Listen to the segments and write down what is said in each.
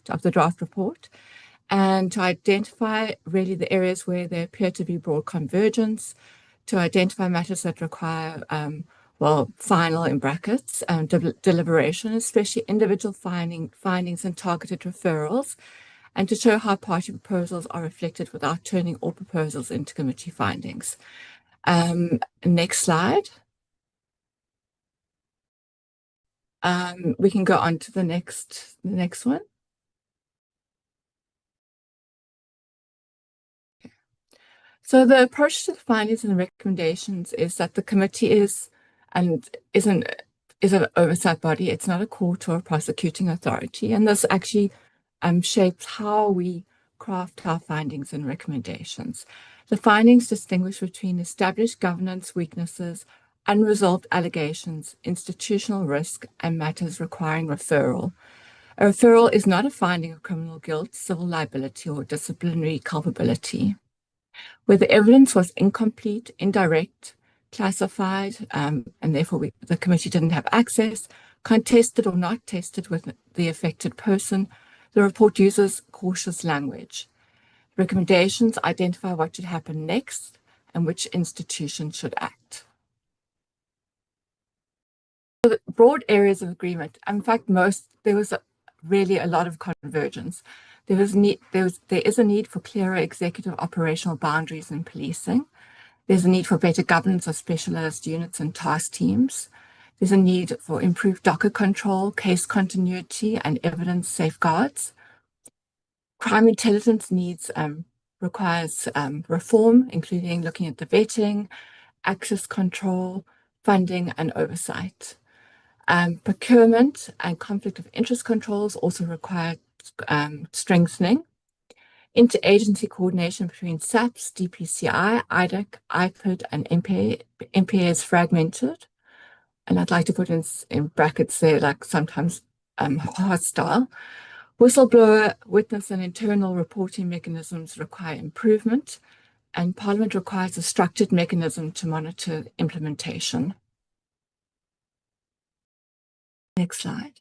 of the draft report, and to identify really the areas where there appear to be broad convergence, to identify matters that require, final in brackets, deliberation, especially individual findings and targeted referrals, and to show how party proposals are reflected without turning all proposals into committee findings. Next slide. We can go on to the next one. So the approach to the findings and recommendations is that the committee is an oversight body. It's not a court or a prosecuting authority, and this actually shapes how we craft our findings and recommendations. The findings distinguish between established governance weaknesses, unresolved allegations, institutional risk, and matters requiring referral. A referral is not a finding of criminal guilt, civil liability, or disciplinary culpability. Where the evidence was incomplete, indirect, classified, and therefore the committee didn't have access, contested or not tested with the affected person, the report uses cautious language. Recommendations identify what should happen next and which institution should act. So the broad areas of agreement. In fact, there was really a lot of convergence. There is a need for clearer executive operational boundaries in policing. There's a need for better governance of specialized units and task teams. There's a need for improved docket control, case continuity, and evidence safeguards. Crime intelligence needs requires reform, including looking at the vetting, access control, funding, and oversight. Procurement and conflict of interest controls also require strengthening. Interagency coordination between SAPS, DPCI, IDAC, IPID, and MPA is fragmented. And I'd like to put in brackets there, like sometimes hostile. Whistleblower, witness, and internal reporting mechanisms require improvement, and Parliament requires a structured mechanism to monitor implementation. Next slide.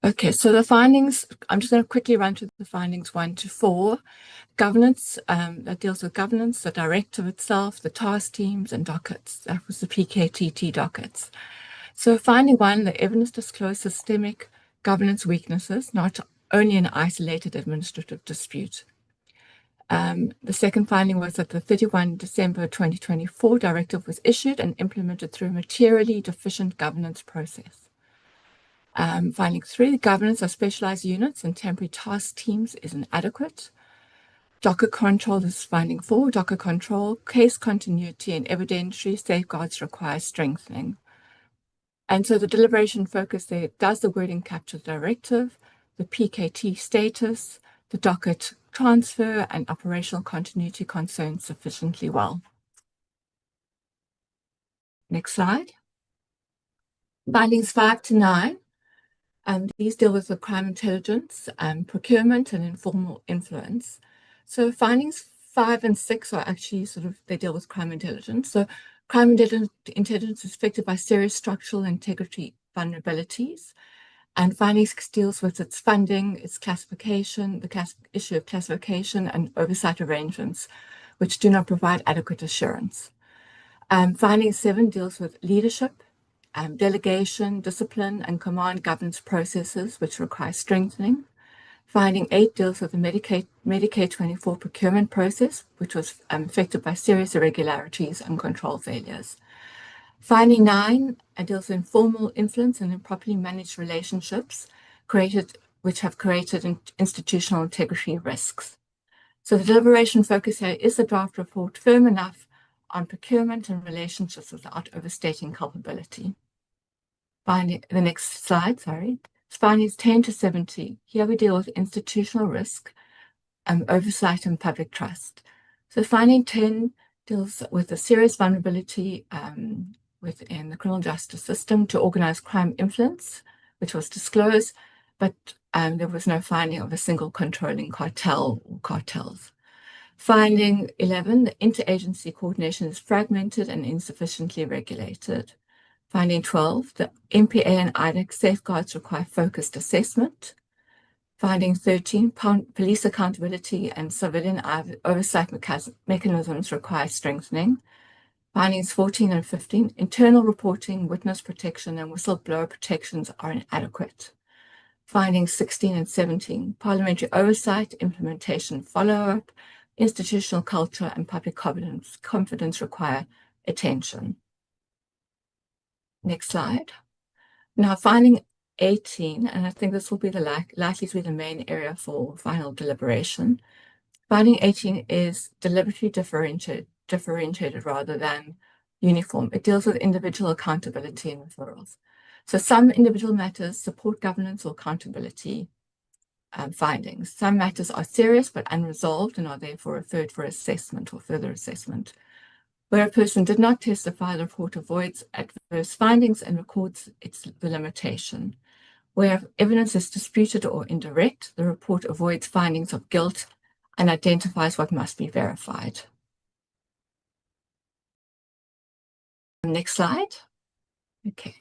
Okay, so the findings, I'm just going to quickly run through the findings 1 to 4. Governance, that deals with governance, the directive itself, the task teams, and dockets. That was the PKTT dockets. So finding 1, the evidence disclosed systemic governance weaknesses, not only an isolated administrative dispute. The second finding was that the 31 December 2024 directive was issued and implemented through a materially deficient governance process. Finding 3, governance of specialized units and temporary task teams is inadequate. Docket control, this is finding 4, docket control, case continuity and evidentiary safeguards require strengthening. And so the deliberation focus there, does the wording capture the directive, the PKT status, the docket transfer, and operational continuity concerns sufficiently well? Next slide. Findings 5 to 9. These deal with the crime intelligence, procurement, and informal influence. So findings 5 and 6 are actually they deal with crime intelligence. So crime intelligence is affected by serious structural integrity vulnerabilities. And findings 6 deals with its funding, its classification, the issue of classification, and oversight arrangements, which do not provide adequate assurance. Finding 7 deals with leadership, delegation, discipline, and command governance processes, which require strengthening. Finding 8 deals with the Medicaid 24 procurement process, which was affected by serious irregularities and control failures. Finding 9 deals with informal influence and improperly managed relationships which have created institutional integrity risks. So the deliberation focus here is the draft report firm enough on procurement and relationships without overstating culpability. The next slide, sorry. Findings 10 to 70. Here we deal with institutional risk, oversight, and public trust. So finding 10 deals with a serious vulnerability within the criminal justice system to organized crime influence, which was disclosed, but there was no finding of a single controlling cartel or cartels. Finding 11, the interagency coordination is fragmented and insufficiently regulated. Finding 12, the MPA and IDAC safeguards require focused assessment. Finding 13, police accountability and civilian oversight mechanisms require strengthening. Findings 14 and 15, internal reporting, witness protection, and whistleblower protections are inadequate. Findings 16 and 17, parliamentary oversight, implementation, follow-up, institutional culture, and public confidence require attention. Next slide. Now, finding 18, and I think this will be likely to be the main area for final deliberation. Finding 18 is deliberately differentiated rather than uniform. It deals with individual accountability and referrals. So some individual matters support governance or accountability findings. Some matters are serious but unresolved and are therefore referred for assessment or further assessment. Where a person did not testify, the report avoids adverse findings and records the limitation. Where evidence is disputed or indirect, the report avoids findings of guilt and identifies what must be verified. Next slide. Okay.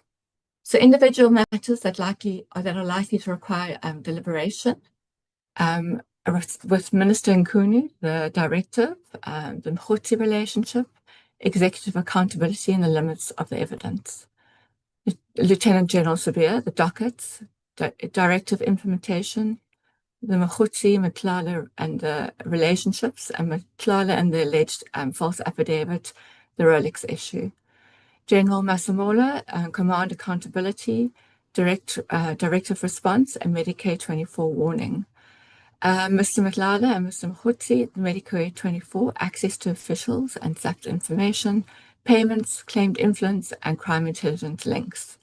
So individual matters that are likely to require deliberation. With Minister Nkunu, the directive, the Mkhwanazi relationship, executive accountability and the limits of the evidence. Lieutenant General Sabir, the dockets, directive implementation, the Mkhwanazi, Mkhwanazi and the relationships, and Mkhwanazi and the alleged false affidavit, the Rolex issue. General Masemola, command accountability, directive response, and Medicare 24 warning. Mr. Mkhwanazi and Mr. Mkhwanazi, the Medicare 24, access to officials and SAP's information, payments, claimed influence, and crime intelligence links.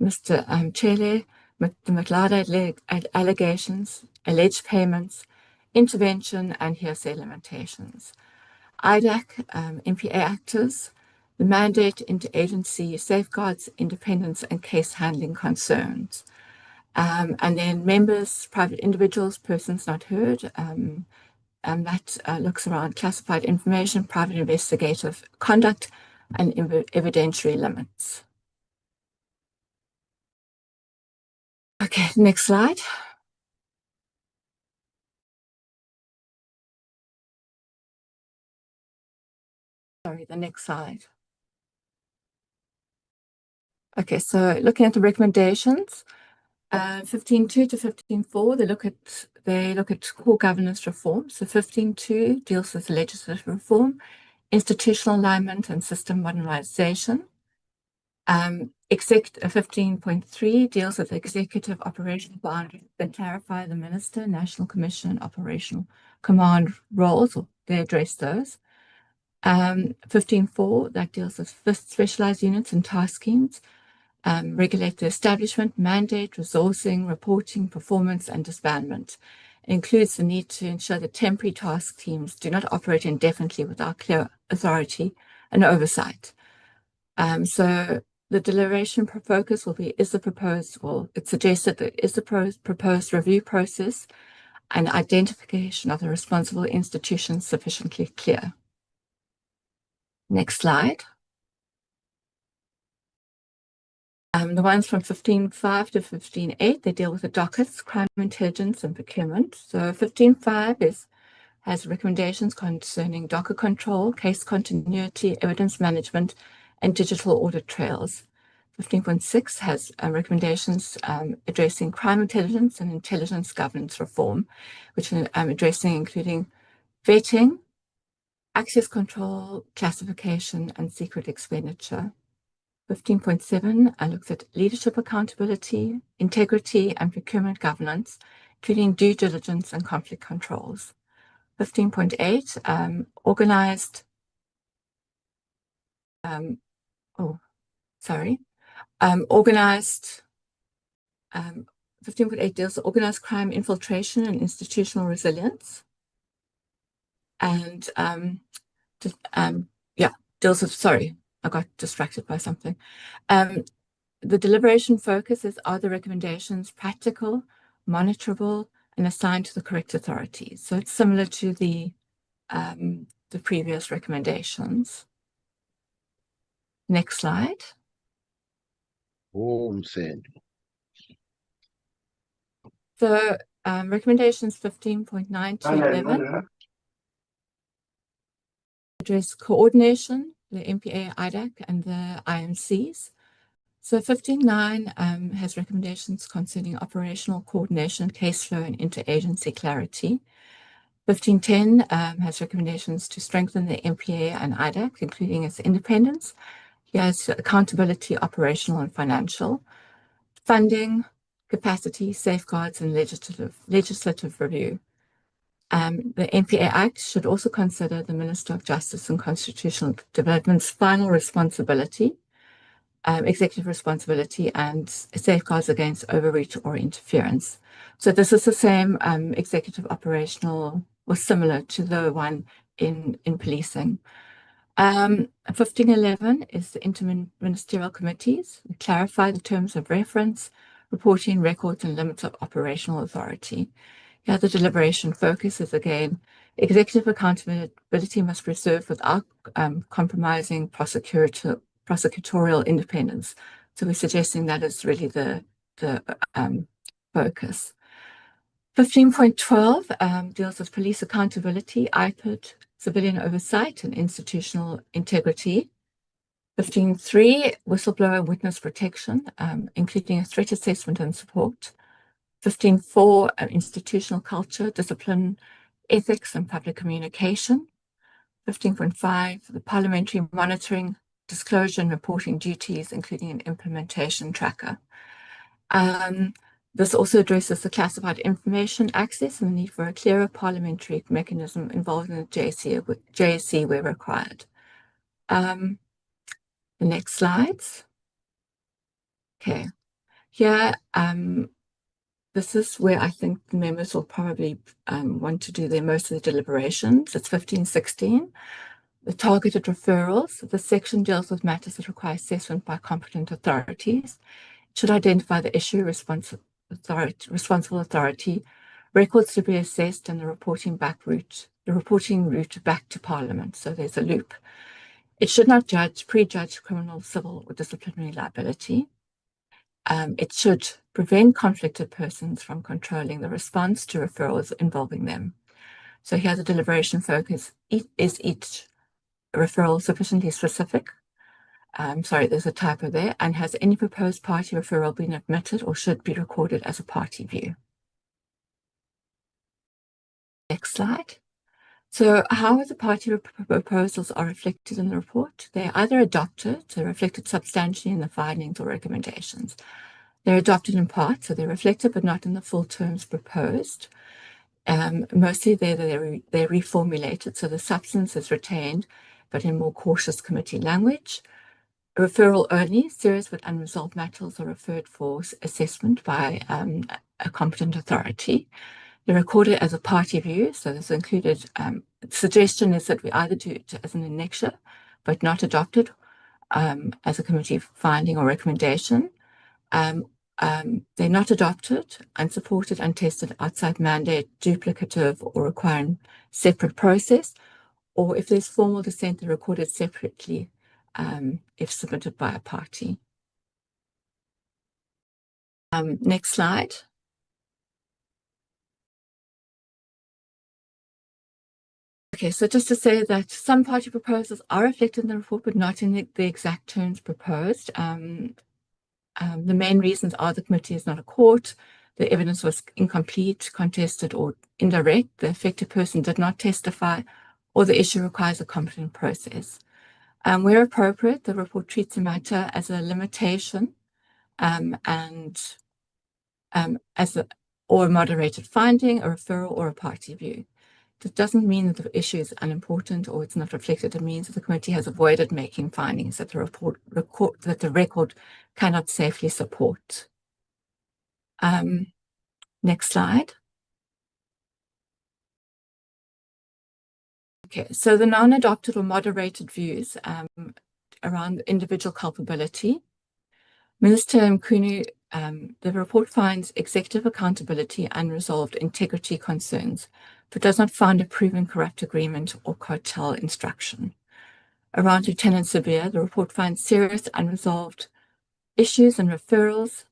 Mr. Chele, the Mkhwanazi allegations, alleged payments, intervention, and hearsay limitations. IDAC, MPA actors, the mandate into agency safeguards, independence, and case handling concerns. And then members, private individuals, persons not heard, and that looks around classified information, private investigative conduct, and evidentiary limits. Okay, next slide. Sorry, the next slide. Okay, so looking at the recommendations, 15.2 to 15.4, they look at core governance reform. So 15.2 deals with legislative reform, institutional alignment, and system modernization. 15.3 deals with executive operational boundaries that clarify the minister, national commission, and operational command roles, or they address those. 15.4, that deals with specialized units and task schemes, regulate the establishment, mandate, resourcing, reporting, performance, and disbandment. It includes the need to ensure that temporary task teams do not operate indefinitely without clear authority and oversight. So the deliberation focus will be, it suggests that the proposed review process and identification of the responsible institutions sufficiently clear. Next slide. The ones from 15.5 to 15.8, they deal with the dockets, crime intelligence, and procurement. So 15.5 has recommendations concerning docket control, case continuity, evidence management, and digital audit trails. 15.6 has recommendations addressing crime intelligence and intelligence governance reform, which addressing including vetting, access control, classification, and secret expenditure. 15.7 looks at leadership accountability, integrity, and procurement governance, including due diligence and conflict controls. 15.8 organized, organized, 15.8 deals with organized crime infiltration and institutional resilience. And deals with, sorry, I got distracted by something. The deliberation focus is, are the recommendations practical, monitorable, and assigned to the correct authorities? So it's similar to the previous recommendations. Next slide. So Recommendations 15.9 to 11 address coordination, the MPA, IDAC, and the IMCs. So 15.9 has recommendations concerning operational coordination, case flow, and interagency clarity. 15.10 has recommendations to strengthen the MPA and IDAC, including its independence. Yes, accountability, operational and financial, funding, capacity, safeguards, and legislative review. The MPA Act should also consider the Minister of Justice and Constitutional Development's final responsibility, executive responsibility, and safeguards against overreach or interference. So this is the same executive operational, or similar to the one in policing. 15.11 is the interministerial committees. We clarify the terms of reference, reporting, records, and limits of operational authority. Here, the deliberation focus is again, executive accountability must be preserved without compromising prosecutorial independence. So we're suggesting that is really the focus. 15.12 deals with police accountability, IPID, civilian oversight, and institutional integrity. 15.3, whistleblower and witness protection, including a threat assessment and support. 15.4, institutional culture, discipline, ethics, and public communication. 15.5, the parliamentary monitoring, disclosure, and reporting duties, including an implementation tracker. This also addresses the classified information access and the need for a clearer parliamentary mechanism involving the JSC where required. The next slides. Okay, here, this is where I think the members will probably want to do most of the deliberations. It's 15.16. The targeted referrals. The section deals with matters that require assessment by competent authorities. It should identify the issue, responsible authority, records to be assessed, and the reporting route back to Parliament. So there's a loop. It should not prejudge criminal, civil, or disciplinary liability. It should prevent conflicted persons from controlling the response to referrals involving them. So here the deliberation focus is each referral sufficiently specific? Sorry, there's a typo there. And has any proposed party referral been admitted or should be recorded as a party view? Next slide. So how the party proposals are reflected in the report? They're either adopted, so reflected substantially in the findings or recommendations. They're adopted in part, so they're reflected but not in the full terms proposed. Mostly they're reformulated, so the substance is retained, but in more cautious committee language. Referral only, serious but unresolved matters are referred for assessment by a competent authority. They're recorded as a party view, so this included, suggestion is that we either do it as an annexure, but not adopted as a committee finding or recommendation. They're not adopted, unsupported, untested, outside mandate, duplicative, or requiring separate process, or if there's formal dissent, they're recorded separately if submitted by a party. Next slide. Okay, so just to say that some party proposals are reflected in the report, but not in the exact terms proposed. The main reasons are the committee is not a court, the evidence was incomplete, contested, or indirect, the affected person did not testify, or the issue requires a competent process. Where appropriate, the report treats the matter as a limitation or a moderated finding, a referral, or a party view. That doesn't mean that the issue is unimportant or it's not reflected. It means that the committee has avoided making findings that the record cannot safely support. Next slide. Okay, so the non-adopted or moderated views around individual culpability. Minister Mkhwanazi, the report finds executive accountability unresolved integrity concerns, but does not find a proven corrupt agreement or cartel instruction. Around Lieutenant Sibia, the report finds serious unresolved issues and referrals,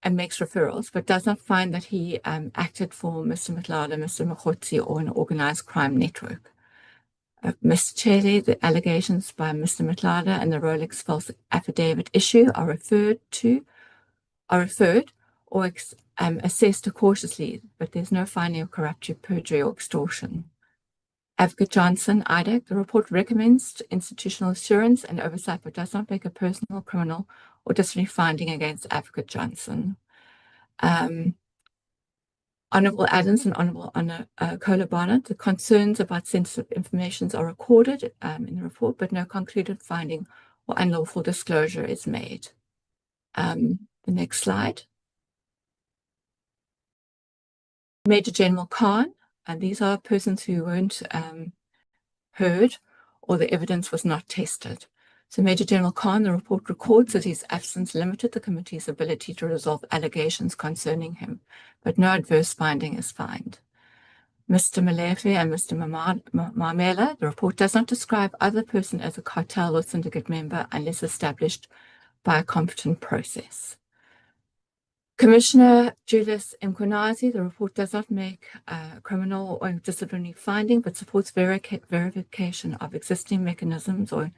and makes referrals, but does not find that he acted for Mr. Mkhwanazi, Mr. Mkhwanazi, or an organized crime network. Mr. Chair, the allegations by Mr. Mkhwanazi and the Rolex false affidavit issue are referred or assessed cautiously, but there's no finding of corruption, perjury, or extortion. Advocate Johnson, IDAC, the report recommends institutional assurance and oversight, but does not make a personal, criminal, or disciplinary finding against Advocate Johnson. Honourable Adams and Honourable Kola Barnett, the concerns about sensitive information are recorded in the report, but no concluded finding or unlawful disclosure is made. The next slide. Major General Khan, and these are persons who weren't heard or the evidence was not tested. So Major General Khan, the report records that his absence limited the committee's ability to resolve allegations concerning him, but no adverse finding is found. Mr. Malefe and Mr. Mamela, the report does not describe either person as a cartel or syndicate member unless established by a competent process. Commissioner Julius Mkhwanazi, the report does not make a criminal or disciplinary finding, but supports verification of existing mechanisms or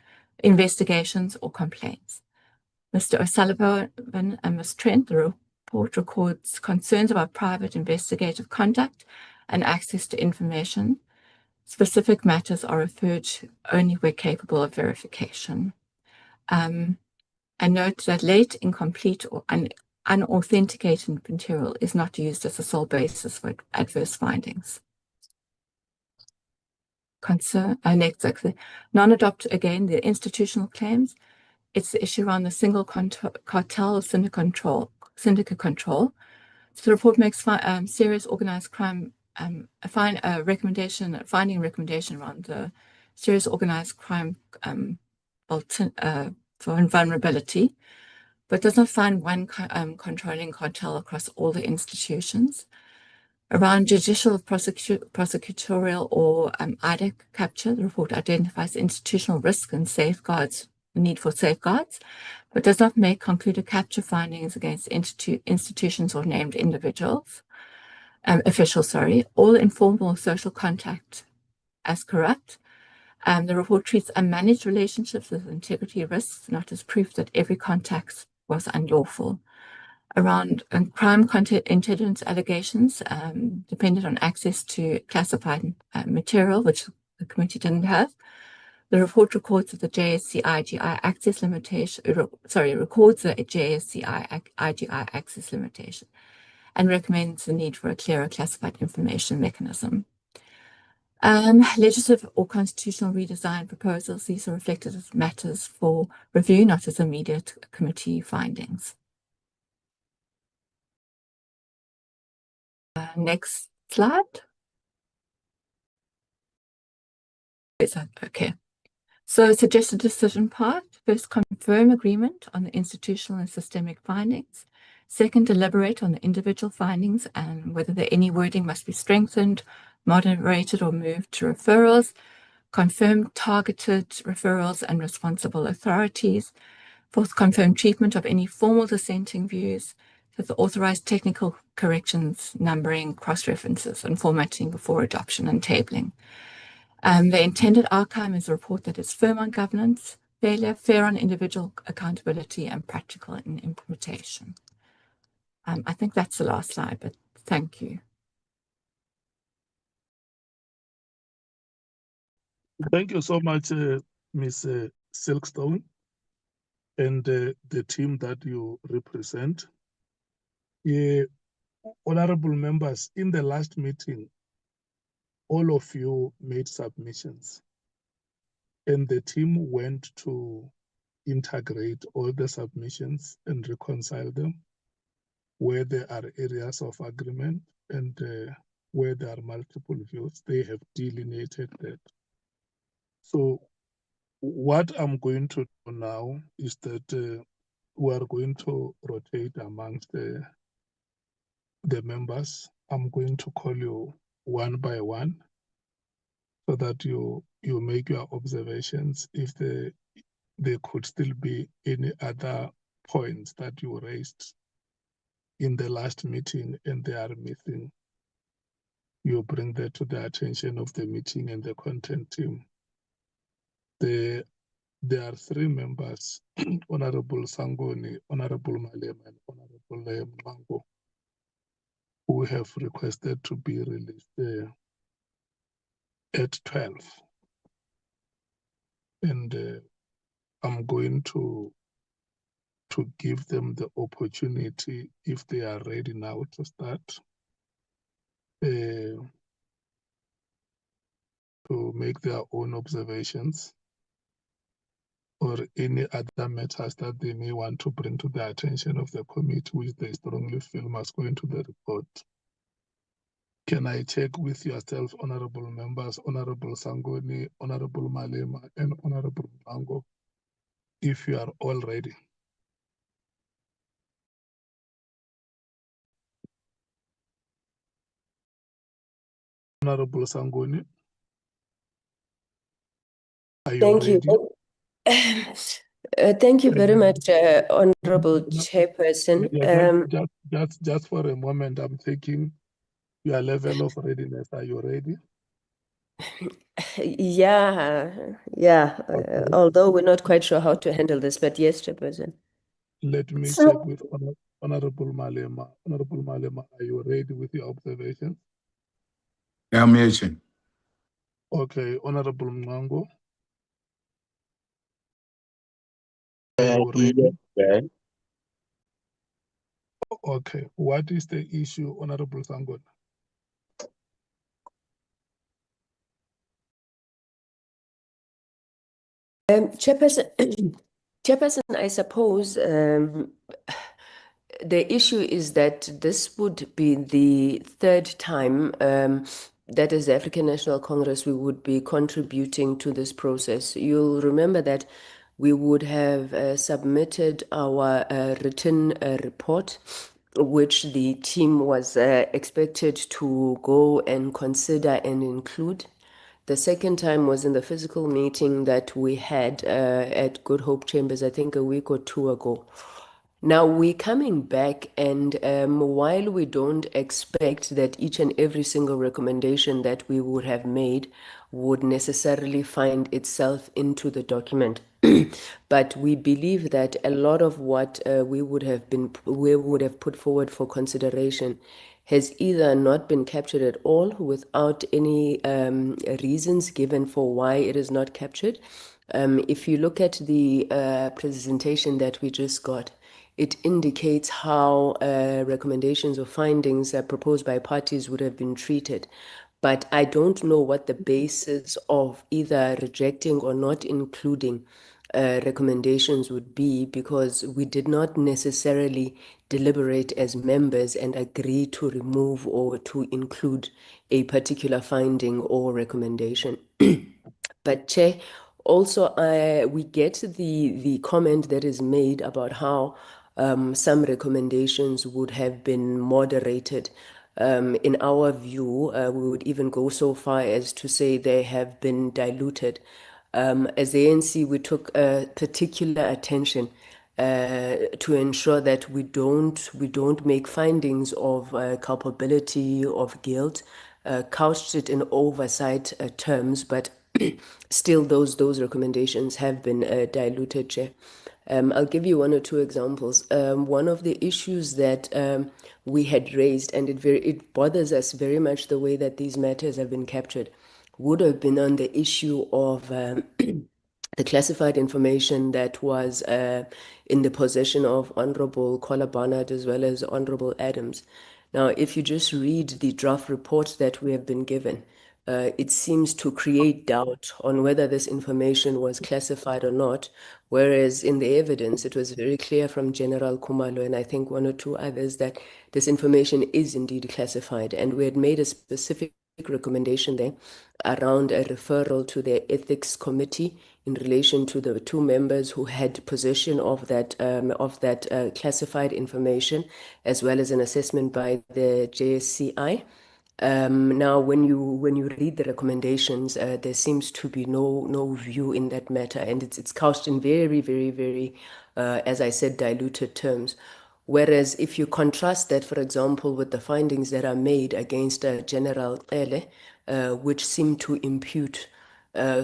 investigations or complaints. Mr. O'Sullivan and Ms. Trent, the report records concerns about private investigative conduct and access to information. Specific matters are referred to only where capable of verification. And note that late, incomplete, or unauthenticated material is not used as a sole basis for adverse findings. Next, non-adopt, again, the institutional claims. It's the issue around the single cartel or syndicate control. So the report makes serious organized crime finding recommendation around the serious organized crime vulnerability, but does not find one controlling cartel across all the institutions. Around judicial, prosecutorial, or IDAC capture, the report identifies institutional risk and safeguards, the need for safeguards, but does not make concluded capture findings against institutions or named individuals, officials, all informal social contact as corrupt. The report treats unmanaged relationships as integrity risks, not as proof that every contact was unlawful. Around crime content intelligence allegations depended on access to classified material, which the committee didn't have. The report records that the JSC-IGI access limitation, records the JSC-IGI access limitation and recommends the need for a clearer classified information mechanism. Legislative or constitutional redesign proposals, these are reflected as matters for review, not as immediate committee findings. Next slide. Okay. So suggested decision part, first confirm agreement on the institutional and systemic findings. Second, deliberate on the individual findings and whether any wording must be strengthened, moderated, or moved to referrals. Confirm targeted referrals and responsible authorities. Fourth, confirm treatment of any formal dissenting views. Fifth, authorize technical corrections, numbering, cross-references, and formatting before adoption and tabling. The intended outcome is a report that is firm on governance, fair on individual accountability, and practical in implementation. I think that's the last slide, but thank you. Thank you so much, Ms. 𝐿𝐶𝐭, and the team that you represent. Honorable members, in the last meeting, all of you made submissions, and the team went to integrate all the submissions and reconcile them where there are areas of agreement and where there are multiple views. They have delineated that. So what I'm going to do now is that we are going to rotate amongst the members. I'm going to call you one by one so that you make your observations. If there could still be any other points that you raised, in the last meeting and they are missing, you bring that to the attention of the meeting and the content team. There are 3 members, Honorable Sangoni, Honorable Malema, and Honorable Mkhwanazi, who have requested to be released at 12. And I'm going to give them the opportunity, if they are ready now, to start, to make their own observations or any other matters that they may want to bring to the attention of the committee, which they strongly feel must go into the report. Can I check with yourself, honorable members, Honorable Sangoni, Honorable Malema, and Honorable Mkhwanazi, if you are all ready? Honorable Sangoni, are you Thank ready? you. Thank you very much, Honorable Chairperson. Just for a moment, I'm taking your level of readiness. Are you ready? Yeah. Okay. Although we're not quite sure how to handle this, but yes, Chairperson. Let me check with Honorable Malema. Honorable Malema, are you ready with your observations? I'm here. Okay, Honorable Mkhwanazi. Are you ready? Yes, Okay, what is the issue, Honorable Sangoni? Chairperson, I suppose the issue is that this would be the 3rd time that as the African National Congress we would be contributing to this process. You'll remember that we would have submitted our written report, which the team was expected to go and consider and include. The second time was in the physical meeting that we had at Good Hope Chambers, I think a week or 2 ago. Now we're coming back, and while we don't expect that each and every single recommendation that we would have made would necessarily find itself into the document, but we believe that a lot of what we would have put forward for consideration has either not been captured at all without any reasons given for why it is not captured. If you look at the presentation that we just got, it indicates how recommendations or findings proposed by parties would have been treated. But I don't know what the basis of either rejecting or not including recommendations would be, because we did not necessarily deliberate as members and agree to remove or to include a particular finding or recommendation. But Chair, also we get the comment that is made about how some recommendations would have been moderated. In our view, we would even go so far as to say they have been diluted. As the ANC, we took particular attention to ensure that we don't make findings of culpability, of guilt, couched it in oversight terms, but still those recommendations have been diluted, Chair. I'll give you 1 or 2 examples. One of the issues that we had raised, and it bothers us very much the way that these matters have been captured, would have been on the issue of the classified information that was in the possession of Honorable Kola Barnard as well as Honorable Adams. Now, if you just read the draft report that we have been given, it seems to create doubt on whether this information was classified or not, whereas in the evidence, it was very clear from General Khumalo and I think 1 or 2 others that this information is indeed classified. And we had made a specific recommendation there around a referral to the ethics committee in relation to the 2 members who had possession of that classified information, as well as an assessment by the JSCI. Now, when you read the recommendations, there seems to be no view in that matter, and it's couched in very, very, very, as I said, diluted terms. Whereas if you contrast that, for example, with the findings that are made against General 𝐻𝐻𝐾𝐿E, which seem to impute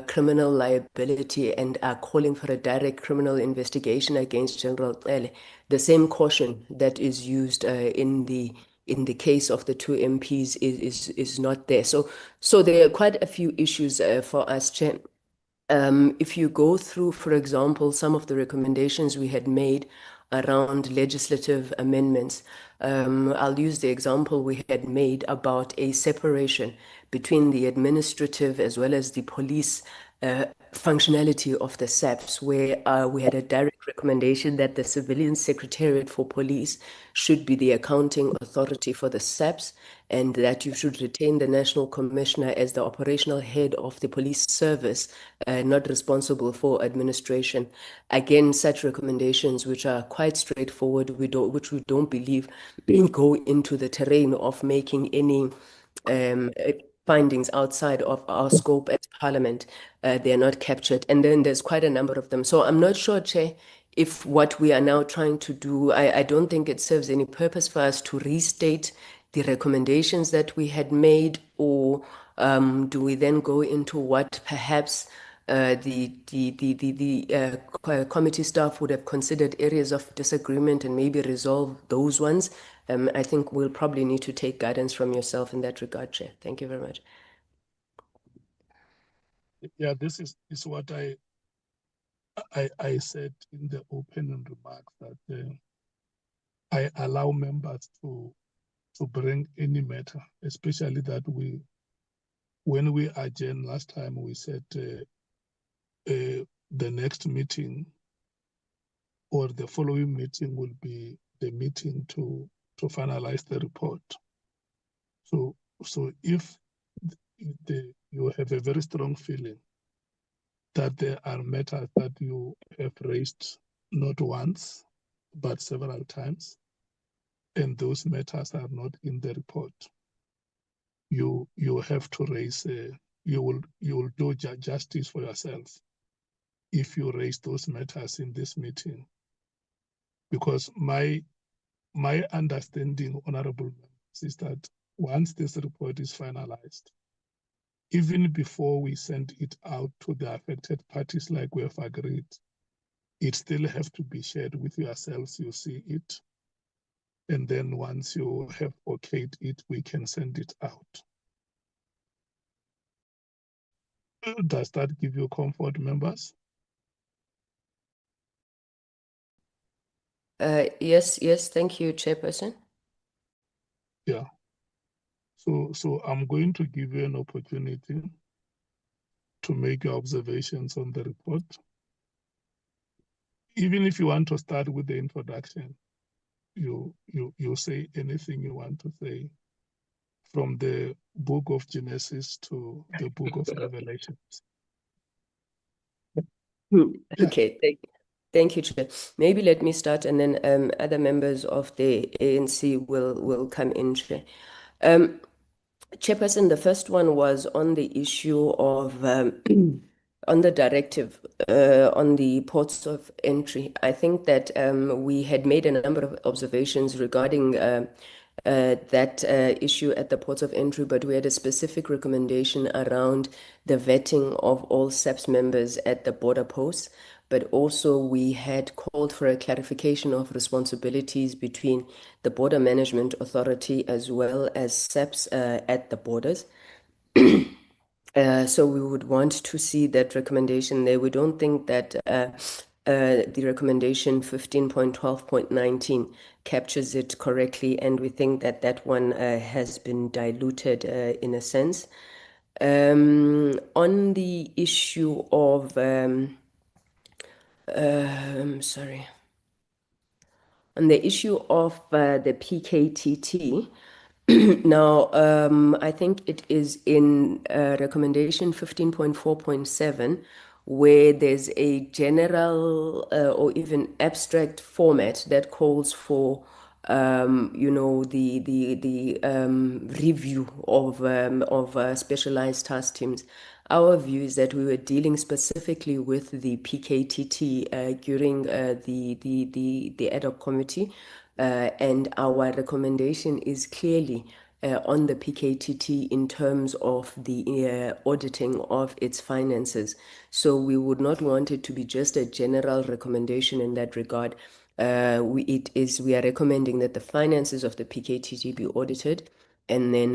criminal liability and are calling for a direct criminal investigation against General 𝐻𝐻𝐾𝐿E, the same caution that is used in the case of the two MPs is not there. So there are quite a few issues for us, Chair. If you go through, for example, some of the recommendations we had made around legislative amendments, I'll use the example we had made about a separation between the administrative as well as the police functionality of the SAPS, where we had a direct recommendation that the Civilian Secretariat for Police should be the accounting authority for the SAPS, and that you should retain the National Commissioner as the operational head of the police service, not responsible for administration. Again, such recommendations, which are quite straightforward, which we don't believe go into the terrain of making any findings outside of our scope as Parliament, they are not captured. And then there's quite a number of them. So I'm not sure, Chair, if what we are now trying to do, I don't think it serves any purpose for us to restate the recommendations that we had made, or do we then go into what perhaps the committee staff would have considered areas of disagreement and maybe resolve those ones? I think we'll probably need to take guidance from yourself in that regard, Chair. Thank you very much. Yeah, this is what I said in the opening remarks, that I allow members to bring any matter, especially that when we adjourned last time, we said the next meeting or the following meeting will be the meeting to finalize the report. So if you have a very strong feeling that there are matters that you have raised not once, but several times, and those matters are not in the report, you have to raise, you will do justice for yourself if you raise those matters in this meeting. Because my understanding, honorable members, is that once this report is finalized, even before we send it out to the affected parties like we have agreed, it still has to be shared with yourselves. You see it. And then once you have okayed it, we can send it out. Does that give you comfort, members? Yes, thank you, Chairperson. Yeah. So I'm going to give you an opportunity to make your observations on the report. Even if you want to start with the introduction, you say anything you want to say, from the book of Genesis to the book of Revelations. Okay, thank you, Chair. Maybe let me start, and then other members of the ANC will come in, Chair. Chairperson, the first one was on the issue of on the directive on the ports of entry. I think that we had made a number of observations regarding that issue at the ports of entry, but we had a specific recommendation around the vetting of all SAPS members at the border posts. But also we had called for a clarification of responsibilities between the Border Management Authority as well as SAPS at the borders. So we would want to see that recommendation there. We don't think that the recommendation 15.12.19 captures it correctly, and we think that that one has been diluted in a sense. On the issue of on the issue of the PKTT, now I think it is in recommendation 15.4.7, where there's a general or even abstract format that calls for the review of specialized task teams. Our view is that we were dealing specifically with the PKTT during the ad hoc committee, And our recommendation is clearly on the PKTT in terms of the auditing of its finances. So we would not want it to be just a general recommendation in that regard. We are recommending that the finances of the PKTT be audited, and then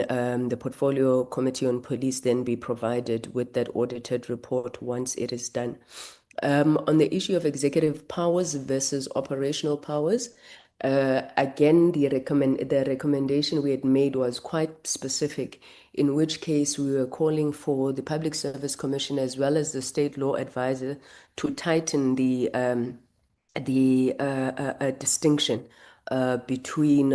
the Portfolio Committee on Police then be provided with that audited report once it is done. On the issue of executive powers versus operational powers, again, the recommendation we had made was quite specific, in which case we were calling for the Public Service Commission as well as the State Law Advisor to tighten the distinction between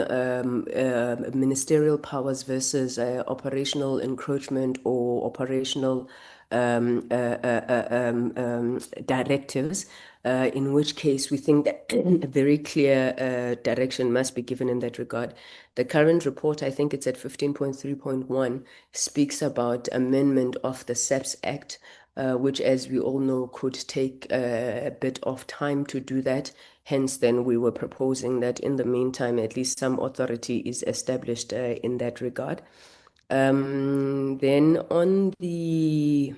ministerial powers versus operational encroachment or operational directives, in which case we think that a very clear direction must be given in that regard. The current report, I think it's at 15.3.1, speaks about amendment of the SAPS Act, which, as we all know, could take a bit of time to do that. Hence, then we were proposing that in the meantime, at least some authority is established in that regard. Then on the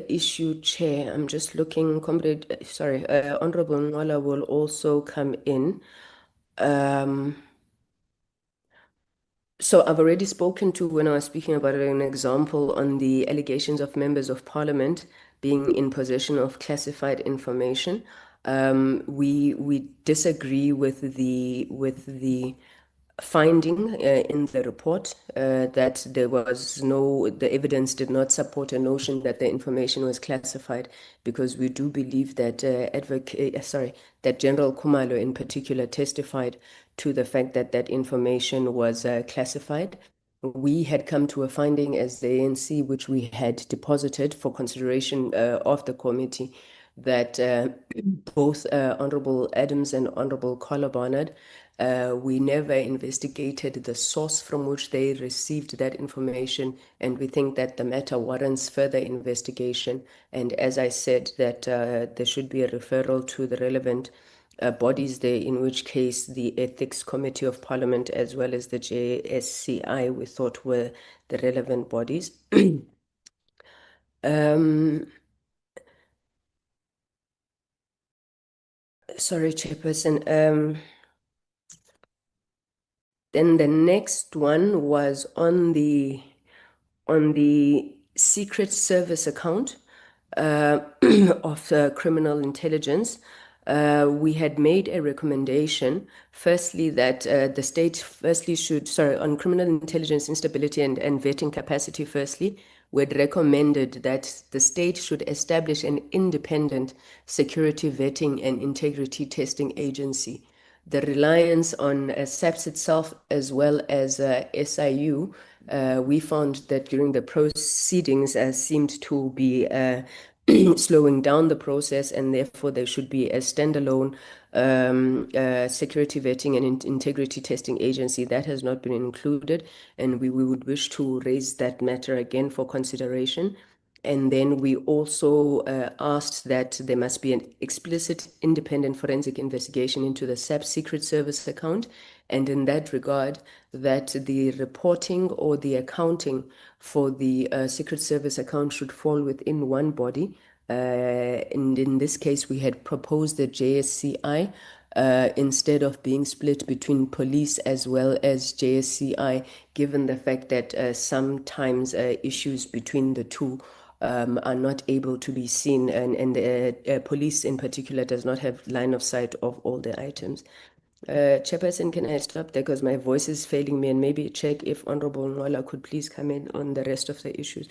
issue, Chair, I'm just looking, Honorable Nwala will also come in. So I've already spoken to, when I was speaking about an example on the allegations of members of parliament being in possession of classified information. We disagree with the finding in the report that the evidence did not support a notion that the information was classified, because we do believe that that General Khumalo in particular testified to the fact that that information was classified. We had come to a finding as the ANC, which we had deposited for consideration of the committee, that both Honorable Adams and Honorable Collar Barnard, we never investigated the source from which they received that information, and we think that the matter warrants further investigation. And as I said, that there should be a referral to the relevant bodies there, in which case the Ethics Committee of Parliament as well as the JSCI we thought were the relevant bodies. Sorry, Chairperson. Then the next one was on the Secret Service account of criminal intelligence. We had made a recommendation, firstly, that the state on criminal intelligence instability and vetting capacity, firstly, we had recommended that the state should establish an independent security vetting and integrity testing agency. The reliance on SAPS itself as well as SIU, we found that during the proceedings seemed to be slowing down the process, and therefore there should be a standalone security vetting and integrity testing agency. That has not been included, and we would wish to raise that matter again for consideration. And then we also asked that there must be an explicit independent forensic investigation into the SAP Secret Service account. And in that regard, that the reporting or the accounting for the Secret Service account should fall within one body. And in this case, we had proposed the JSCI instead of being split between police as well as JSCI, given the fact that sometimes issues between the two are not able to be seen, and police in particular does not have line of sight of all the items. Chairperson, can I stop there because my voice is failing me, and maybe check if Honorable Nwala could please come in on the rest of the issues.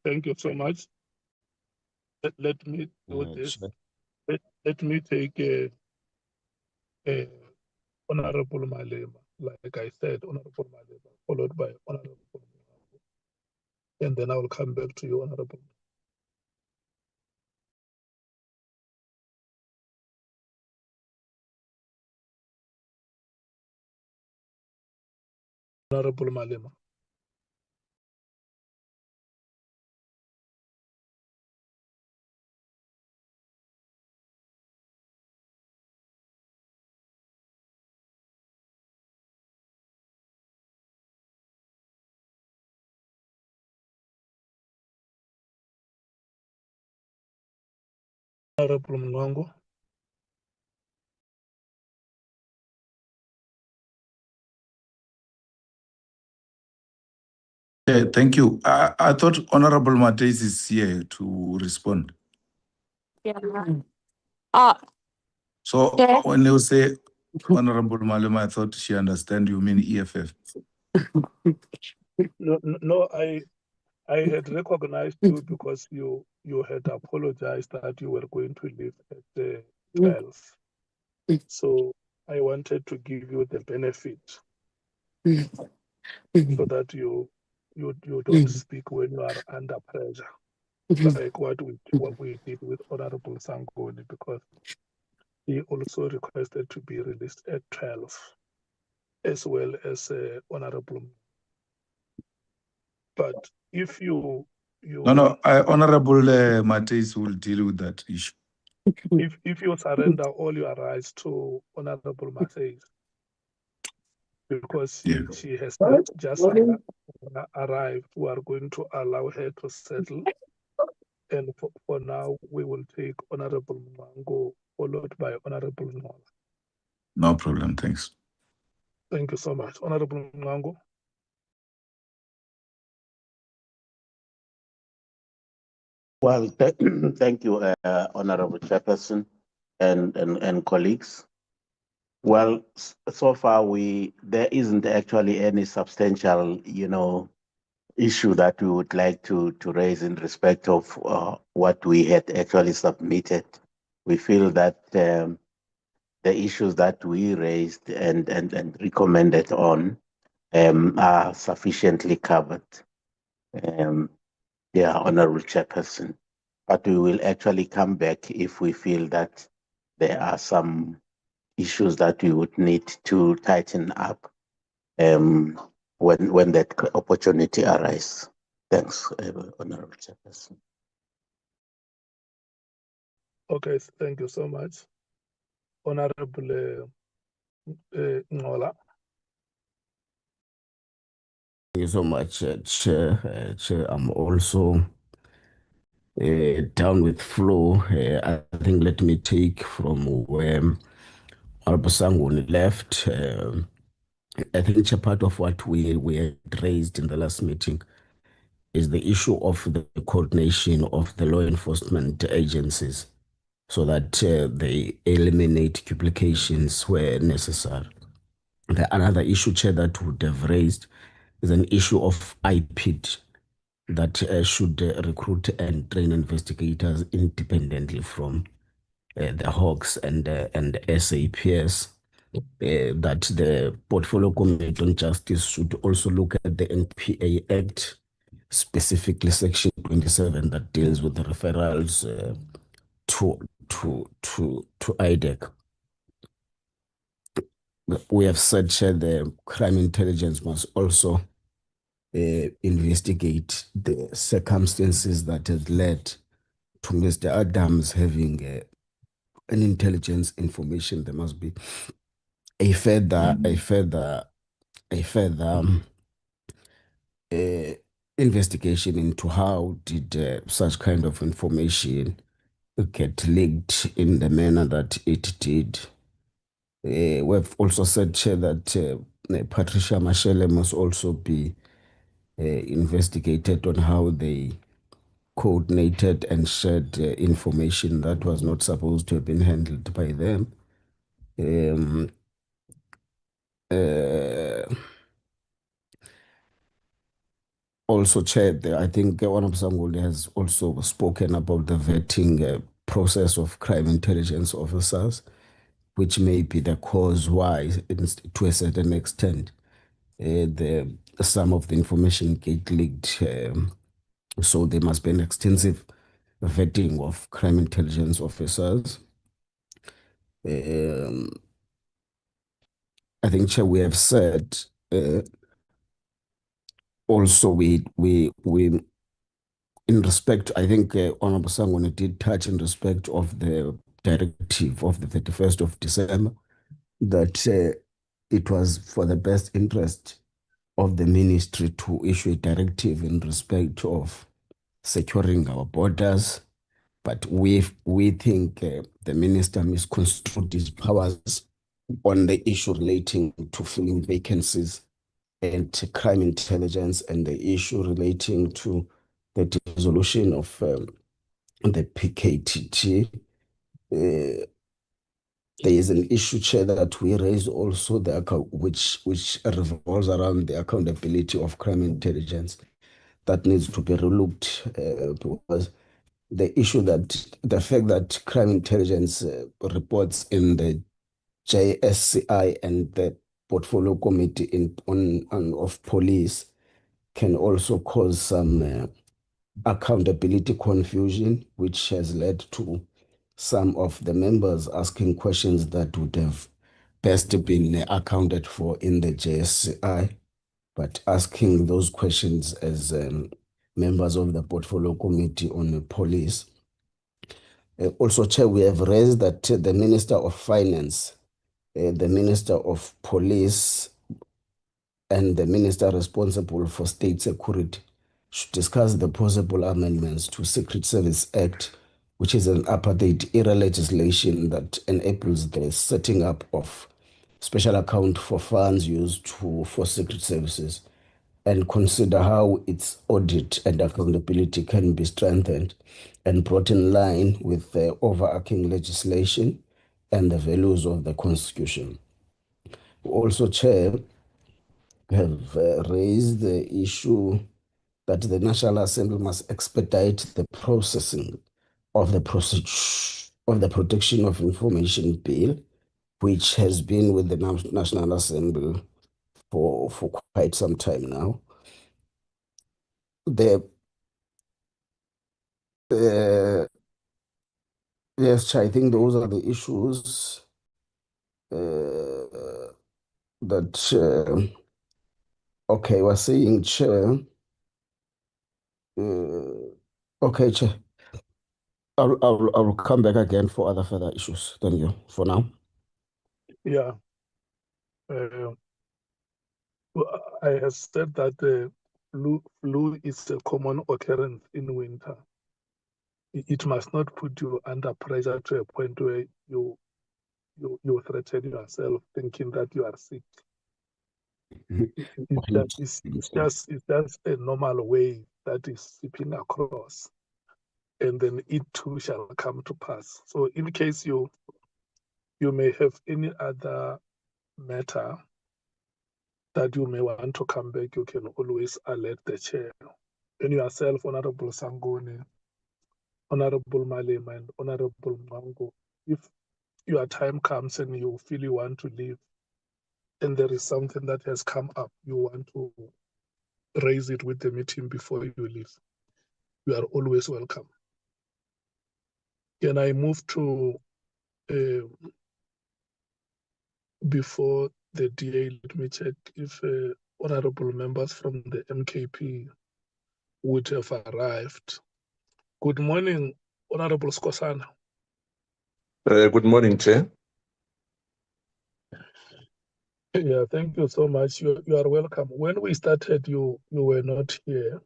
Thank you so much. Let me do this. Let me take Honorable Malema. Like I said, Honorable Malema, followed by Honorable Malema. And then I will come back to you, Honorable. Honorable Malema. Honorable Mncwango. Thank you. I thought Honorable Matthys is here to respond. Yeah. So Okay. when you say Honorable Malema, I thought she understand you mean EFF. No, I had recognized you because you had apologized that you were going to leave at 12. So I wanted to give you the benefit so that you don't speak when you are under pressure, like what we did with Honorable Sangoni, because he also requested to be released at 12, as well as Honorable. But if you No, Honorable Matthys will deal with that issue. if you surrender all your rights to Honorable Matthys, because she has just arrived, we are going to allow her to settle. And for now, we will take Honorable Mncwango, followed by Honorable Nola. No problem, thanks. Thank you so much. Honorable Mncwango. Well, thank you, Honorable Chairperson and colleagues. Well, so far there isn't actually any substantial, issue that we would like to raise in respect of what we had actually submitted. We feel that the issues that we raised and recommended on are sufficiently covered. Honorable Chairperson. But we will actually come back if we feel that there are some issues that we would need to tighten up when that opportunity arises. Thanks, Honorable Chairperson. Okay, thank you so much. Honorable Nola. Thank you so much, Chair. Chair, I'm also down with flow. I think let me take from where Honorable Sangoni left. I think a part of what we had raised in the last meeting is the issue of the coordination of the law enforcement agencies so that they eliminate duplications where necessary. Another issue, Chair, that would have raised is an issue of IPID that should recruit and train investigators independently from the Hawks and SAPS. That the Portfolio Committee on Justice should also look at the NPA Act, specifically Section 27 that deals with the referrals to IDEC. We have said the crime intelligence must also investigate the circumstances that has led to Mr. Adams having an intelligence information. There must be a further investigation into how did such kind of information get leaked in the manner that it did. We've also said, Chair, that Patricia Mashele must also be investigated on how they coordinated and shared information that was not supposed to have been handled by them. Also, Chair, I think Honorable Sangoni has also spoken about the vetting process of crime intelligence officers, which may be the cause why, to a certain extent, some of the information get leaked. So there must be an extensive vetting of crime intelligence officers. I think, Chair, we have said also we in respect, I think Honorable Sangoni did touch in respect of the directive of the 31st of December that it was for the best interest of the ministry to issue a directive in respect of securing our borders, But we think the minister misconstrued his powers on the issue relating to filling vacancies and crime intelligence, and the issue relating to the dissolution of the PKTT. There is an issue, Chair, that we raise also, which revolves around the accountability of crime intelligence that needs to be relooked, because the issue that the fact that crime intelligence reports in the JSCI and the portfolio committee of police can also cause some accountability confusion, which has led to some of the members asking questions that would have best been accounted for in the JSCI, but asking those questions as members of the portfolio committee on the police. Also, Chair, we have raised that the Minister of Finance, the Minister of Police, and the Minister responsible for state security should discuss the possible amendments to Secret Service Act, which is an apartheid era legislation that enables the setting up of special account for funds used for secret services, and consider how its audit and accountability can be strengthened and brought in line with the overarching legislation and the values of the Constitution. We also, Chair, have raised the issue that the National Assembly must expedite the processing of the Protection of Information Bill, which has been with the National Assembly for quite some time now. Yes, Chair, I think those are the issues that, okay, we're saying, Chair. Okay, Chair. I'll come back again for other further issues. Thank you for now. Yeah. I have said that the flu is a common occurrence in winter. It must not put you under pressure to a point where you threaten yourself thinking that you are sick. It's just a normal way that is slipping across, and then it too shall come to pass. So in case you may have any other matter that you may want to come back, you can always alert the chair. And yourself, Honorable Sangoni, Honorable Malema, and Honorable Mango, if your time comes and you feel you want to leave, and there is something that has come up, you want to raise it with the meeting before you leave, you are always welcome. Can I move to, before the DA, let me check if honorable members from the MKP would have arrived. Good morning, Honorable Skosana. Good morning, Chair. Yeah, thank you so much. You are welcome. When we started, you were not here.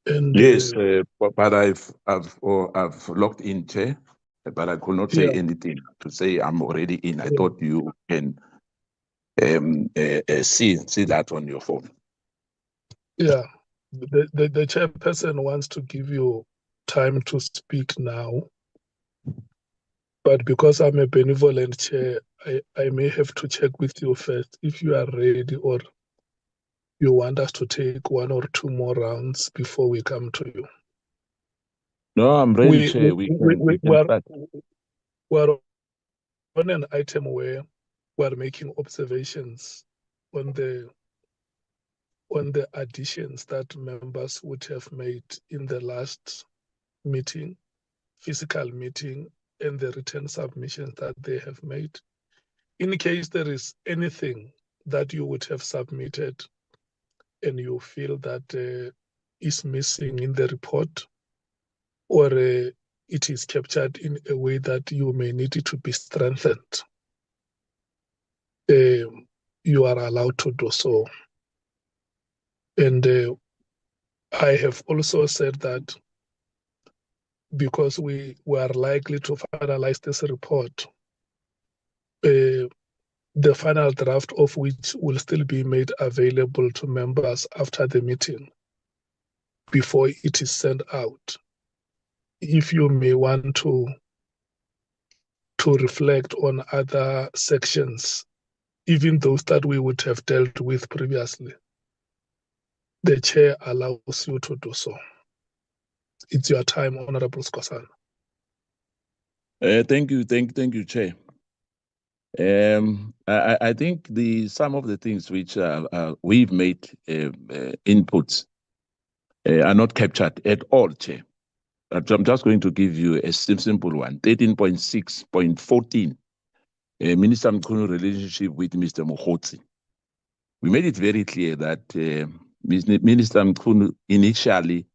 And yes, but I've logged in, Chair, but I could not say anything to say I'm already in. I thought you can see that on your phone. Yeah, the chairperson wants to give you time to speak now, but because I'm a benevolent chair, I may have to check with you first if you are ready, or you want us to take one or two more rounds before we come to you. No, I'm ready, Chair. We can start. We're on an item where we're making observations on the additions that members would have made in the last meeting, physical meeting, and the written submissions that they have made. In case there is anything that you would have submitted and you feel that is missing in the report, or it is captured in a way that you may need it to be strengthened, you are allowed to do so. And I have also said that because we are likely to finalize this report, the final draft of which will still be made available to members after the meeting, before it is sent out. If you may want to reflect on other sections, even those that we would have dealt with previously, the chair allows you to do so. It's your time, Honorable Skhosana. Thank you, Chair. I think some of the things which we've made inputs are not captured at all, Chair. I'm just going to give you a simple one. 13.6.14, Minister Mkhwanazi relationship with Mr. Mkhwanazi. We made it very clear that Minister Mkhwanazi initially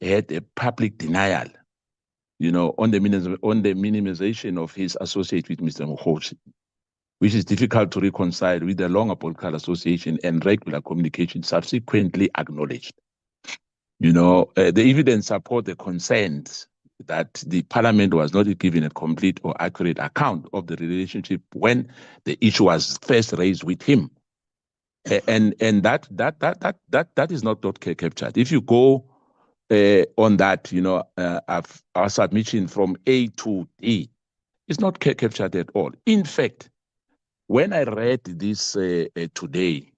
had a public denial, on the minimization of his associate with Mr. Mkhwanazi, which is difficult to reconcile with the longer political association and regular communication subsequently acknowledged. The evidence support the concerns that the parliament was not given a complete or accurate account of the relationship when the issue was first raised with him. And that is not captured. If you go on that, our submission from A to D, it's not captured at all. In fact, when I read this today,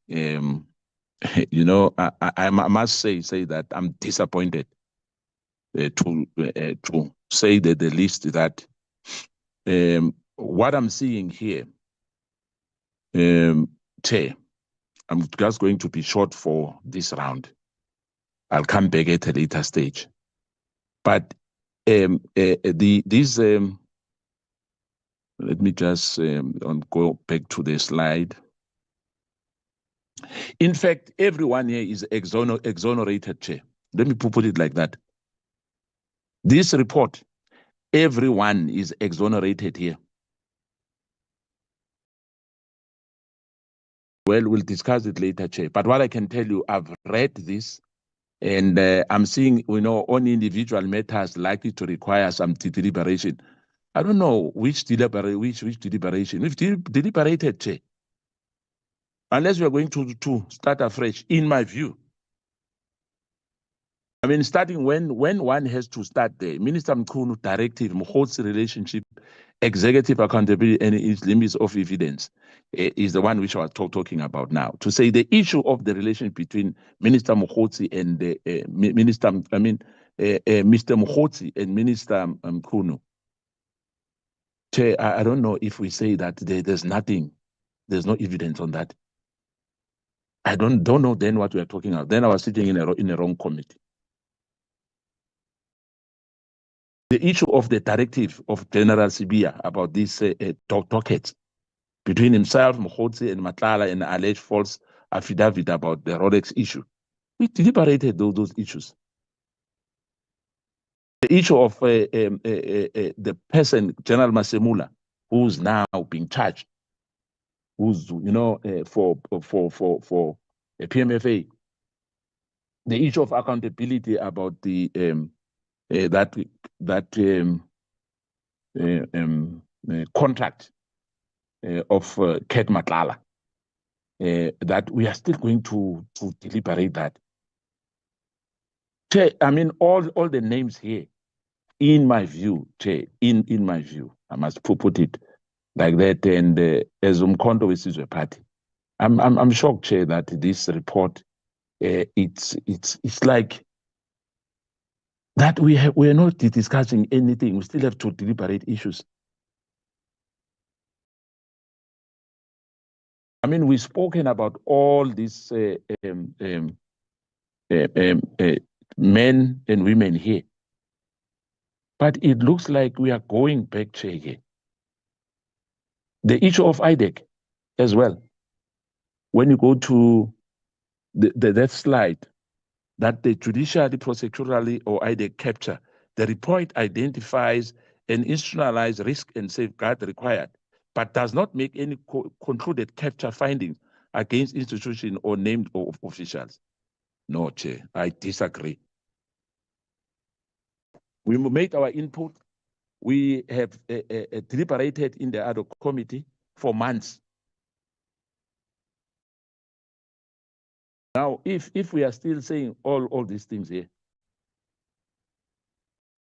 I must say that I'm disappointed to say that the least, that what I'm seeing here, Chair, I'm just going to be short for this round. I'll come back at a later stage. But let me just go back to the slide. In fact, everyone here is exonerated, Chair. Let me put it like that. This report, everyone is exonerated here. Well, we'll discuss it later, Chair. But what I can tell you, I've read this, and I'm seeing, on individual matters likely to require some deliberation. I don't know which deliberation. We've deliberated, Chair. Unless we are going to start afresh, in my view. I mean, starting when one has to start there. Minister Mkhwanazi directive, Mkhwanazi relationship, executive accountability, and its limits of evidence is the one which I was talking about now. To say the issue of the relationship between Minister Mkhwanazi and Mr. Mkhwanazi and Minister Mkhwanazi. I don't know if we say that there's nothing, there's no evidence on that. I don't know then what we are talking about. Then I was sitting in a wrong committee. The issue of the directive of General Sibia about these dockets between himself, Mkhwanazi, and Matlala, and alleged false affidavit about the Rolex issue. We deliberated those issues. The issue of the person, General Masemula, who's now being charged, who's for a PMFA. The issue of accountability about the contract of Ket Matlala, that we are still going to deliberate that. I mean, all the names here, in my view, in my view, I must put it like that, and as Umkhonto with his party, I'm shocked, Chair, that this report, it's like that we're not discussing anything. We still have to deliberate issues. I mean, we've spoken about all these men and women here, but it looks like we are going back, Chair, again. The issue of IDEC as well. When you go to that slide, that the judicially, prosecutorially, or IDEC capture, the report identifies an institutionalized risk and safeguard required, but does not make any concluded capture findings against institutions or named officials. No, Chair, I disagree. We made our input. We have deliberated in the ad hoc committee for months. Now, if we are still saying all these things here,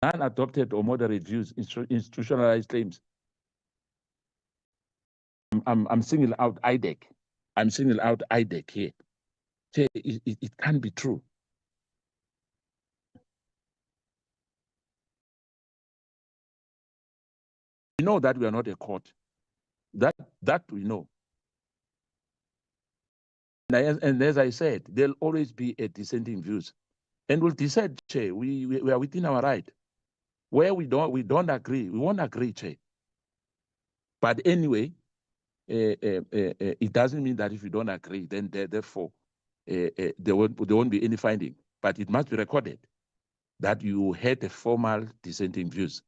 non-adopted or moderate views, institutionalized claims, I'm singling out 𝐻𝐸𝐫𝐷𝐸𝐶. I'm singling out 𝐻𝐸𝐫𝐷𝐸𝐶 here. It can't be true. We know that we are not a court. That we know. And as I said, there'll always be a dissenting views. And we'll decide, Che, we are within our right. Where we don't agree, we won't agree, Che. But anyway, it doesn't mean that if you don't agree, then therefore there won't be any finding. But it must be recorded that you had a formal dissenting views.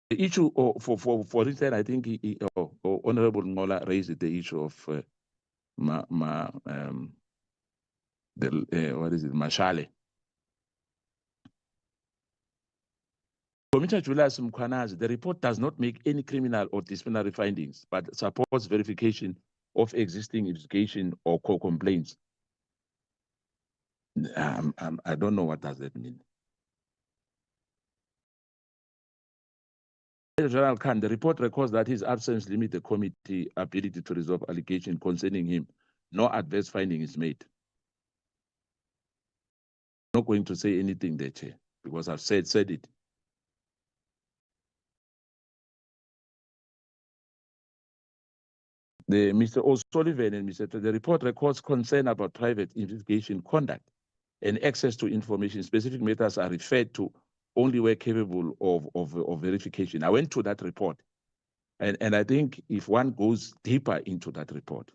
The issue, for instance, I think Honorable Ngola raised the issue of Mashale. Commissioner Julius Mkhwanazi, the report does not make any criminal or disciplinary findings, but supports verification of existing investigation or complaints. I don't know what does that mean. General Khan, the report records that his absence limits the committee ability to resolve allegations concerning him. No adverse finding is made. I'm not going to say anything there, Chair, because I've said it. Mr. O'Sullivan and Mr. The report records concern about private investigation conduct and access to information. Specific matters are referred to only where capable of verification. I went to that report, and I think if one goes deeper into that report,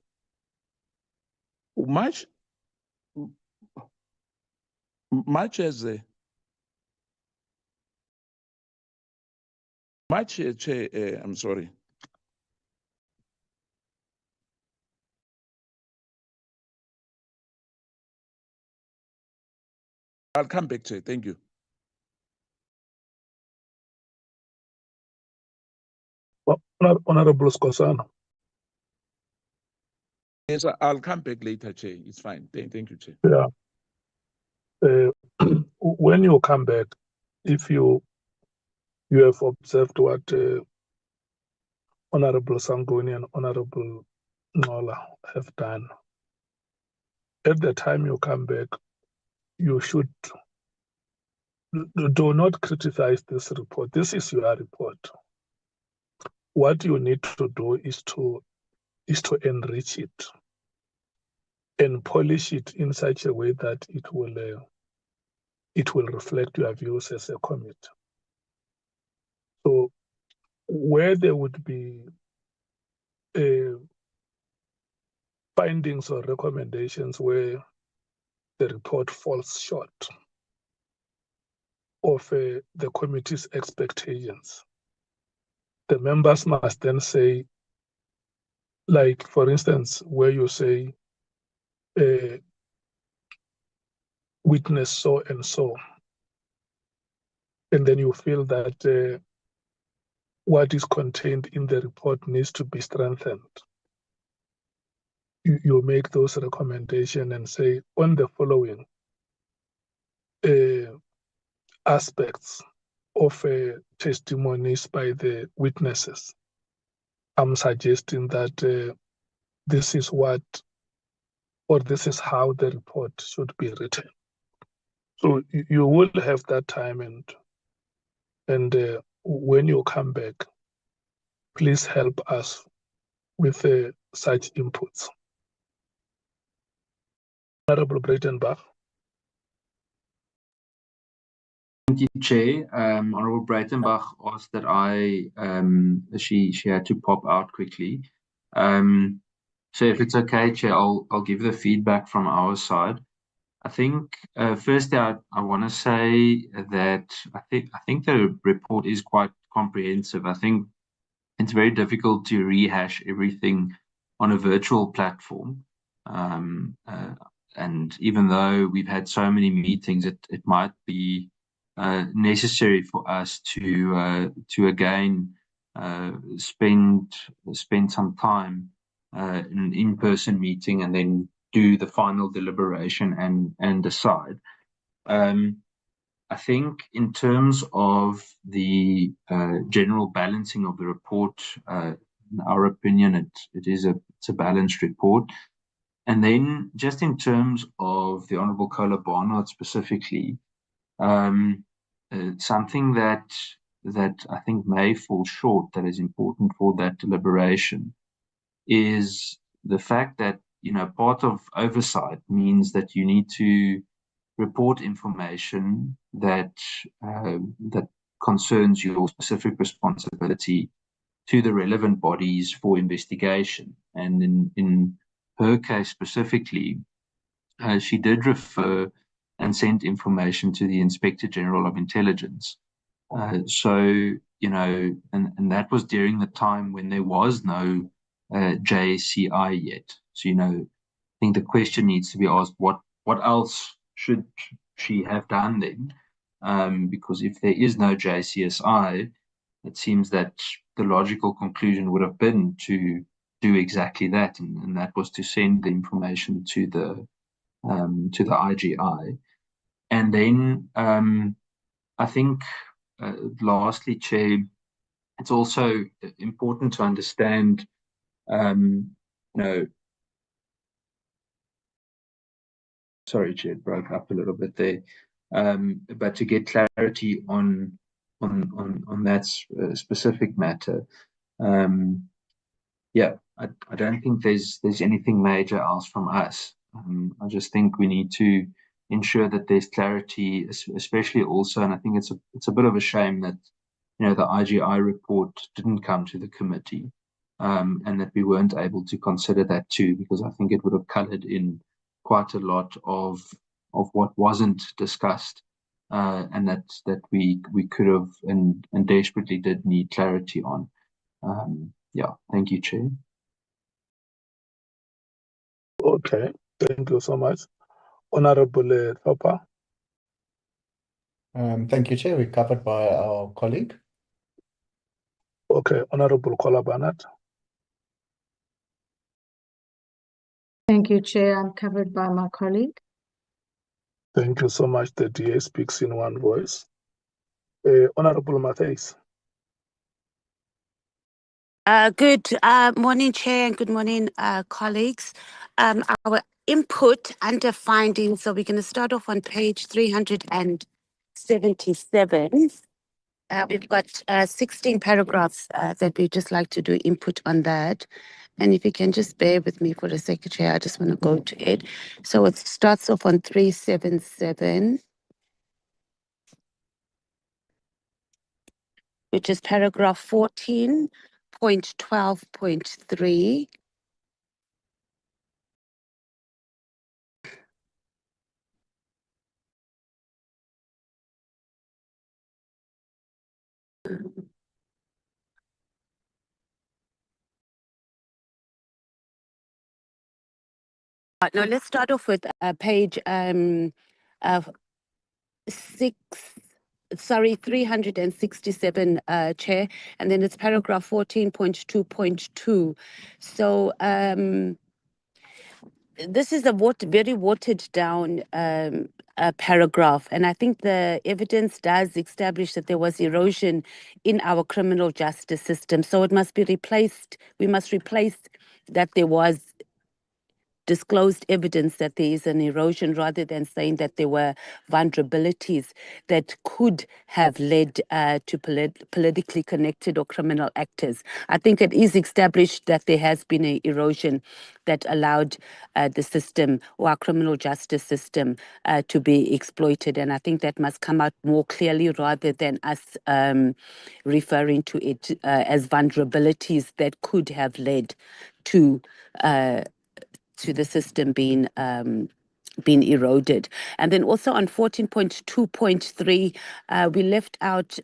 much as I'm sorry. I'll come back to it. Thank you. Honorable Skosana. Yes, I'll come back later, Chair. It's fine. Thank you, Chair. Yeah. When you come back, if you have observed what Honorable Sangoni and Honorable Ngola have done, at the time you come back, you should do not criticize this report. This is your report. What you need to do is to enrich it and polish it in such a way that it will reflect your views as a committee. So where there would be findings or recommendations where the report falls short of the committee's expectations, the members must then say, like, for instance, where you say, witness so and so, and then you feel that what is contained in the report needs to be strengthened. You make those recommendations and say, on the following aspects of testimonies by the witnesses, I'm suggesting that this is what, or this is how the report should be written. So you will have that time, and when you come back, please help us with such inputs. Honorable Breitenbach. Thank you, Chair. Honorable Breitenbach asked that she had to pop out quickly. So if it's okay, Chair, I'll give the feedback from our side. I think firstly, I want to say that I think the report is quite comprehensive. I think it's very difficult to rehash everything on a virtual platform. and even though we've had so many meetings, it might be necessary for us to again spend some time in an in-person meeting and then do the final deliberation and decide. I think in terms of the general balancing of the report, in our opinion, it's a balanced report. And then just in terms of the Honourable Kola Barnard specifically, something that I think may fall short that is important for that deliberation is the fact that, you know, part of oversight means that you need to report information that that concerns your specific responsibility to the relevant bodies for investigation. And in her case specifically, she did refer and send information to the Inspector General of Intelligence. So, you know, and that was during the time when there was no JSCI yet. So, you know, I think the question needs to be asked, what else should she have done then? Because if there is no JCSI, it seems that the logical conclusion would have been to do exactly that, and that was to send the information to the IGI. And then I think lastly, Chair, it's also important to understand, you know, sorry, Chair, it broke up a little bit there, but to get clarity on that specific matter. Yeah, I don't think there's anything major else from us. I just think we need to ensure that there's clarity, especially also, and I think it's a bit of a shame that, you know, the IGI report didn't come to the committee, and that we weren't able to consider that too, because I think it would have coloured in quite a lot of what wasn't discussed, and that we could have and desperately did need clarity on. Yeah, thank you, Chair. Okay, thank you so much. Honorable Thopha. Thank you, Chair. We're covered by our colleague. Okay, Honorable Kola Barnard. Thank you, Chair. I'm covered by my colleague. Thank you so much. The DA speaks in one voice. Honorable Matthys. Good morning, Chair, and good morning, colleagues. Our input under findings, so we're going to start off on page 377. We've got 16 paragraphs that we'd just like to do input on that. And if you can just bear with me for a second, Chair, I just want to go to it. So it starts off on 377. Which is paragraph 14.12.3. Now let's start off with page 367, Chair, and then it's paragraph 14.2.2. So this is a very watered down paragraph, and I think the evidence does establish that there was erosion in our criminal justice system. So it must be replaced. We must replace that there was disclosed evidence that there is an erosion, rather than saying that there were vulnerabilities that could have led to politically connected or criminal actors. I think it is established that there has been an erosion that allowed the system, or our criminal justice system, to be exploited. And I think that must come out more clearly, rather than us referring to it as vulnerabilities that could have led to the system being eroded. And then also on 14.2.3, we left out,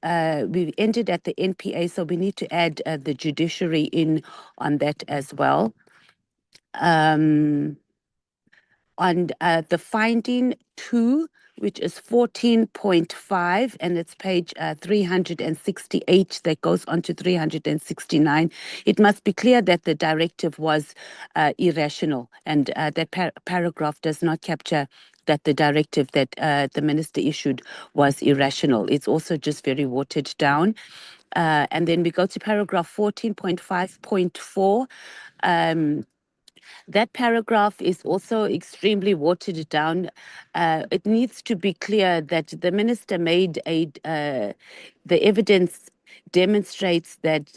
we ended at the NPA, so we need to add the judiciary in on that as well. on the finding 2, which is 14.5, and it's page 368 that goes on to 369. It must be clear that the directive was irrational, and that paragraph does not capture that the directive that the minister issued was irrational. It's also just very watered down. And then we go to paragraph 14.5.4. That paragraph is also extremely watered down. It needs to be clear that the minister made the evidence demonstrates that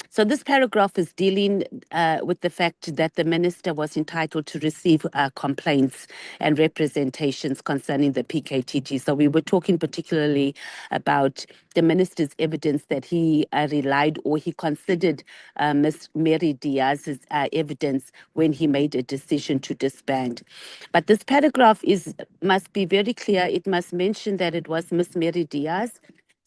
so this paragraph is dealing with the fact that the minister was entitled to receive complaints and representations concerning the PKTT. So we were talking particularly about the minister's evidence that he relied or he considered Ms. Mary Diaz's evidence when he made a decision to disband. But this paragraph must be very clear. It must mention that it was Ms. Mary Diaz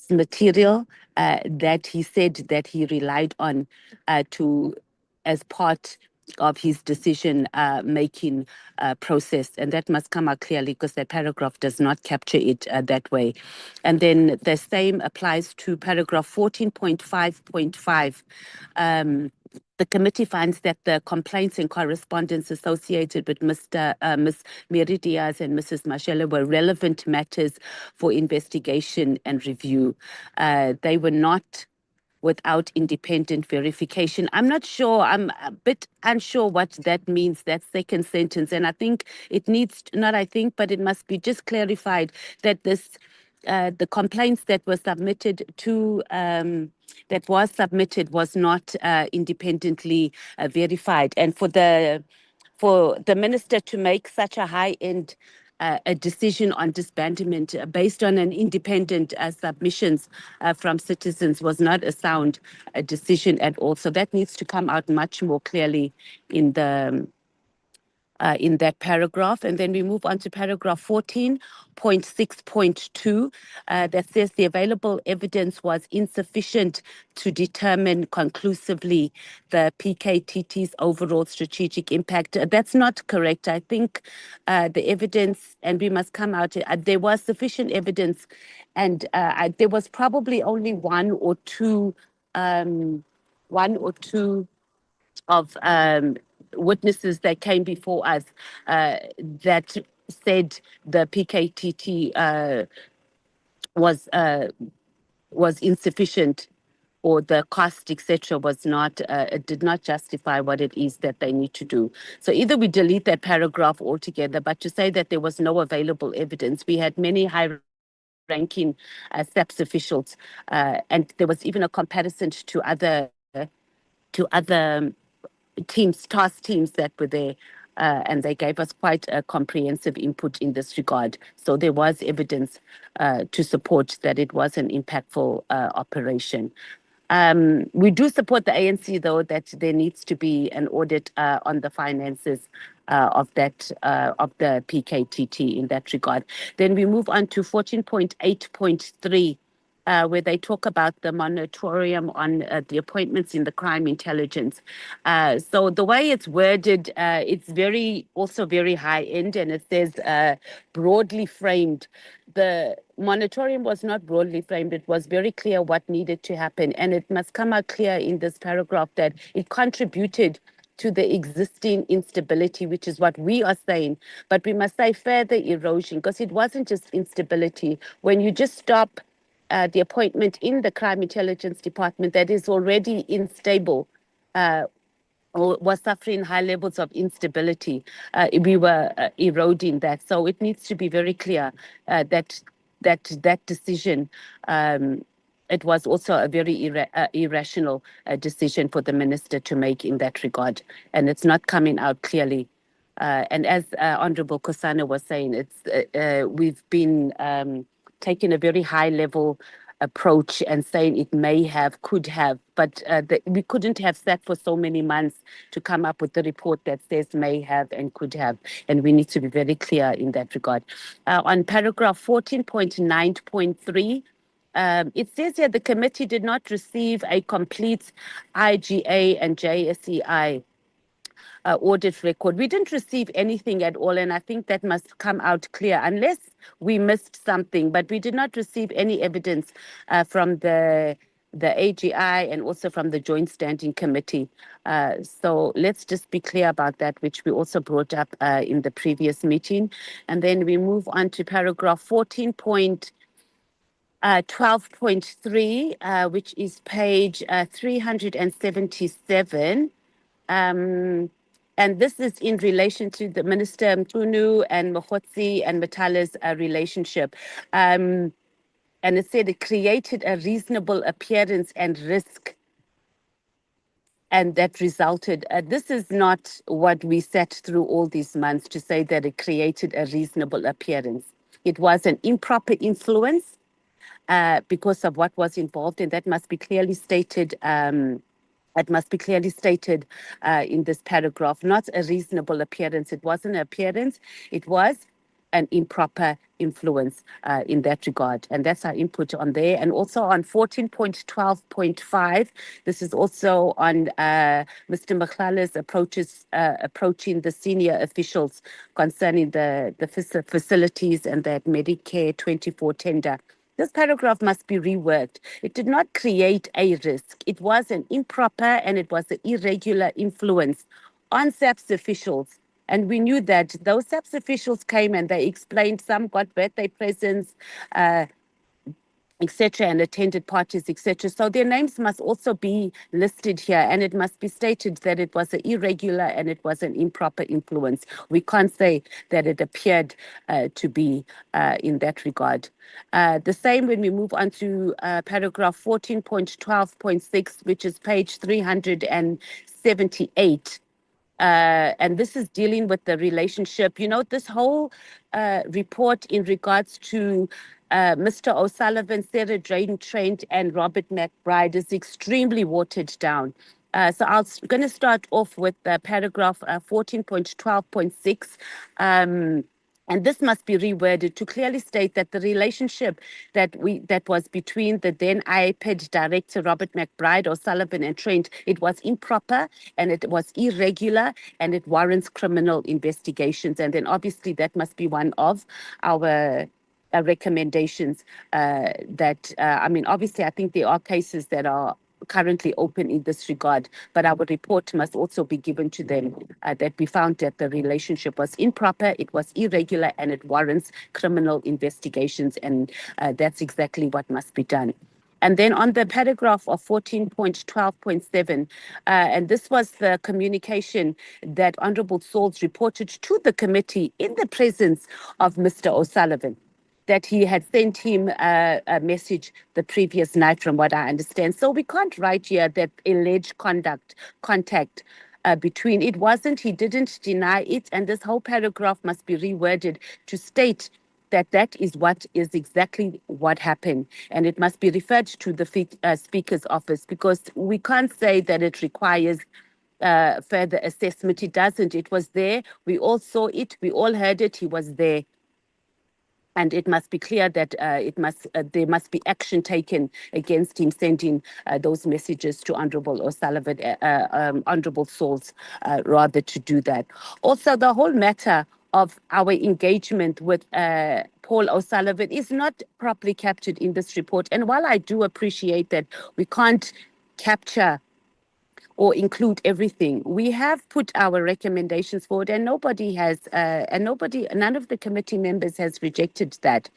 material that he said that he relied on as part of his decision making process, and that must come out clearly because that paragraph does not capture it that way. And then the same applies to paragraph 14.5.5. The committee finds that the complaints and correspondence associated with Ms. Mary Diaz and Mrs. Mashele were relevant matters for investigation and review. They were not without independent verification. I'm not sure, I'm a bit unsure what that means, that second sentence. And I think it needs, not I think, but it must be just clarified that the complaints that were submitted was not independently verified. And for the minister to make such a high-end a decision on disbandment based on an independent submissions from citizens was not a sound decision at all. So that needs to come out much more clearly in that paragraph. And then we move on to paragraph 14.6.2 that says the available evidence was insufficient to determine conclusively the PKTT's overall strategic impact. That's not correct. I think the evidence, and we must come out, there was sufficient evidence, and there was probably only one or two of witnesses that came before us that said the PKTT was insufficient, or the cost, etc., was not, it did not justify what it is that they need to do. So either we delete that paragraph altogether, but to say that there was no available evidence, we had many high-ranking SAPS officials, and there was even a comparison to other task teams that were there, and they gave us quite a comprehensive input in this regard. So there was evidence to support that it was an impactful operation. We do support the ANC, though, that there needs to be an audit on the finances of the PKTT in that regard. Then we move on to 14.8.3. Where they talk about the moratorium on the appointments in the crime intelligence. So the way it's worded, it's also very high-end, and it says broadly framed. The moratorium was not broadly framed. It was very clear what needed to happen, and it must come out clear in this paragraph that it contributed to the existing instability, which is what we are saying. But we must say further erosion, because it wasn't just instability. When you just stop the appointment in the crime intelligence department that is already unstable or was suffering high levels of instability, we were eroding that. So it needs to be very clear that decision, it was also a very irrational decision for the minister to make in that regard, and it's not coming out clearly. And as Honorable Kosana was saying, we've been taking a very high-level approach and saying it may have, could have, but we couldn't have sat for so many months to come up with the report that says may have and could have, and we need to be very clear in that regard. On paragraph 14.9.3, it says here the committee did not receive a complete IGA and JSEI audit record. We didn't receive anything at all, and I think that must come out clear, unless we missed something, but we did not receive any evidence from the AGI and also from the Joint Standing Committee. So let's just be clear about that, which we also brought up in the previous meeting. And then we move on to paragraph 14.12.3, which is page 377. And this is in relation to the Minister Mkhunu and Mkhwanazi and Matala's relationship. And it said it created a reasonable appearance and risk, and that resulted. This is not what we sat through all these months to say that it created a reasonable appearance. It was an improper influence because of what was involved, and that must be clearly stated. It must be clearly stated in this paragraph, not a reasonable appearance. It wasn't an appearance, it was an improper influence in that regard. And that's our input on there. And also on 14.12.5, this is also on Mr. Mkhwanazi's approaching the senior officials concerning the facilities and that Medicare 24 tender. This paragraph must be reworked. It did not create a risk. It was an improper and it was an irregular influence on SAPS officials. And we knew that those SAPS officials came and they explained, some got birthday presents, etc., and attended parties, etc. So their names must also be listed here, and it must be stated that it was an irregular and it was an improper influence. We can't say that it appeared to be in that regard. The same when we move on to paragraph 14.12.6, which is page 378. And this is dealing with the relationship. You know, this whole report in regards to Mr. O'Sullivan, Sarah Drayton-Trent, and Robert McBride is extremely watered down. So I'm going to start off with paragraph 14.12.6. And this must be reworded to clearly state that the relationship that was between the then IPED director, Robert McBride, O'Sullivan, and Trent, it was improper and it was irregular and it warrants criminal investigations. And then obviously that must be one of our recommendations that, I mean, obviously I think there are cases that are currently open in this regard, but our report must also be given to them that we found that the relationship was improper, it was irregular, and it warrants criminal investigations, and that's exactly what must be done. And then on the paragraph of 14.12.7, and this was the communication that Honourable Saul's reported to the committee in the presence of Mr. O'Sullivan, that he had sent him a message the previous night, from what I understand. So we can't write here that alleged contact between. It wasn't, he didn't deny it, and this whole paragraph must be reworded to state that that is what is exactly what happened, and it must be referred to the Speaker's office, because we can't say that it requires further assessment. It doesn't. It was there. We all saw it. We all heard it. He was there. And it must be clear that there must be action taken against him sending those messages to Honourable O'Sullivan, Honourable Saul's, rather to do that. Also, the whole matter of our engagement with Paul O'Sullivan is not properly captured in this report. And while I do appreciate that we can't capture or include everything, we have put our recommendations forward, and none of the committee members has rejected that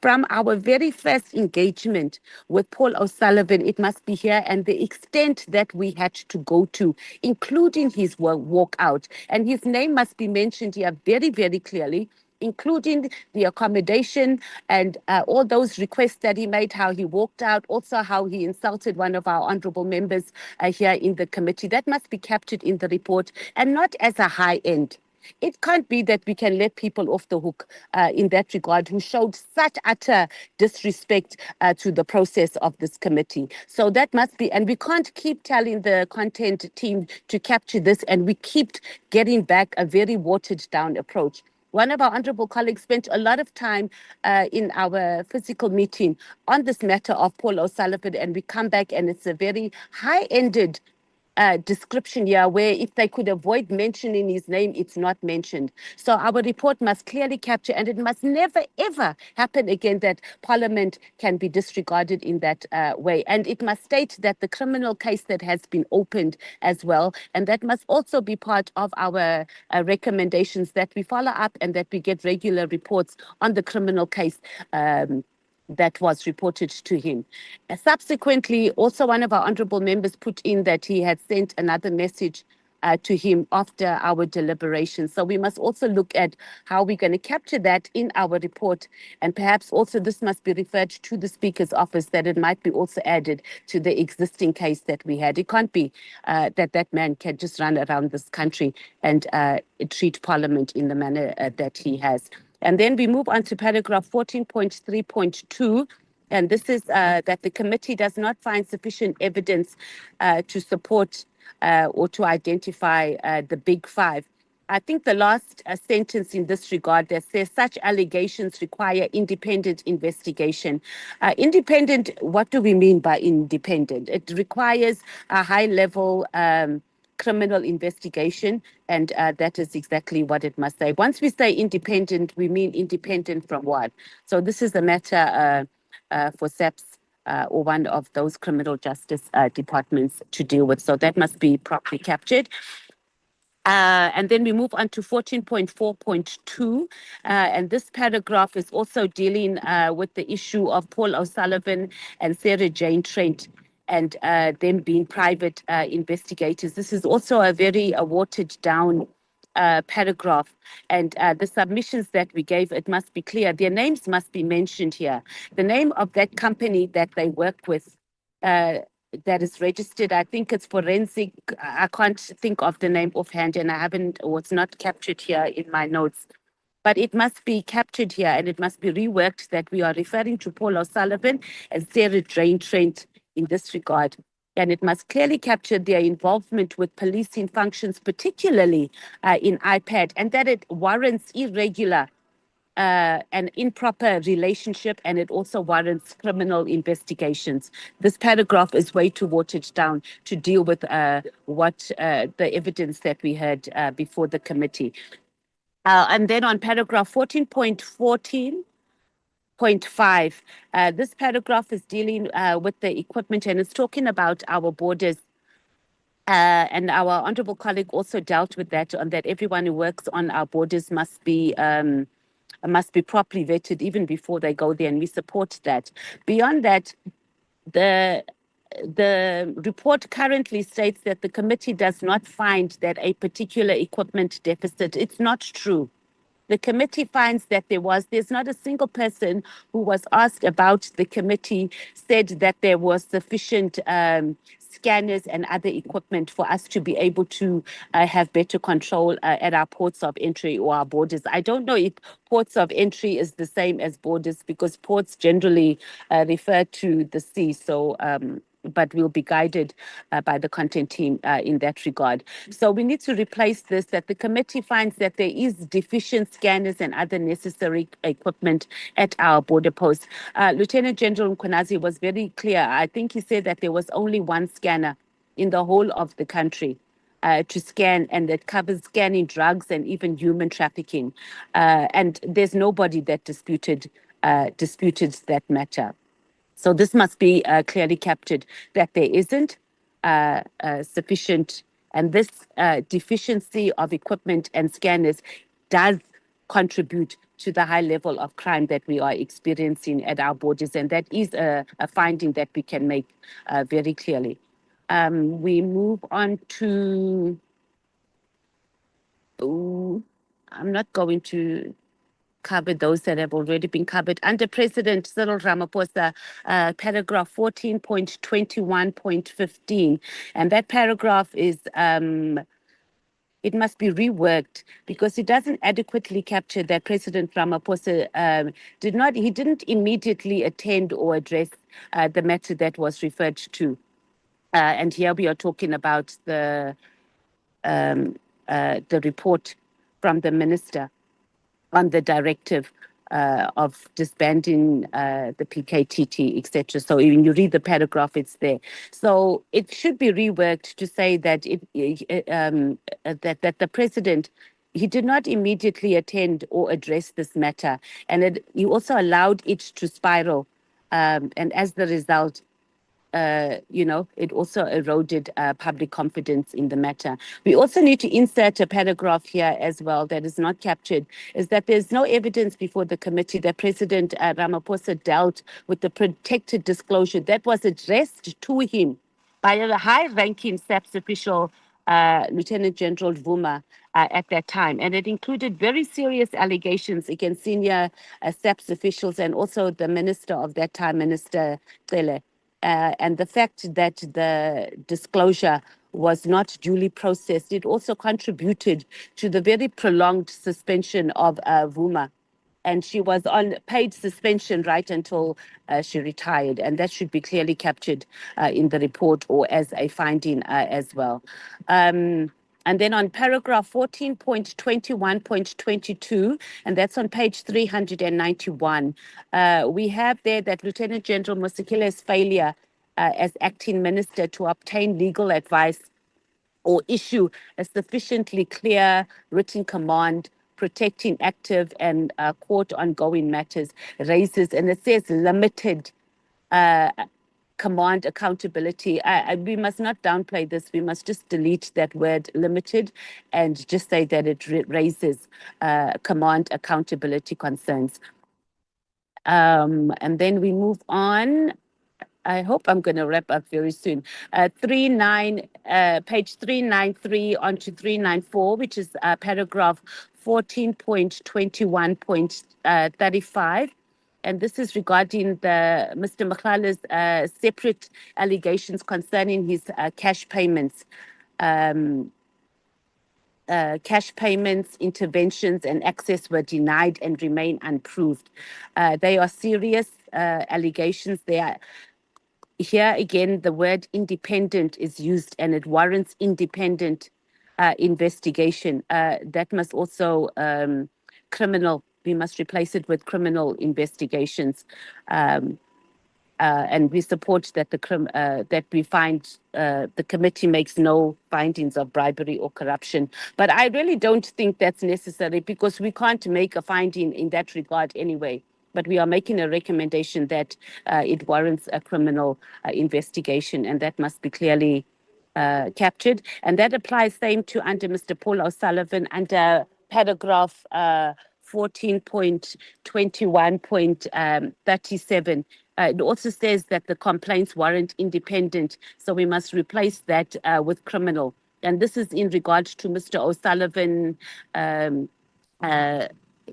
from our very first engagement with Paul O'Sullivan, it must be here, and the extent that we had to go to, including his walkout, and his name must be mentioned here very, very clearly, including the accommodation and all those requests that he made, how he walked out, also how he insulted one of our honourable members here in the committee. That must be captured in the report, and not as a high end. It can't be that we can let people off the hook in that regard who showed such utter disrespect to the process of this committee. So that must be, and we can't keep telling the content team to capture this, and we keep getting back a very watered down approach. One of our honourable colleagues spent a lot of time in our physical meeting on this matter of Paul O'Sullivan, and we come back and it's a very high-ended description here where if they could avoid mentioning his name, it's not mentioned. So our report must clearly capture, and it must never, ever happen again that Parliament can be disregarded in that way. And it must state that the criminal case that has been opened as well, and that must also be part of our recommendations, that we follow up and that we get regular reports on the criminal case that was reported to him. Subsequently, also one of our honourable members put in that he had sent another message to him after our deliberations. So we must also look at how we're going to capture that in our report, and perhaps also this must be referred to the Speaker's office, that it might be also added to the existing case that we had. It can't be that that man can just run around this country and treat Parliament in the manner that he has. And then we move on to paragraph 14.3.2, and this is that the committee does not find sufficient evidence to support or to identify the big five. I think the last sentence in this regard that says such allegations require independent investigation. Independent, what do we mean by independent? It requires a high-level criminal investigation, and that is exactly what it must say. Once we say independent, we mean independent from what? So this is a matter for SAPS or one of those criminal justice departments to deal with. So that must be properly captured. And then we move on to 14.4.2, and this paragraph is also dealing with the issue of Paul O'Sullivan and Sarah Jane Trent, and them being private investigators. This is also a very watered down paragraph, and the submissions that we gave, it must be clear, their names must be mentioned here. The name of that company that they work with, that is registered, I think it's Forensic, I can't think of the name offhand, and I haven't, or it's not captured here in my notes. But it must be captured here, and it must be reworked that we are referring to Paul O'Sullivan and Sarah Jane Trent in this regard. And it must clearly capture their involvement with policing functions, particularly in iPad, and that it warrants irregular an improper relationship, and it also warrants criminal investigations. This paragraph is way too watered down to deal with what the evidence that we heard before the committee. And then on paragraph 14.5, this paragraph is dealing with the equipment, and it's talking about our borders. And our honourable colleague also dealt with that, on that everyone who works on our borders must be properly vetted even before they go there, and we support that. Beyond that, the report currently states that the committee does not find that a particular equipment deficit. It's not true. The committee finds that there's not a single person who was asked about the committee said that there was sufficient scanners and other equipment for us to be able to have better control at our ports of entry or our borders. I don't know if ports of entry is the same as borders, because ports generally refer to the sea. So, but we'll be guided by the content team in that regard. So we need to replace this, that the committee finds that there is deficient scanners and other necessary equipment at our border posts. Lieutenant General Mkhwanazi was very clear. I think he said that there was only one scanner in the whole of the country to scan, and that covers scanning drugs and even human trafficking. And there's nobody that disputed that matter. So this must be clearly captured, that there isn't sufficient, and this deficiency of equipment and scanners does contribute to the high level of crime that we are experiencing at our borders, and that is a finding that we can make very clearly. We move on to, I'm not going to cover those that have already been covered. Under President Cyril Ramaphosa, paragraph 14.21.15, and that paragraph is, it must be reworked because it doesn't adequately capture that President Ramaphosa didn't immediately attend or address the matter that was referred to. And here we are talking about the report from the minister on the directive disbanding the PKTT, etc. So when you read the paragraph, it's there. So it should be reworked to say that that the president, he did not immediately attend or address this matter, and he also allowed it to spiral, and as the result, it also eroded public confidence in the matter. We also need to insert a paragraph here as well that is not captured, is that there's no evidence before the committee that President Ramaphosa dealt with the protected disclosure that was addressed to him by a high-ranking SAPS official, Lieutenant General Vuma, at that time. And it included very serious allegations against senior SAPS officials and also the minister of that time, Minister 𝐬𝐮𝐬𝐫𝐞. And the fact that the disclosure was not duly processed, it also contributed to the very prolonged suspension of Vuma. And she was on paid suspension right until she retired. And that should be clearly captured in the report or as a finding as well. And then on paragraph 14.21.22, and that's on page 391, we have there that Lieutenant General Mosikile's failure as acting minister to obtain legal advice or issue a sufficiently clear written command protecting active and court ongoing matters raises, and it says limited command accountability. We must not downplay this. We must just delete that word limited and just say that it raises command accountability concerns. And then we move on. I hope I'm going to wrap up very soon. Page 393 onto 394, which is paragraph 14.21.35. And this is regarding Mr. Mkhwanazi's separate allegations concerning his cash payments. Cash payments, interventions, and access were denied and remain unproved. They are serious allegations. They are. Here again, the word independent is used, and it warrants independent investigation. That must also criminal. We must replace it with criminal investigations, and we support that that we find the committee makes no findings of bribery or corruption. But I really don't think that's necessary because we can't make a finding in that regard anyway. But we are making a recommendation that it warrants a criminal investigation, and that must be clearly captured. And that applies same to under Mr. Paul O'Sullivan under paragraph 14.21.37. It also says that the complaints warrant independent, so we must replace that with criminal. And this is in regard to Mr. O'Sullivan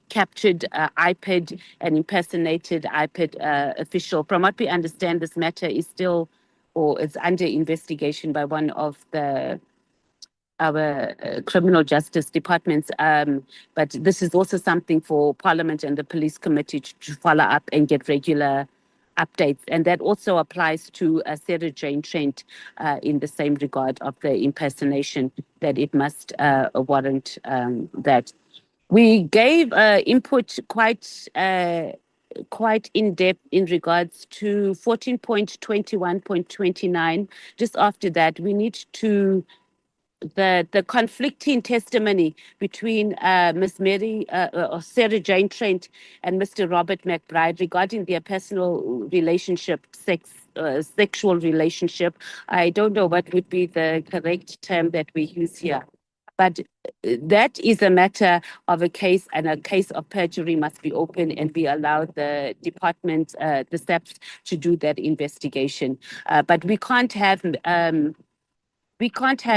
captured iPad and impersonated iPad official. From what we understand, this matter is still, or it's under investigation by one of our criminal justice departments. But this is also something for Parliament and the Police Committee to follow up and get regular updates. And that also applies to �R𝐨𝐫𝐿 in the same regard of the impersonation, that it must warrant that. We gave input quite in depth in regards to 14.21.29. Just after that, we need to the conflicting testimony between Ms. Mary 𝐸𝐶𝐻 and Mr. Robert McBride regarding their personal relationship, sexual relationship. I don't know what would be the correct term that we use here. But that is a matter of a case, and a case of perjury must be open, and we allow the department, the SAPS, to do that investigation. But we can't have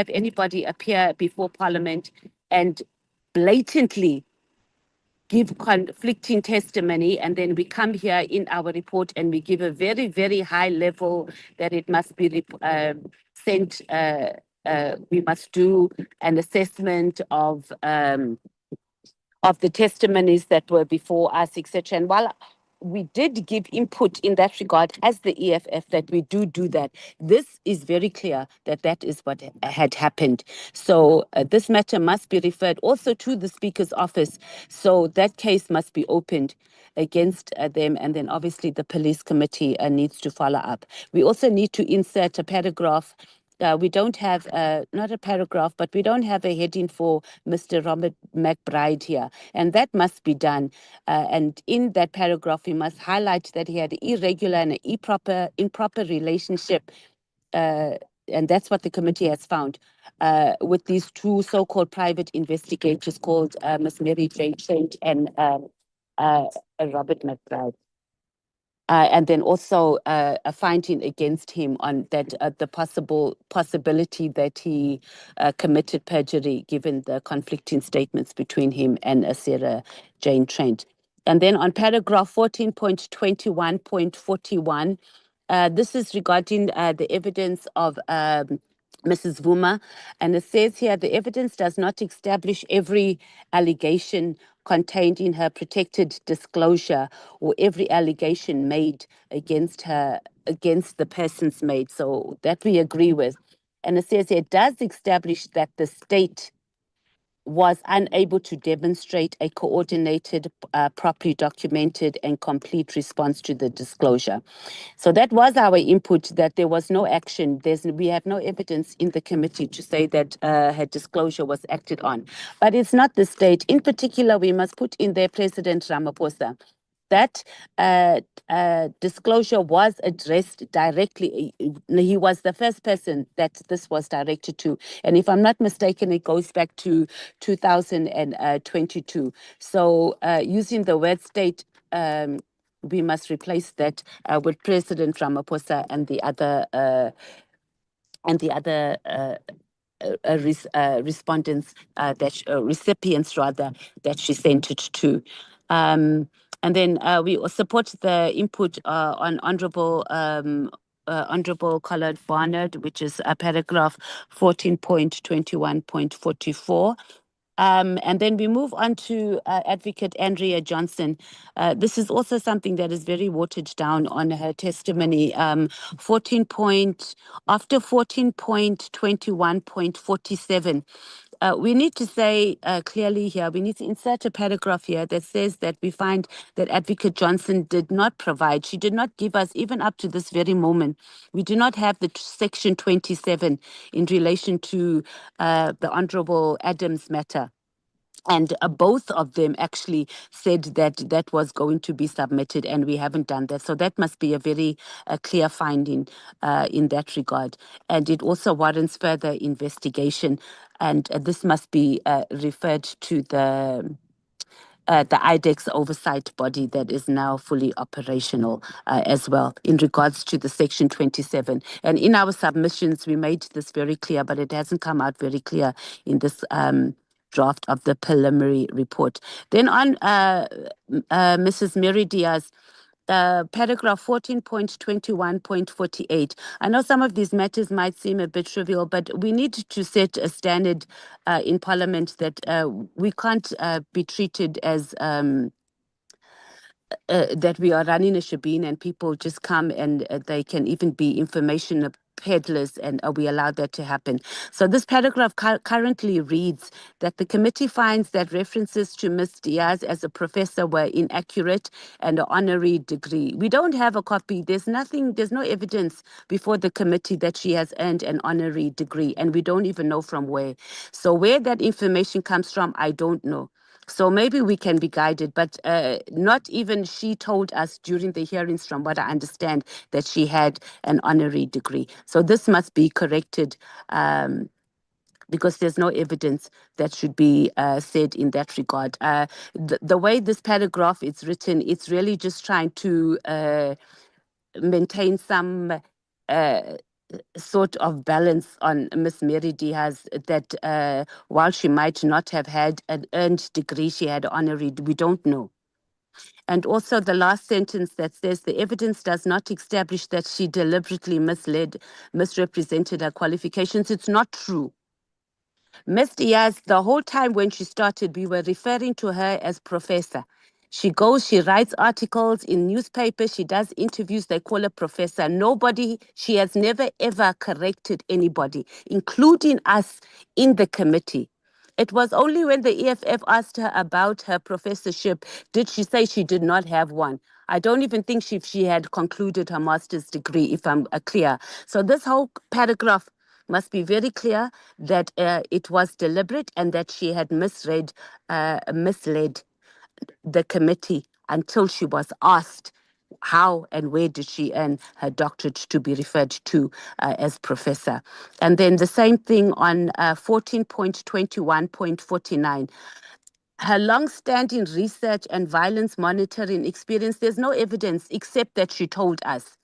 anybody appear before Parliament and blatantly give conflicting testimony, and then we come here in our report and we give a very, very high level that it must be sent. We must do an assessment of the testimonies that were before us, etc. And while we did give input in that regard as the EFF that we do that. This is very clear that that is what had happened. So this matter must be referred also to the Speaker's office. So that case must be opened against them, and then obviously the police committee needs to follow up. We also need to insert a paragraph. We don't have, not a paragraph, but we don't have a heading for Mr. Robert McBride here, and that must be done. And in that paragraph, we must highlight that he had an irregular and an improper relationship, and that's what the committee has found, with these two so-called private investigators called Ms. Mary J. Trent and Robert McBride. And then also a finding against him on that the possibility that he committed perjury, given the conflicting statements between him and Sarah Jane Trent. And then on paragraph 14.21.41, this is regarding the evidence of Mrs. Vuma, and it says here the evidence does not establish every allegation contained in her protected disclosure or every allegation made against her, against the persons made. So that we agree with. And it says here, it does establish that the state was unable to demonstrate a coordinated, properly documented and complete response to the disclosure. So that was our input, that there was no action. We have no evidence in the committee to say that her disclosure was acted on. But it's not the state. In particular, we must put in there President Ramaphosa. That disclosure was addressed directly. He was the first person that this was directed to. And if I'm not mistaken, it goes back to 2022. So using the word state, we must replace that with President Ramaphosa and the other respondents, recipients rather, that she sent it to. And then we support the input on Honorable Collard Barnard, which is paragraph 14.21.44. And then we move on to Advocate Andrea Johnson. This is also something that is very watered down on her testimony. After 14.21.47, we need to say clearly here, we need to insert a paragraph here that says that we find that Advocate Johnson did not provide, she did not give us, even up to this very moment, we do not have the section 27 in relation to the Honorable Adams matter. And both of them actually said that that was going to be submitted, and we haven't done that. So that must be a very clear finding in that regard. And it also warrants further investigation. And this must be referred to the IDEX oversight body that is now fully operational as well in regards to the section 27. And in our submissions, we made this very clear, but it hasn't come out very clear in this draft of the preliminary report. Then on Mrs. Mary Diaz, paragraph 14.21.48. I know some of these matters might seem a bit trivial, but we need to set a standard in Parliament that we can't be treated as that we are running a shebeen and people just come and they can even be information peddlers, and we allow that to happen. So this paragraph currently reads that the committee finds that references to Ms. Diaz as a professor were inaccurate and an honorary degree. We don't have a copy. There's no evidence before the committee that she has earned an honorary degree, and we don't even know from where. So where that information comes from, I don't know. So maybe we can be guided, but not even she told us during the hearings, from what I understand, that she had an honorary degree. So this must be corrected because there's no evidence that should be said in that regard. The way this paragraph is written, it's really just trying to maintain some sort of balance on Miss Mary Diaz, that while she might not have had an earned degree, she had honorary, we don't know. And also the last sentence that says the evidence does not establish that she deliberately misrepresented her qualifications. It's not true. Ms. Diaz, the whole time when she started, we were referring to her as professor. She goes, she writes articles in newspapers, she does interviews, they call her professor. She has never ever corrected anybody, including us in the committee. It was only when the EFF asked her about her professorship did she say she did not have one. I don't even think she had concluded her master's degree, if I'm clear. So this whole paragraph must be very clear that it was deliberate and that she had misled the committee until she was asked how and where did she earn her doctorate to be referred to as professor. And then the same thing on 14.21.49. Her long-standing research and violence monitoring experience, there's no evidence except that she told us.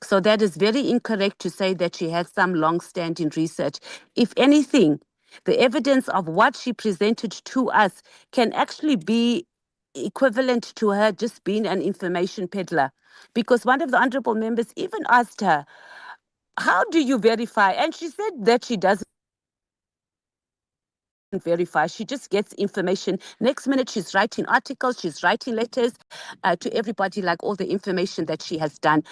So that is very incorrect to say that she had some long-standing research. If anything, the evidence of what she presented to us can actually be equivalent to her just being an information peddler. Because one of the honorable members even asked her, how do you verify? And she said that she doesn't verify. She just gets information. Next minute, she's writing articles, she's writing letters to everybody, like all the information that she has done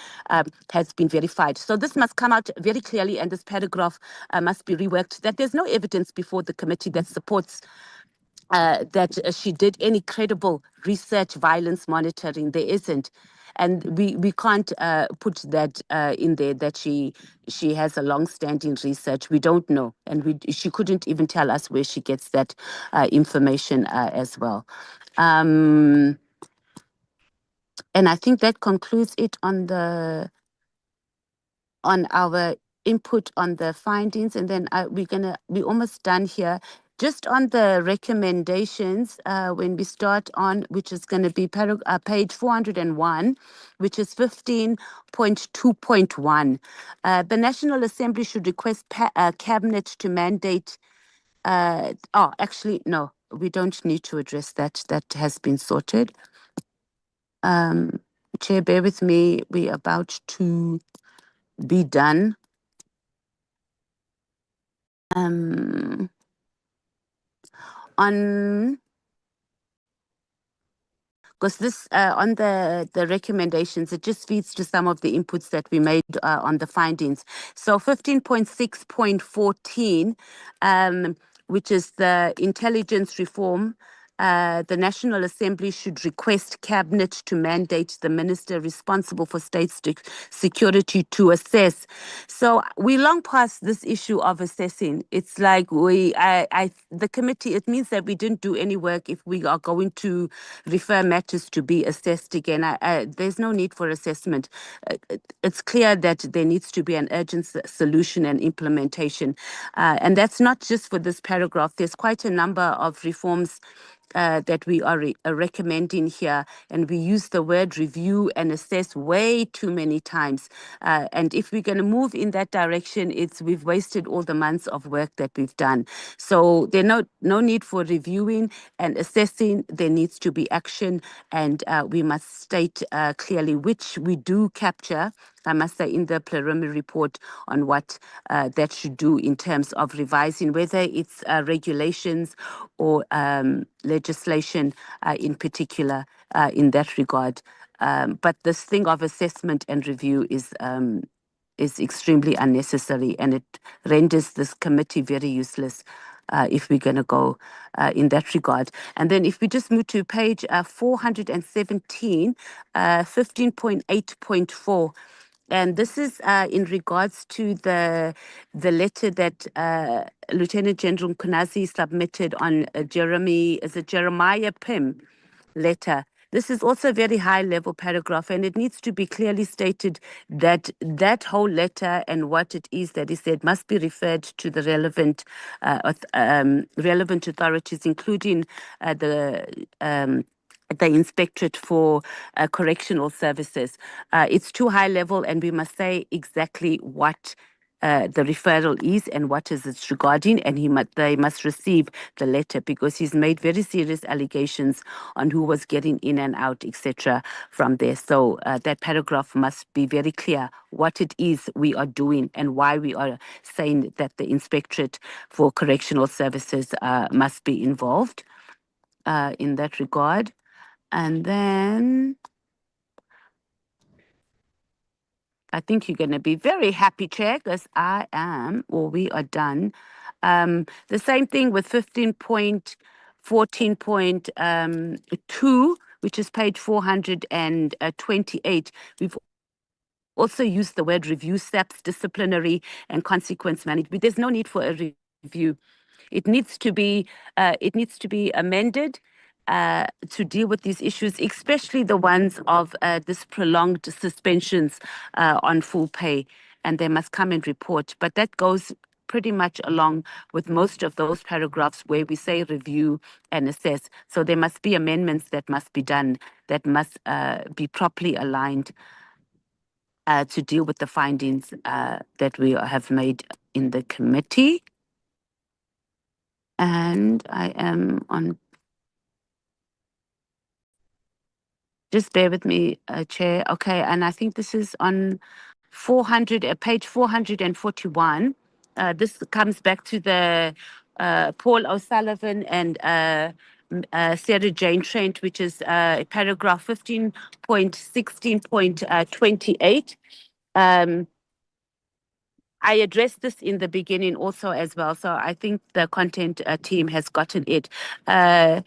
has been verified. So this must come out very clearly, and this paragraph must be reworked, that there's no evidence before the committee that supports that she did any credible research violence monitoring. There isn't. And we can't put that in there that she has a long-standing research. We don't know. And she couldn't even tell us where she gets that information as well. And I think that concludes it on our input on the findings. And then we're almost done here. Just on the recommendations, when we start on, which is going to be page 401, which is 15.2.1. The National Assembly should request Cabinet to mandate. Actually, no, we don't need to address that. That has been sorted. Chair, bear with me. We're about to be done. Because this, on the recommendations, it just feeds to some of the inputs that we made on the findings. So 15.6.14, which is the intelligence reform, the National Assembly should request Cabinet to mandate the minister responsible for state security to assess. So we long past this issue of assessing. It's like the committee, it means that we didn't do any work if we are going to refer matters to be assessed again. There's no need for assessment. It's clear that there needs to be an urgent solution and implementation. And that's not just for this paragraph. There's quite a number of reforms that we are recommending here, and we use the word review and assess way too many times. And if we're going to move in that direction, we've wasted all the months of work that we've done. So there's no need for reviewing and assessing. There needs to be action, and we must state clearly, which we do capture, I must say, in the preliminary report on what that should do in terms of revising, whether it's regulations or legislation in particular in that regard. But this thing of assessment and review is extremely unnecessary, and it renders this committee very useless if we're going to go in that regard. And then if we just move to page 417, 15.8.4, and this is in regards to the letter that Lieutenant General Mkhwanazi submitted on Jeremiah Pim letter. This is also a very high-level paragraph, and it needs to be clearly stated that that whole letter and what it is that he said must be referred to the relevant authorities, including the Inspectorate for Correctional Services. It's too high level, and we must say exactly what the referral is and what is it regarding, and they must receive the letter, because he's made very serious allegations on who was getting in and out, etc. from there. So that paragraph must be very clear what it is we are doing and why we are saying that the Inspectorate for Correctional Services must be involved in that regard. And then I think you're going to be very happy, Chair, because I am, or we are done. The same thing with 15.14.2, which is page 428. We've also used the word review steps, disciplinary and consequence management. There's no need for a review. It needs to be amended to deal with these issues, especially the ones of this prolonged suspensions on full pay, and they must come and report. But that goes pretty much along with most of those paragraphs where we say review and assess. So there must be amendments that must be done, that must be properly aligned to deal with the findings that we have made in the committee. And I am on, just bear with me, Chair. Okay, and I think this is on 400, page 441. This comes back to the Paul O'Sullivan and Sarah Jane Trent, which is paragraph 15.16.28. I addressed this in the beginning also as well, so I think the content team has gotten it. The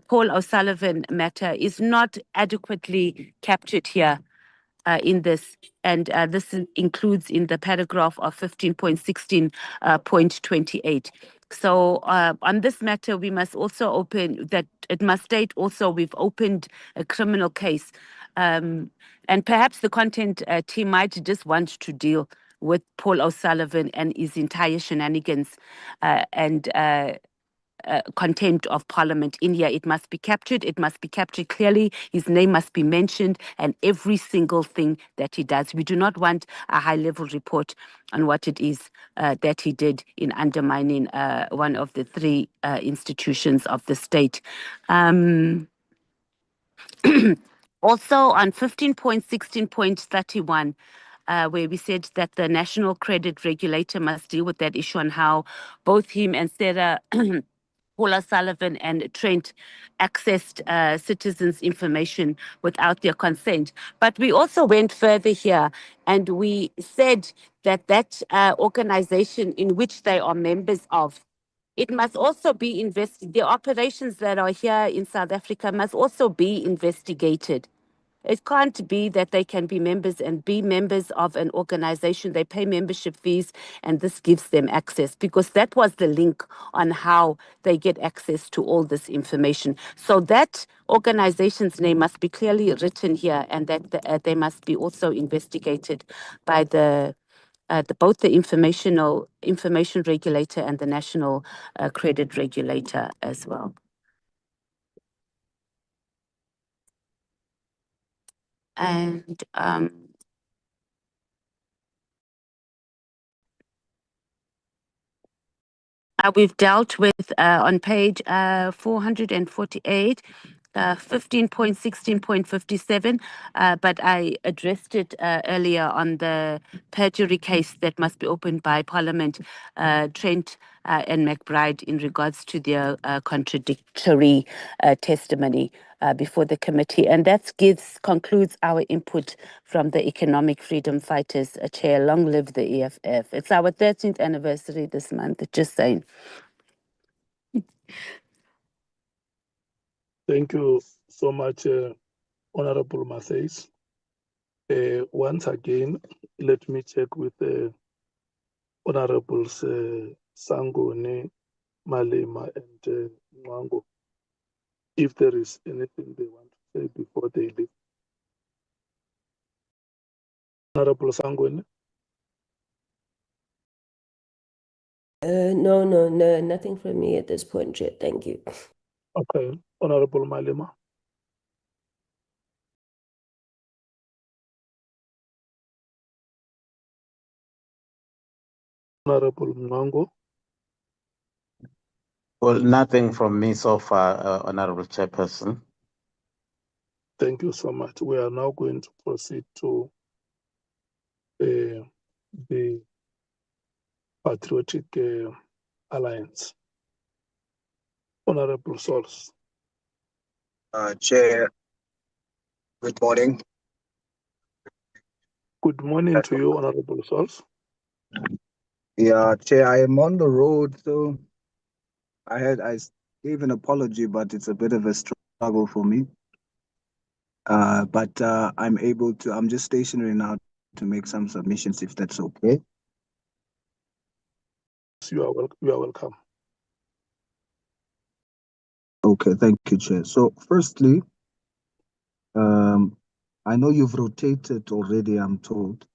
Paul O'Sullivan matter is not adequately captured here in this, and this includes in the paragraph of 15.16.28. So on this matter, we must also open that it must state also we've opened a criminal case, and perhaps the content team might just want to deal with Paul O'Sullivan and his entire shenanigans and contempt of Parliament in here. It must be captured. It must be captured clearly. His name must be mentioned and every single thing that he does. We do not want a high-level report on what it is that he did in undermining one of the three institutions of the state. Also on 15.16.31, where we said that the National Credit Regulator must deal with that issue on how both him and Sarah Paul O'Sullivan and Trent accessed citizens' information without their consent. But we also went further here and we said that that organization in which they are members of, it must also be investigated. The operations that are here in South Africa must also be investigated. It can't be that they can be members and be members of an organization. They pay membership fees and this gives them access, because that was the link on how they get access to all this information. So that organization's name must be clearly written here, and that they must be also investigated by both the information regulator and the national credit regulator as well. And we've dealt with on page 448, 15.16.57, but I addressed it earlier on the perjury case that must be opened by Parliament, Trent and McBride, in regards to their contradictory testimony before the committee. And that concludes our input from the Economic Freedom Fighters. Chair, long live the EFF. It's our 13th anniversary this month, just saying. Thank you so much, Honorable Matthys. Once again, let me check with Honorables Sangoni, Malema, and Mwango if there is anything they want to say before they leave. Honorable Sangoni? No, nothing from me at this point, Chair. Thank you. Okay. Honorable Malema? Honorable Mwango? Well, nothing from me so far, Honorable Chairperson. Thank you so much. We are now going to proceed to the Patriotic Alliance. Honorable Source. Chair, good morning. Good morning to you, Honorable Sols. Yeah, Chair, I am on the road, so I gave an apology, but it's a bit of a struggle for me. But I'm just stationary now to make some submissions, if that's okay. You are welcome. Okay, thank you, Chair. So firstly, I know you've rotated already, I'm told,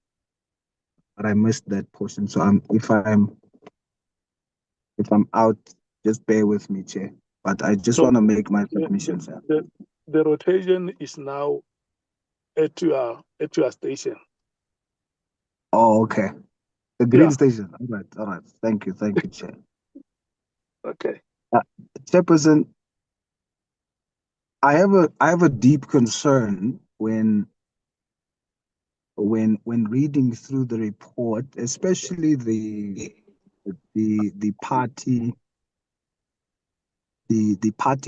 but I missed that portion. So if I'm out, just bear with me, Chair. But I just want to make my submissions. The rotation is now at your station. Oh, okay. The green station. All right. Thank you, Chair. Okay. Chairperson, I have a deep concern when reading through the report, especially the party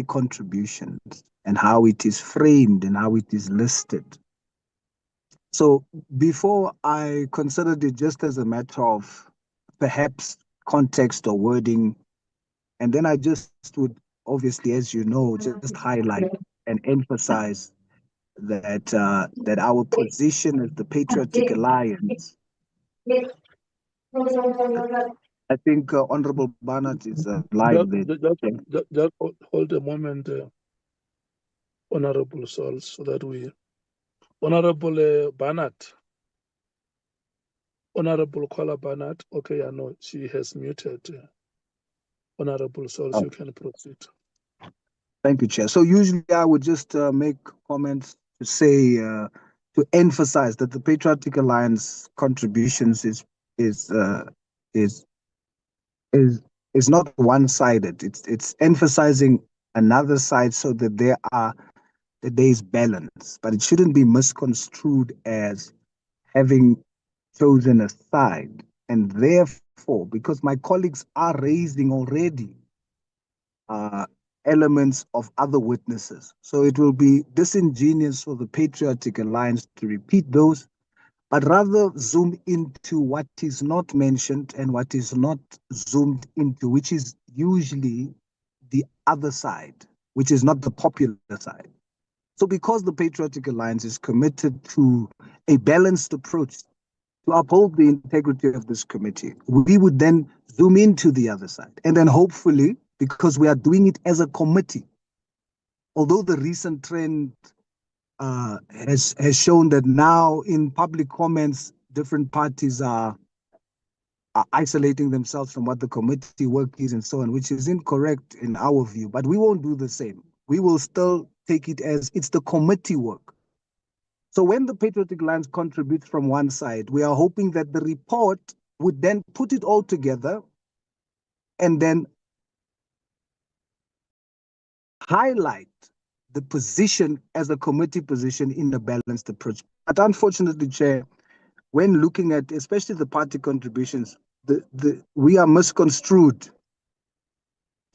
contributions and how it is framed and how it is listed. So before I considered it just as a matter of perhaps context or wording, and then I just would obviously, as you know, just highlight and emphasize that our position as the Patriotic Alliance. I think Honorable Barnett is live there. Just hold a moment, Honorable Sols, so that we... Honorable Barnett. Honorable Kola Barnett. Okay, I know she has muted. Honorable Sols, you can proceed. Thank you, Chair. So usually I would just make comments to say, to emphasize that the Patriotic Alliance contributions is not one-sided. It's emphasizing another side so that there is balance, but it shouldn't be misconstrued as having chosen a side. And therefore, because my colleagues are raising already elements of other witnesses, so it will be disingenuous for the Patriotic Alliance to repeat those, but rather zoom into what is not mentioned and what is not zoomed into, which is usually the other side, which is not the popular side. So because the Patriotic Alliance is committed to a balanced approach to uphold the integrity of this committee, we would then zoom into the other side. And then hopefully, because we are doing it as a committee, although the recent trend has shown that now in public comments, different parties are isolating themselves from what the committee work is and so on, which is incorrect in our view. But we won't do the same. We will still take it as it's the committee work. So when the Patriotic Alliance contributes from one side, we are hoping that the report would then put it all together and then highlight the position as a committee position in a balanced approach. But unfortunately, Chair, when looking at especially the party contributions, we are misconstrued.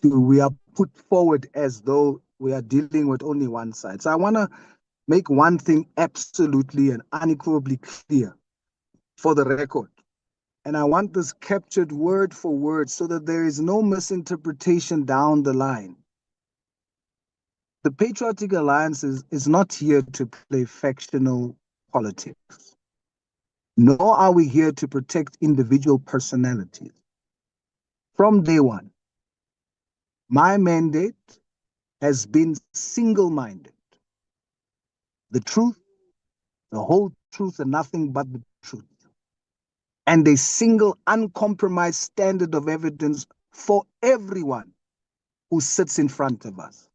We are put forward as though we are dealing with only one side. So I want to make one thing absolutely and unequivocally clear for the record. And I want this captured word for word so that there is no misinterpretation down the line. The Patriotic Alliance is not here to play factional politics, nor are we here to protect individual personalities. From day one, my mandate has been single-minded. The truth, the whole truth, and nothing but the truth. And a single, uncompromised standard of evidence for everyone who sits in front of us.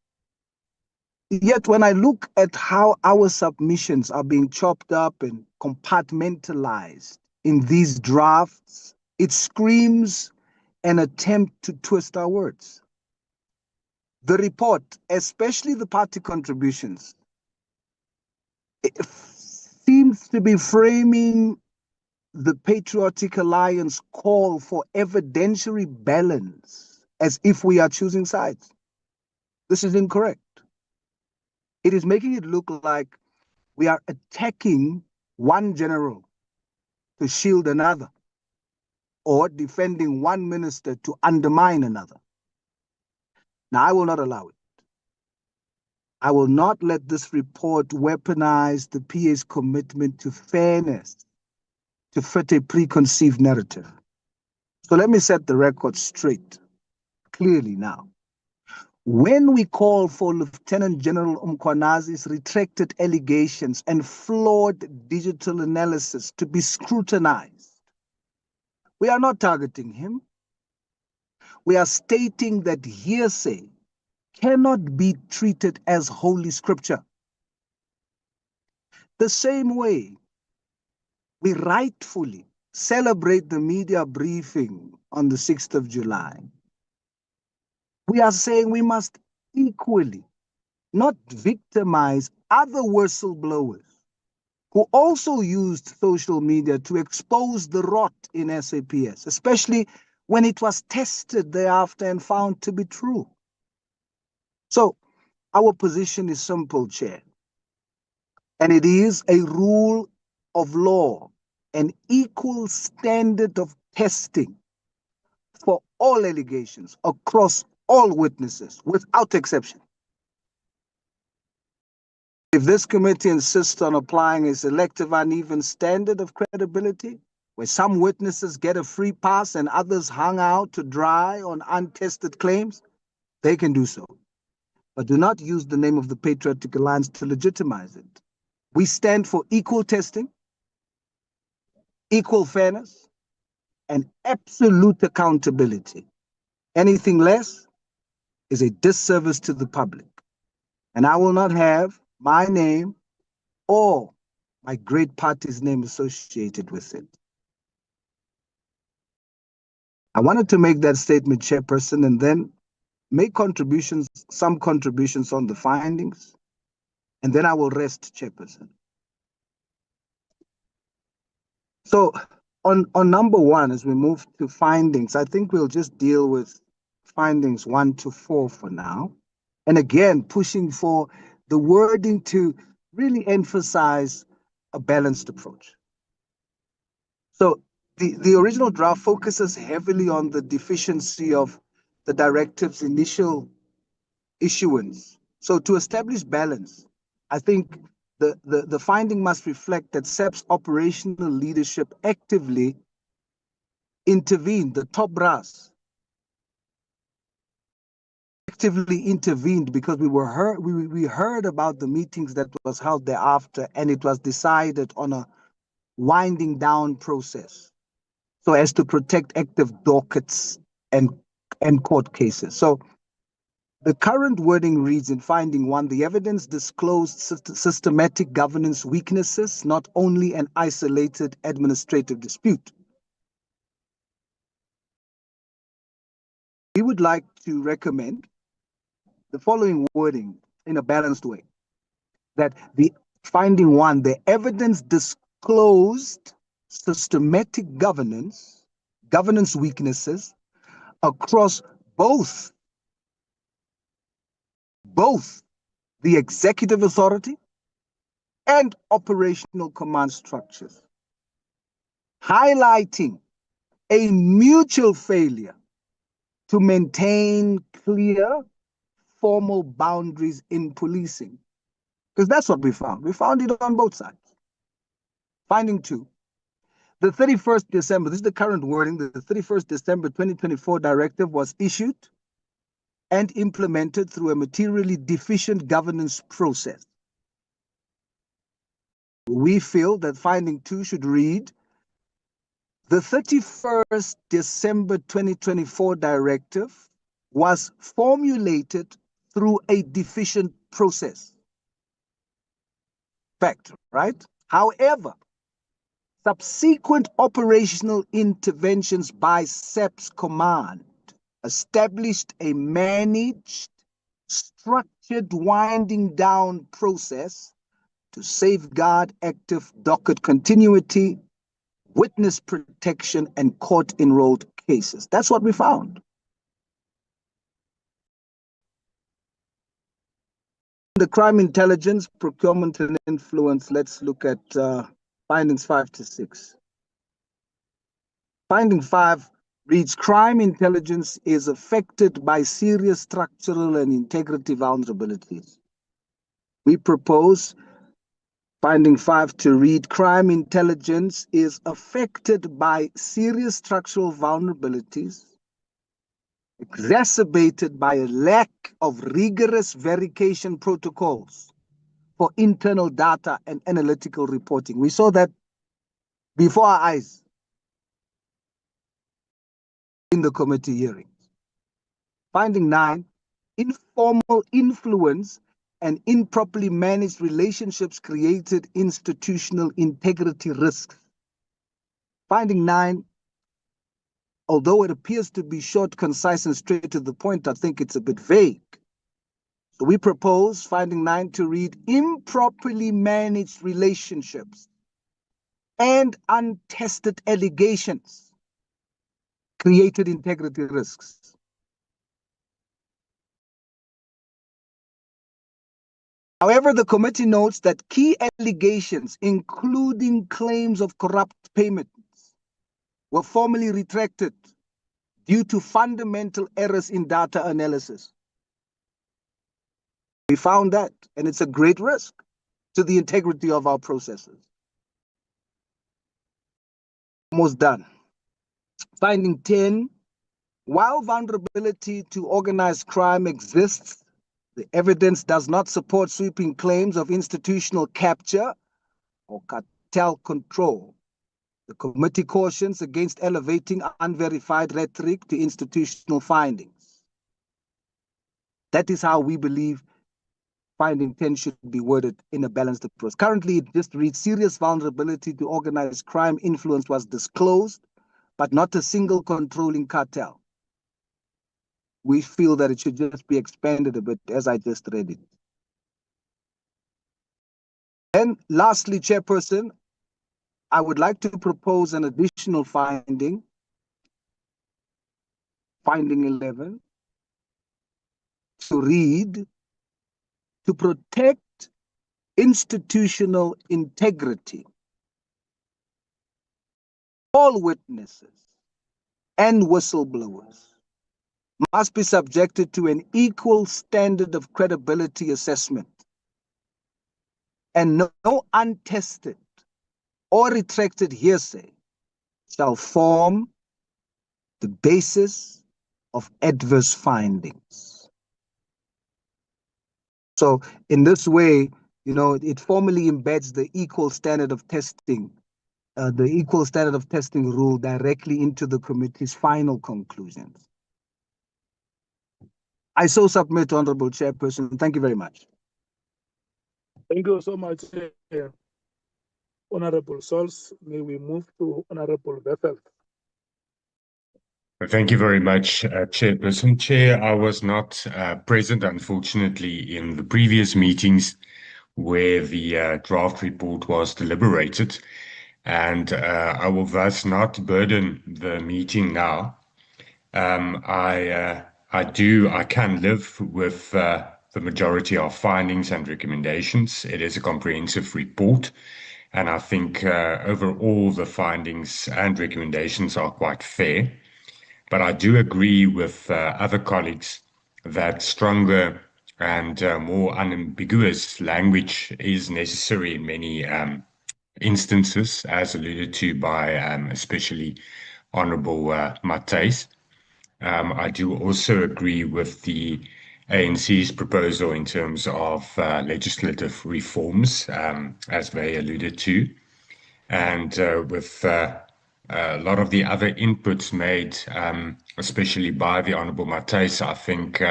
Yet when I look at how our submissions are being chopped up and compartmentalized in these drafts, it screams an attempt to twist our words. The report, especially the party contributions, it seems to be framing the Patriotic Alliance call for evidentiary balance as if we are choosing sides. This is incorrect. It is making it look like we are attacking one general to shield another, or defending one minister to undermine another. Now, I will not allow it. I will not let this report weaponize the PA's commitment to fairness to fit a preconceived narrative. So let me set the record straight, clearly now. When we call for Lieutenant General Mkhwanazi's retracted allegations and flawed digital analysis to be scrutinized, we are not targeting him. We are stating that hearsay cannot be treated as holy scripture. The same way we rightfully celebrate the media briefing on the 6th of July, we are saying we must equally not victimize other whistleblowers who also used social media to expose the rot in SAPS, especially when it was tested thereafter and found to be true. So our position is simple, Chair, and it is a rule of law, an equal standard of testing for all allegations across all witnesses without exception. If this committee insists on applying a selective, uneven standard of credibility, where some witnesses get a free pass and others hung out to dry on untested claims, they can do so. But do not use the name of the Patriotic Alliance to legitimize it. We stand for equal testing, equal fairness, and absolute accountability. Anything less is a disservice to the public. And I will not have my name or my great party's name associated with it. I wanted to make that statement, Chairperson, and then make some contributions on the findings, and then I will rest, Chairperson. So on number one, as we move to findings, I think we'll just deal with findings 1 to 4 for now. And again, pushing for the wording to really emphasize a balanced approach. So the original draft focuses heavily on the deficiency of the directive's initial issuance. So to establish balance, I think the finding must reflect that SAP's operational leadership actively intervened, the top brass actively intervened, because we heard about the meetings that was held thereafter, and it was decided on a winding down process so as to protect active dockets and court cases. So the current wording reads in finding 1, the evidence disclosed systematic governance weaknesses, not only an isolated administrative dispute. We would like to recommend the following wording in a balanced way: that the finding 1, the evidence disclosed systematic governance weaknesses across both the executive authority and operational command structures, highlighting a mutual failure to maintain clear formal boundaries in policing. Because that's what we found. We found it on both sides. Finding 2, the 31st December, this is the current wording, the 31st December 2024 directive was issued and implemented through a materially deficient governance process. We feel that finding 2 should read, the 31st December 2024 directive was formulated through a deficient process. Fact, right? However, subsequent operational interventions by SAP's command established a managed, structured winding down process to safeguard active docket continuity, witness protection, and court-enrolled cases. That's what we found. The crime intelligence, procurement and influence, let's look at findings 5 to 6. Finding 5 reads, crime intelligence is affected by serious structural and integrity vulnerabilities. We propose finding 5 to read, crime intelligence is affected by serious structural vulnerabilities exacerbated by a lack of rigorous verification protocols for internal data and analytical reporting. We saw that before our eyes in the committee hearings. Finding 9, informal influence and improperly managed relationships created institutional integrity risks. Finding 9, although it appears to be short, concise, and straight to the point, I think it's a bit vague. So we propose finding 9 to read, improperly managed relationships and untested allegations created integrity risks. However, the committee notes that key allegations, including claims of corrupt payments, were formally retracted due to fundamental errors in data analysis. We found that, and it's a great risk to the integrity of our processes. Almost done. Finding 10, while vulnerability to organized crime exists, the evidence does not support sweeping claims of institutional capture or cartel control. The committee cautions against elevating unverified rhetoric to institutional findings. That is how we believe finding 10 should be worded in a balanced approach. Currently, it just reads, serious vulnerability to organized crime influence was disclosed, but not a single controlling cartel. We feel that it should just be expanded a bit as I just read it. And lastly, Chairperson, I would like to propose an additional finding, finding 11, to read, to protect institutional integrity. All witnesses and whistleblowers must be subjected to an equal standard of credibility assessment, and no untested or retracted hearsay shall form the basis of adverse findings. So in this way, it formally embeds the equal standard of testing, rule directly into the committee's final conclusions. I so submit, Honorable Chairperson. Thank you very much. Thank you so much, Honorable Sols. May we move to Honorable Bethel. Thank you very much, Chairperson. Chair, I was not present, unfortunately, in the previous meetings where the draft report was deliberated, and I will thus not burden the meeting now. I can live with the majority of findings and recommendations. It is a comprehensive report, and I think overall the findings and recommendations are quite fair. But I do agree with other colleagues that stronger and more unambiguous language is necessary in many instances, as alluded to by especially Honourable Matthys. I do also agree with the ANC's proposal in terms of legislative reforms, as they alluded to, and with a lot of the other inputs made, especially by the Honourable Matthys, I think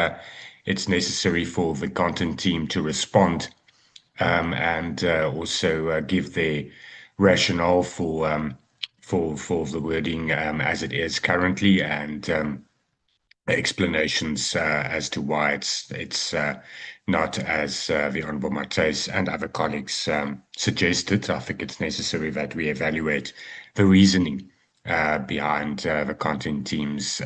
it's necessary for the content team to respond and also give their rationale for the wording as it is currently, and explanations as to why it's not as the Honourable Matthys and other colleagues suggested. I think it's necessary that we evaluate the reasoning behind the content team's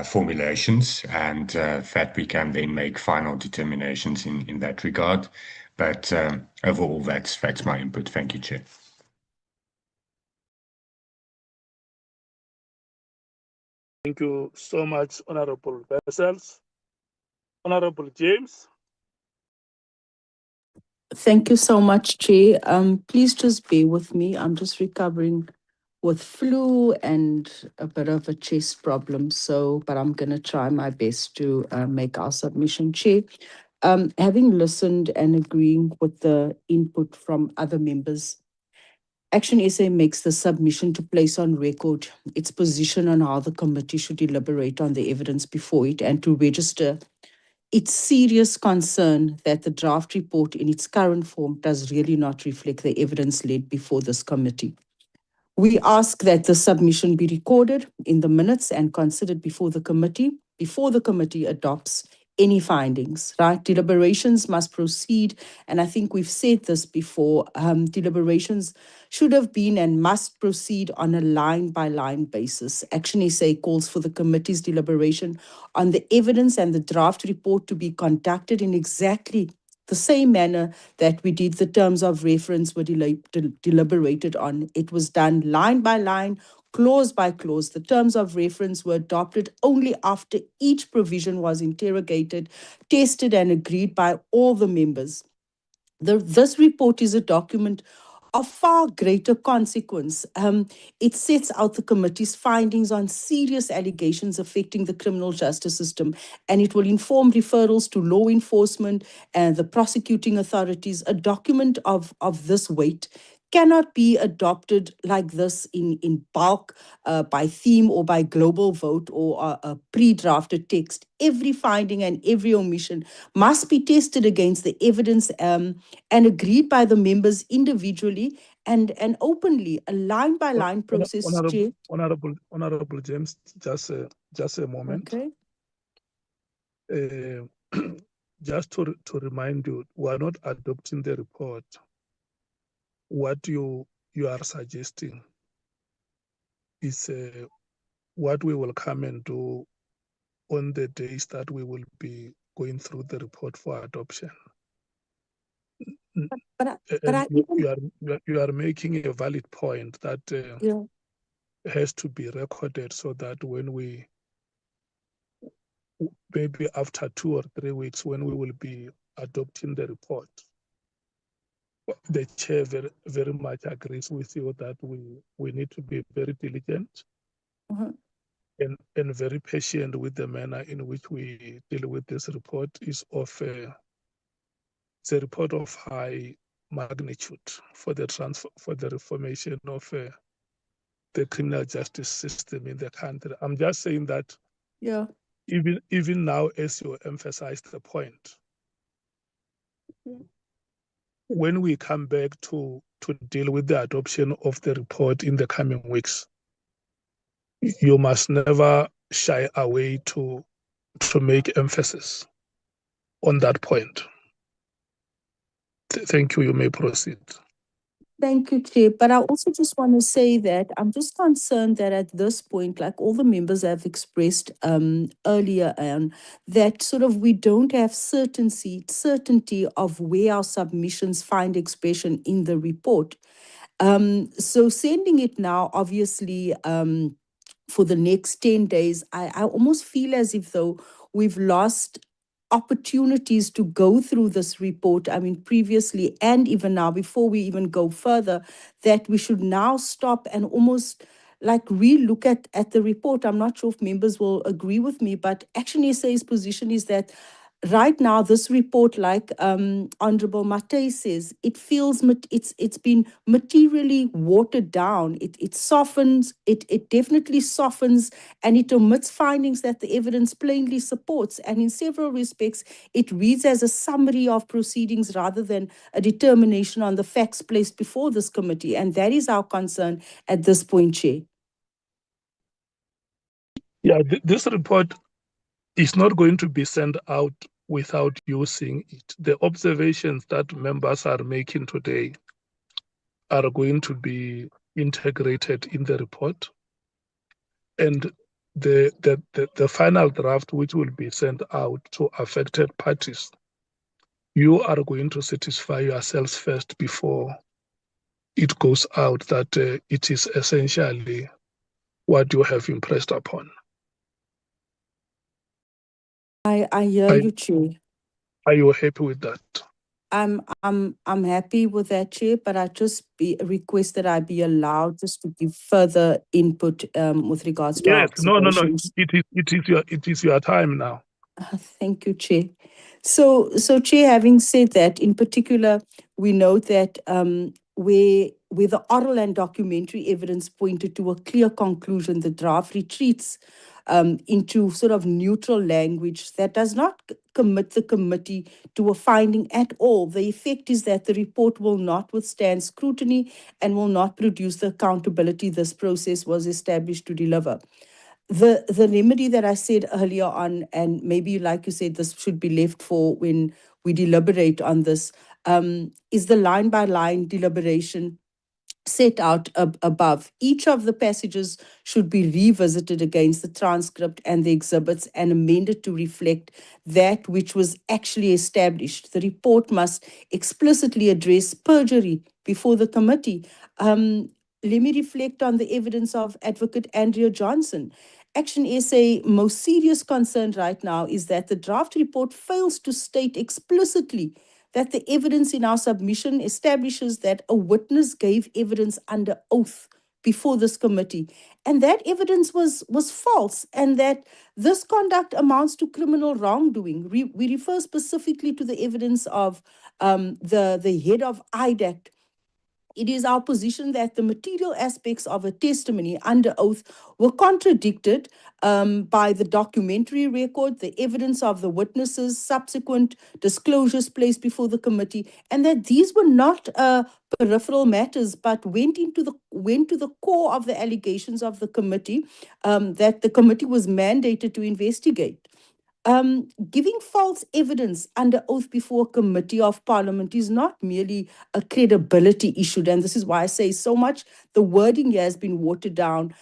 formulations, and that we can then make final determinations in that regard. But overall, that's my input. Thank you, Chair. Thank you so much, Honorable Wessels. Honorable James. Thank you so much, Chair. Please just bear with me. I'm just recovering with flu and a bit of a chest problem. But I'm going to try my best to make our submission, Chair. Having listened and agreeing with the input from other members, Action SA makes the submission to place on record its position on how the committee should deliberate on the evidence before it and to register its serious concern that the draft report in its current form does really not reflect the evidence laid before this committee. We ask that the submission be recorded in the minutes and considered before the committee adopts any findings, right? Deliberations must proceed, and I think we've said this before, deliberations should have been and must proceed on a line-by-line basis. Action SA calls for the committee's deliberation on the evidence and the draft report to be conducted in exactly the same manner that we did the terms of reference were deliberated on. It was done line by line, clause by clause. The terms of reference were adopted only after each provision was interrogated, tested, and agreed by all the members. This report is a document of far greater consequence. It sets out the committee's findings on serious allegations affecting the criminal justice system, and it will inform referrals to law enforcement and the prosecuting authorities. A document of this weight cannot be adopted like this in bulk by theme or by global vote or a pre-drafted text. Every finding and every omission must be tested against the evidence and agreed by the members individually and openly, a line-by-line process. Honorable James, just a moment. Okay. Just to remind you, we are not adopting the report. What you are suggesting is what we will come and do on the days that we will be going through the report for adoption. You are making a valid point that has to be recorded so that when we, maybe after 2 or 3 weeks, when we will be adopting the report, the chair very much agrees with you that we need to be very diligent and very patient with the manner in which we deal with this report. It's a report of high magnitude for the reformation of the criminal justice system in the country. I'm just saying that even now, as you emphasize the point, when we come back to deal with the adoption of the report in the coming weeks, you must never shy away to make emphasis on that point. Thank you. You may proceed. Thank you, Chair. But I also just want to say that I'm just concerned that at this point, like all the members have expressed earlier on, that sort of we don't have certainty of where our submissions find expression in the report. So sending it now, obviously, for the next 10 days, I almost feel as if though we've lost opportunities to go through this report, I mean, previously and even now, before we even go further, that we should now stop and almost like re-look at the report. I'm not sure if members will agree with me, but Action SA's position is that right now, this report, like Honorable Matei says, it feels it's been materially watered down. It softens, it definitely softens, and it omits findings that the evidence plainly supports. And in several respects, it reads as a summary of proceedings rather than a determination on the facts placed before this committee. And that is our concern at this point, Chair. Yeah, this report is not going to be sent out without you seeing it. The observations that members are making today are going to be integrated in the report. And the final draft, which will be sent out to affected parties, you are going to satisfy yourselves first before it goes out that it is essentially what you have impressed upon. I hear you, Chair. Are you happy with that? I'm happy with that, Chair, but I just request that I be allowed just to give further input with regards to our Yes, no. observations. It is your time now. Thank you, Chair. So, Chair, having said that, in particular, we note that where the oral and documentary evidence pointed to a clear conclusion, the draft retreats into sort of neutral language that does not commit the committee to a finding at all. The effect is that the report will not withstand scrutiny and will not produce the accountability this process was established to deliver. The remedy that I said earlier on, and maybe like you said, this should be left for when we deliberate on this, is the line-by-line deliberation set out above. Each of the passages should be revisited against the transcript and the exhibits and amended to reflect that which was actually established. The report must explicitly address perjury before the committee. Let me reflect on the evidence of Advocate Andrea Johnson. Action SA most serious concern right now is that the draft report fails to state explicitly that the evidence in our submission establishes that a witness gave evidence under oath before this committee, and that evidence was false, and that this conduct amounts to criminal wrongdoing. We refer specifically to the evidence of the head of IDAC. It is our position that the material aspects of a testimony under oath were contradicted by the documentary record, the evidence of the witnesses, subsequent disclosures placed before the committee, and that these were not peripheral matters, but went to the core of the allegations of the committee that the committee was mandated to investigate. Giving false evidence under oath before a committee of parliament is not merely a credibility issue, and this is why I say so much the wording here has been watered down.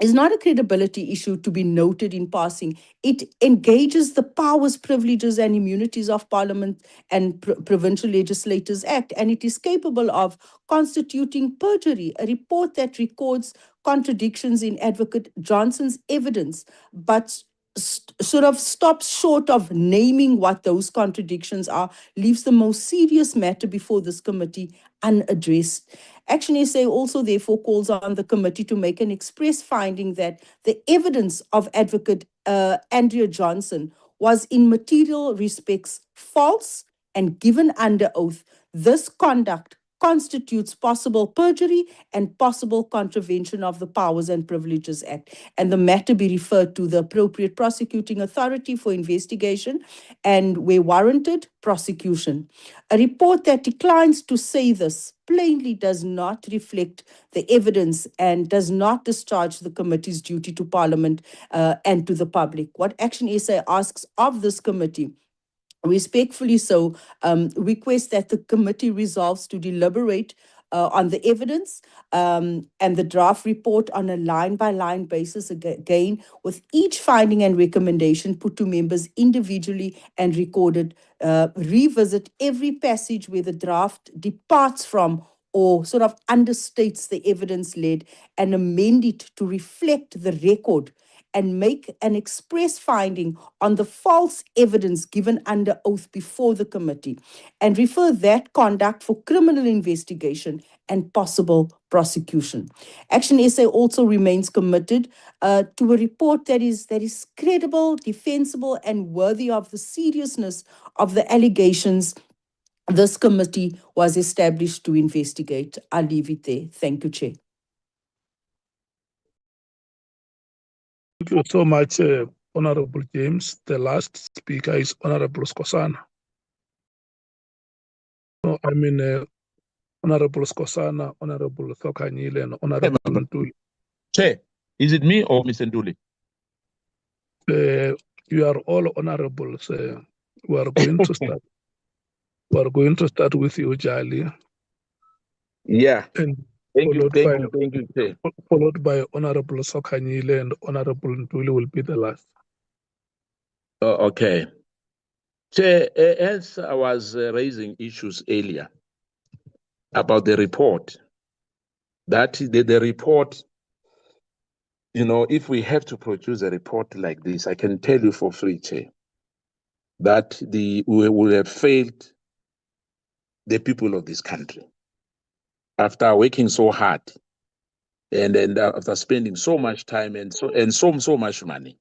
Is not a credibility issue to be noted in passing. It engages the powers, privileges, and immunities of Parliament and Provincial Legislators Act, and it is capable of constituting perjury, a report that records contradictions in Advocate Johnson's evidence, but sort of stops short of naming what those contradictions are, leaves the most serious matter before this committee unaddressed. Action SA also therefore calls on the committee to make an express finding that the evidence of Advocate Andrea Johnson was in material respects false and given under oath. This conduct constitutes possible perjury and possible contravention of the Powers and Privileges Act, and the matter be referred to the appropriate prosecuting authority for investigation and, where warranted, prosecution. A report that declines to say this plainly does not reflect the evidence and does not discharge the committee's duty to Parliament and to the public. What Action SA asks of this committee, respectfully so, request that the committee resolves to deliberate on the evidence and the draft report on a line-by-line basis, again, with each finding and recommendation put to members individually and recorded, revisit every passage where the draft departs from or sort of understates the evidence led, and amend it to reflect the record and make an express finding on the false evidence given under oath before the committee, and refer that conduct for criminal investigation and possible prosecution. Action SA also remains committed to a report that is credible, defensible, and worthy of the seriousness of the allegations this committee was established to investigate. I'll leave it there. Thank you, Chair. Thank you so much, Honorable James. The last speaker is Honorable Skhosana. No, I mean, Honorable Skhosana, Honorable 𝐬𝐻𝐾𝐿, and Honorable Ntuli. Chair, is it me or Mr. Ntuli? You are all honorables. We are going to start. We are going to start with you, Jali. Yeah. And Thank you, followed thank you, Chair. followed by Honorable 𝐿𝐶𝐭 and Honorable Ntuli will be the last. Okay. Chair, as I was raising issues earlier about the report, that the report, you know, if we have to produce a report like this, I can tell you for free, Chair, that we will have failed the people of this country. After working so hard and after spending so much time and so much money,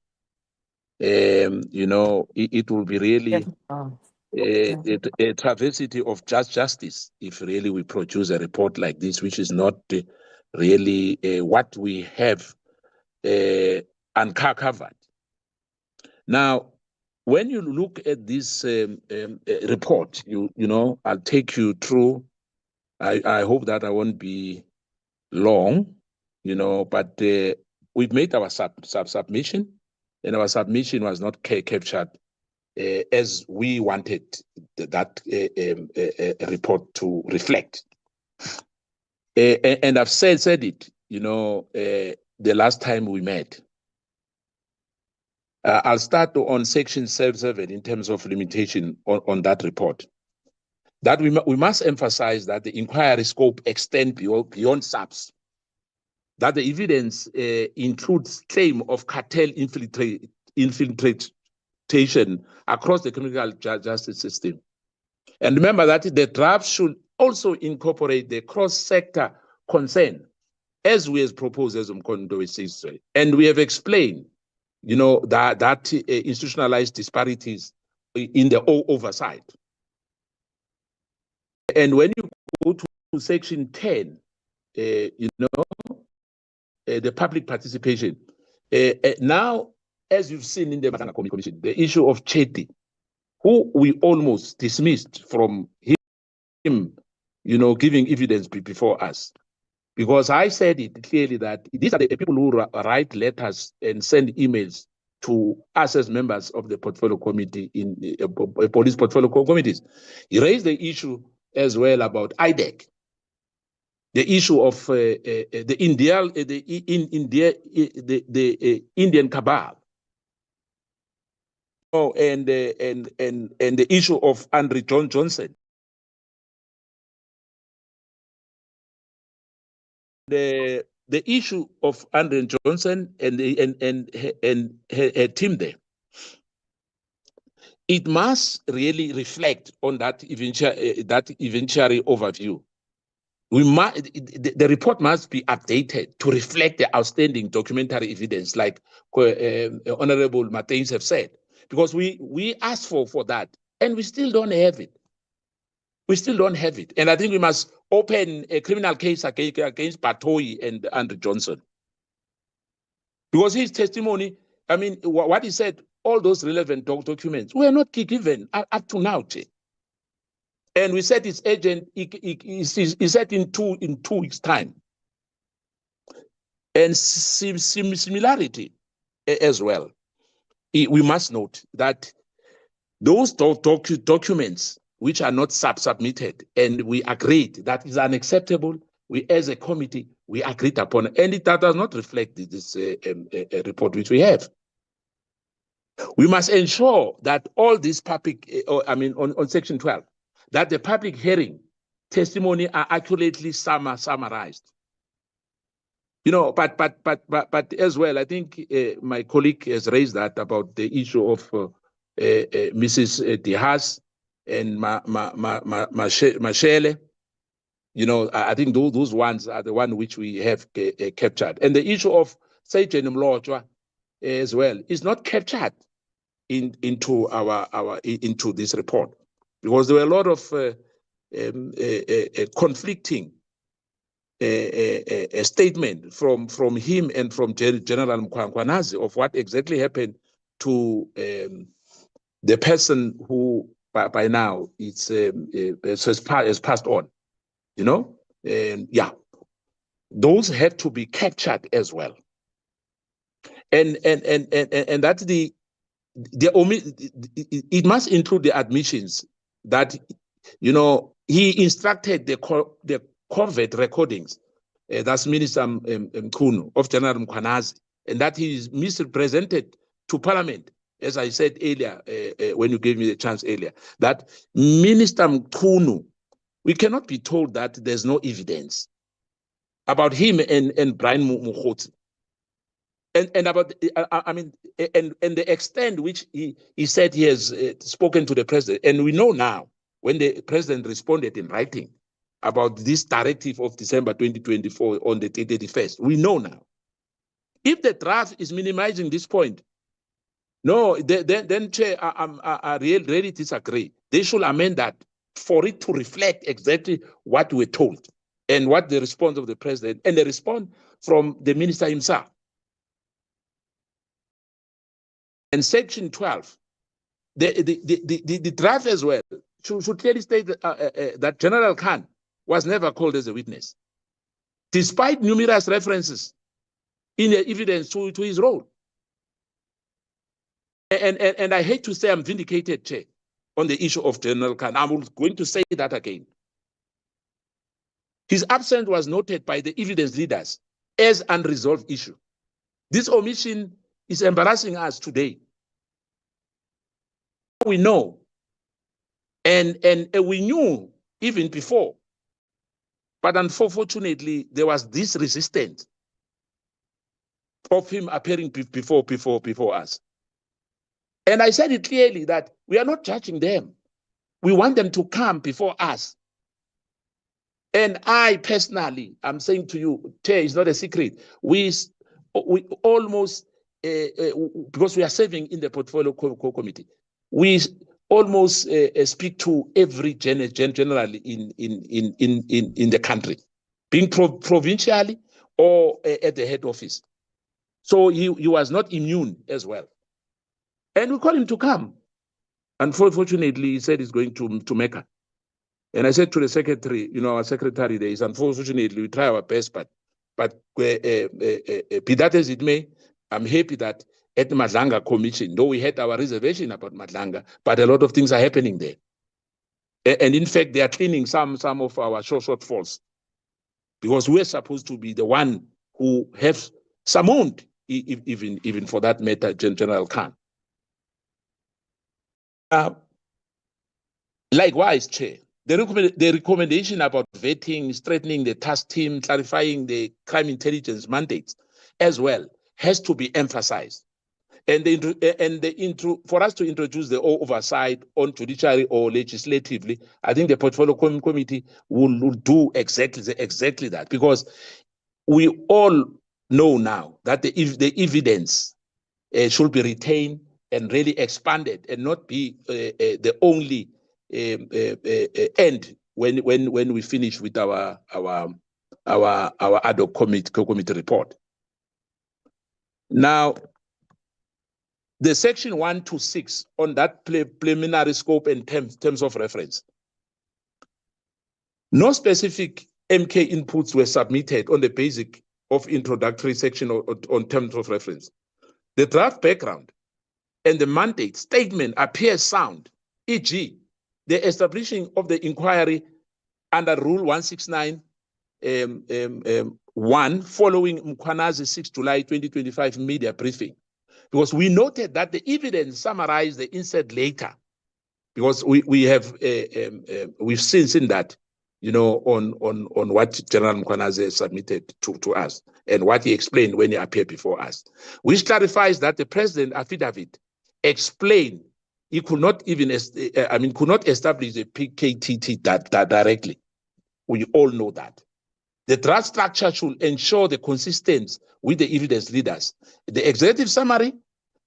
you know, it will be really a travesty of justice if really we produce a report like this, which is not really what we have uncovered. Now, when you look at this report, you know, I'll take you through. I hope that I won't be long, you know, but we've made our submission, and our submission was not captured as we wanted that report to reflect. And I've said it, you know, the last time we met. I'll start on section 7 in terms of limitation on that report. That we must emphasize that the inquiry scope extends beyond SAPS. That the evidence includes claim of cartel infiltration across the criminal justice system. And remember that the draft should also incorporate the cross-sector concern, as we have proposed as 𝐿𝐶𝐭. And we have explained, you know, that institutionalized disparities in the oversight. And when you go to section 10, you know, the public participation. Now, as you've seen in the Matanga Commission, the issue of Chetty, who we almost dismissed from him, you know, giving evidence before us. Because I said it clearly that these are the people who write letters and send emails to us as members of the portfolio committee in police portfolio committees. He raised the issue as well about IDEC, the issue of the Indian cabal, oh, and the issue of 𝐼𝐻 the issue of 𝐼𝐻 and her team there. It must really reflect on that eventuary overview. The report must be updated to reflect the outstanding documentary evidence, like Honorable Martins have said, because we asked for that, and we still don't have it. We still don't have it, and I think we must open a criminal case against Batoyi and 𝐼𝐻, because his testimony, I mean, what he said, all those relevant documents were not given up to now. And we said it's urgent. He said in two weeks' time. And similarity as well. We must note that those documents which are not submitted, and we agreed that is unacceptable, we as a committee, we agreed upon, and it does not reflect this report which we have. We must ensure that all this public, on section 12, that the public hearing testimony are accurately summarized. You know, but as well, I think my colleague has raised that about the issue of Mrs. Dihas and Mashele. You know, I think those ones are the one which we have captured. And the issue of 𝐦𝐨𝐫𝐞𝐿 as well is not captured into this report, because there were a lot of conflicting a statement from him and from General Mkhwanazi of what exactly happened to the person who by now has passed on, you know, and yeah, those have to be captured as well, and that's it must include the admissions that, you know, he instructed the covert recordings that's Minister Mkhunu of General Mkhwanazi, and that he is misrepresented to Parliament, as I said earlier, when you gave me the chance earlier, that Minister Mkhunu, we cannot be told that there's no evidence about him and Brian Mkhwanazi. And about, I mean, and the extent which he said he has spoken to the president. And we know now, when the president responded in writing about this directive of December 2024 on the 31st, we know now. If the draft is minimizing this point, no, then Chair, I really disagree. They should amend that for it to reflect exactly what we're told and what the response of the president and the response from the minister himself. And Section 12, the draft as well should clearly state that General Khan was never called as a witness, despite numerous references in the evidence to his role. And I hate to say I'm vindicated, Chair, on the issue of General Khan. I'm going to say that again. His absence was noted by the evidence leaders as unresolved issue. This omission is embarrassing us today. We know, and we knew even before, but unfortunately there was this resistance of him appearing before us. And I said it clearly that we are not judging them. We want them to come before us. And I personally, I'm saying to you, Chair, it's not a secret. We almost, because we are serving in the portfolio committee, we almost speak to every general in the country, being provincially or at the head office. So he was not immune as well. And we called him to come. Unfortunately, he said he's going to Mecca. And I said to the secretary, you know, our secretary there is, unfortunately, we try our best, but be that as it may, I'm happy that at the Madlanga Commission, though we had our reservation about Madlanga, but a lot of things are happening there. And in fact, they are cleaning some of our shortfalls, because we're supposed to be the one who have summoned, even for that matter, General Khan. Likewise, Chair, the recommendation about vetting, strengthening the task team, clarifying the crime intelligence mandates as well has to be emphasized. And for us to introduce the oversight on judiciary or legislatively, I think the portfolio committee will do exactly that, because we all know now that the evidence should be retained and really expanded and not be the only end when we finish with our ad hoc committee report. Now, the section 1 to 6 on that preliminary scope and terms of reference. No specific MK inputs were submitted on the basic of introductory section on terms of reference. The draft background and the mandate statement appears sound, e.g., the establishing of the inquiry under Rule 169 1 following Mkhwanazi 6 July 2025 media briefing, because we noted that the evidence summarized the insert later, because we've seen that, you know, on what General Mkhwanazi submitted to us and what he explained when he appeared before us, which clarifies that the president affidavit explained he could not even, could not establish the PKTT that directly. We all know that. The draft structure should ensure the consistency with the evidence leaders. The executive summary,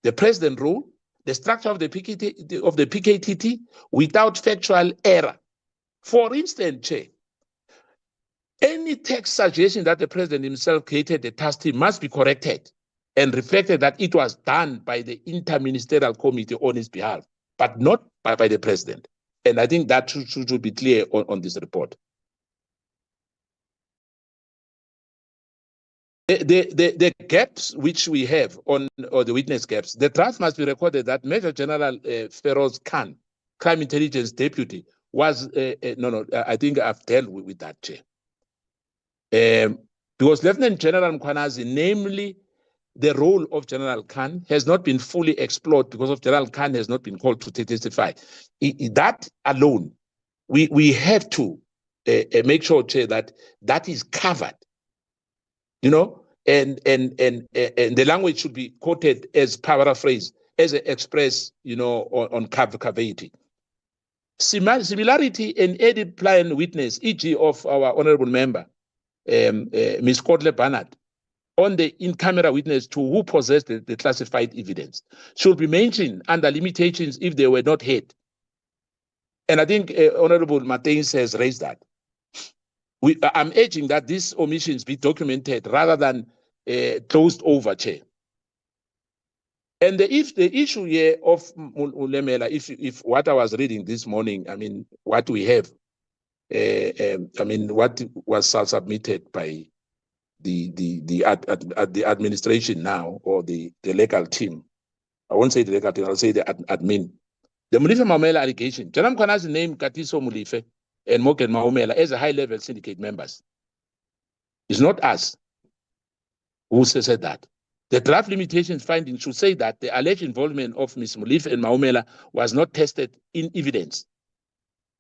the president rule, the structure of the PKTT without factual error. For instance, Chair, any text suggestion that the president himself created the task team must be corrected and reflected that it was done by the interministerial committee on his behalf, but not by the president. And I think that should be clear on this report. The gaps which we have or the witness gaps, the draft must be recorded that Major General Feroz Khan, Crime Intelligence Deputy, was, I think I've dealt with that, Chair. Because Lieutenant General Mkhwanazi, namely the role of General Khan, has not been fully explored because of General Khan has not been called to testify. That alone, we have to make sure, Chair, that that is covered, you know, and the language should be quoted as paraphrase, as expressed, you know, on caveat. Similarity in added plan witness, e.g. of our honorable member, Ms. Kotle Barnard, on the in-camera witness to who possessed the classified evidence should be mentioned under limitations if they were not heard. And I think Honorable Martins has raised that. I'm urging that these omissions be documented rather than closed over, Chair. And if the issue here of Ulemela, if what I was reading this morning, I mean, what we have, I mean, what was submitted by the administration now, or the legal team. I won't say the legal team, I'll say the admin. The Mulife Maumela allegation, Janam Mkhwanazi named Katiso Mulife and Moken Maumela as a high-level syndicate members. It's not us who said that. The draft limitations finding should say that the alleged involvement of Ms. Mulife and Maumela was not tested in evidence.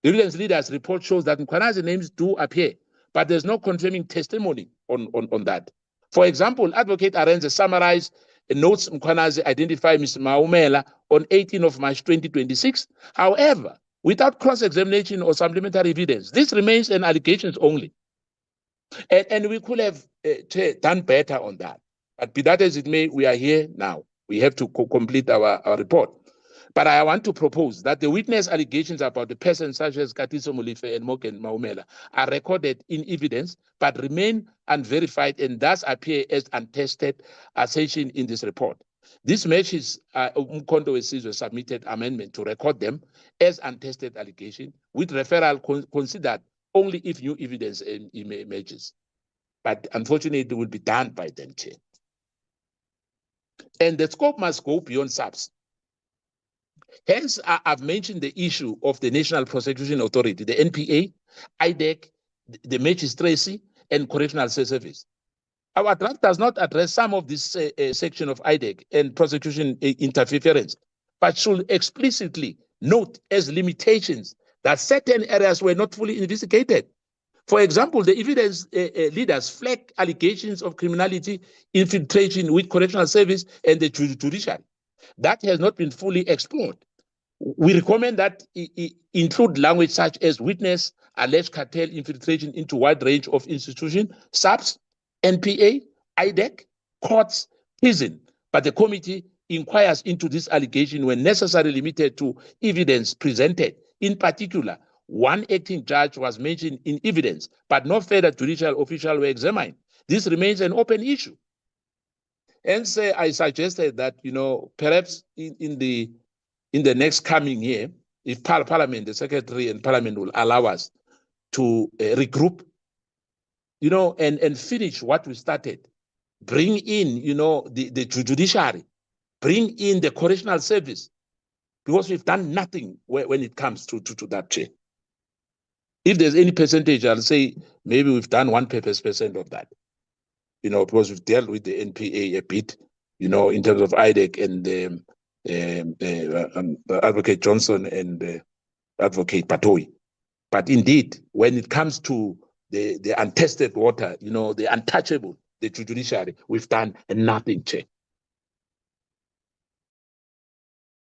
The evidence leaders report shows that Mkhwanazi names do appear, but there's no confirming testimony on that. For example, Advocate 𝐟𝐨𝐫𝐸 summarized notes Mkhwanazi identified Ms. Maumela on 18 of March 2026. However, without cross-examination or supplementary evidence, this remains an allegations only. And we could have done better on that. But be that as it may, we are here now. We have to complete our report. But I want to propose that the witness allegations about the persons such as Katiso Mulife and Moken Maumela are recorded in evidence, but remain unverified and thus appear as untested assertion in this report. This matches 𝐬𝐮𝐛𝐬𝐜𝐫𝐢𝐻𝐿 submitted amendment to record them as untested allegation, with referral considered only if new evidence emerges. But unfortunately, it will be done by then, Chair. And the scope must go beyond subs. Hence, I've mentioned the issue of the National Prosecution Authority, the NPA, IDEC, the magistracy, and correctional service. Our draft does not address some of this section of IDEC and prosecution interference, but should explicitly note as limitations that certain areas were not fully investigated. For example, the evidence leaders flag allegations of criminality infiltration with correctional service and the judiciary. That has not been fully explored. We recommend that it include language such as witness alleged cartel infiltration into wide range of institutions, SAPS, NPA, IDEC, courts, prison. But the committee inquires into this allegation when necessarily limited to evidence presented. In particular, one acting judge was mentioned in evidence, but no further judicial official were examined. This remains an open issue. And so I suggested that, you know, perhaps in the next coming year, if Parliament, the Secretary and Parliament will allow us to regroup, you know, and finish what we started, bring in, you know, the judiciary, bring in the correctional service, because we've done nothing when it comes to that, Chair. If there's any percentage, I'll say maybe we've done 1% of that. You know, because we've dealt with the NPA a bit, you know, in terms of IDEC and Advocate Johnson and Advocate Patoy. But indeed, when it comes to the untested water, you know, the untouchable, the judiciary, we've done nothing, Chair.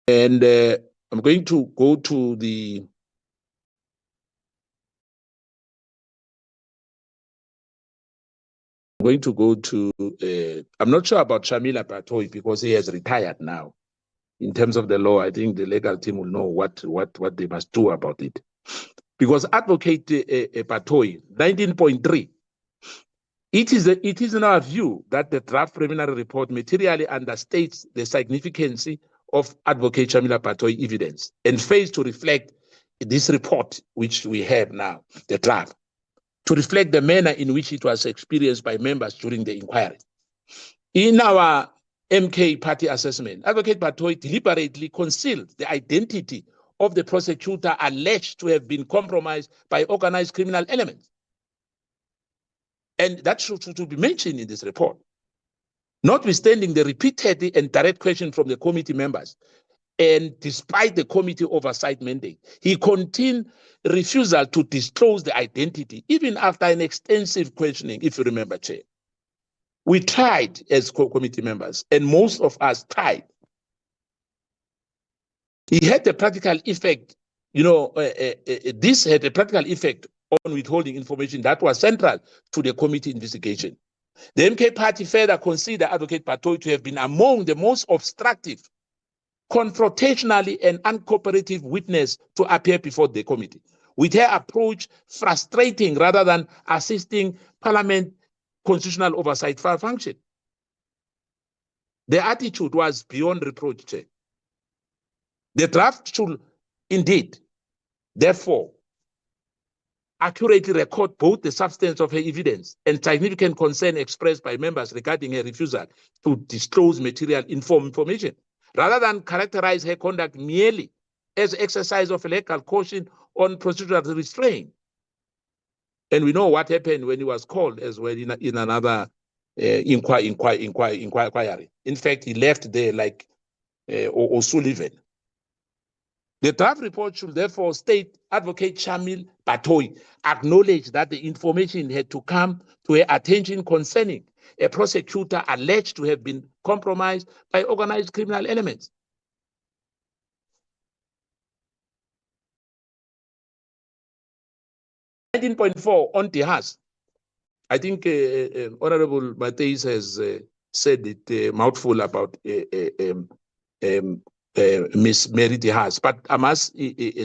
And I'm going to go to the I'm not sure about Shamila Patoy because he has retired now. In terms of the law, I think the legal team will know what they must do about it. Because Advocate Patoy, 19.3, it is in our view that the draft preliminary report materially understates the significance of Advocate Shamila Patoy evidence and fails to reflect this report, which we have now, the draft, to reflect the manner in which it was experienced by members during the inquiry. In our MK party assessment, Advocate Patoy deliberately concealed the identity of the prosecutor alleged to have been compromised by organized criminal elements. And that should be mentioned in this report. Notwithstanding the repeated and direct question from the committee members, and despite the committee oversight mandate, he continued refusal to disclose the identity, even after an extensive questioning, if you remember, Chair. We tried as committee members, and most of us tried. He had the practical effect, this had a practical effect on withholding information that was central to the committee investigation. The MK party further considered Advocate Batoyi to have been among the most obstructive, confrontationally and uncooperative witness to appear before the committee, with her approach frustrating rather than assisting Parliament constitutional oversight function. The attitude was beyond reproach, Chair. The draft should indeed, therefore, accurately record both the substance of her evidence and significant concern expressed by members regarding her refusal to disclose material information, rather than characterize her conduct merely as exercise of legal caution on procedural restraint. And we know what happened when he was called as well in another inquiry. In fact, he left there like O'Sullivan. The draft report should therefore state Advocate Shamil Batoyi acknowledged that the information had to come to her attention concerning a prosecutor alleged to have been compromised by organized criminal elements. .4 on Tehas. I think Honorable Matthys has said it mouthful about Miss Mary Tehas, but I must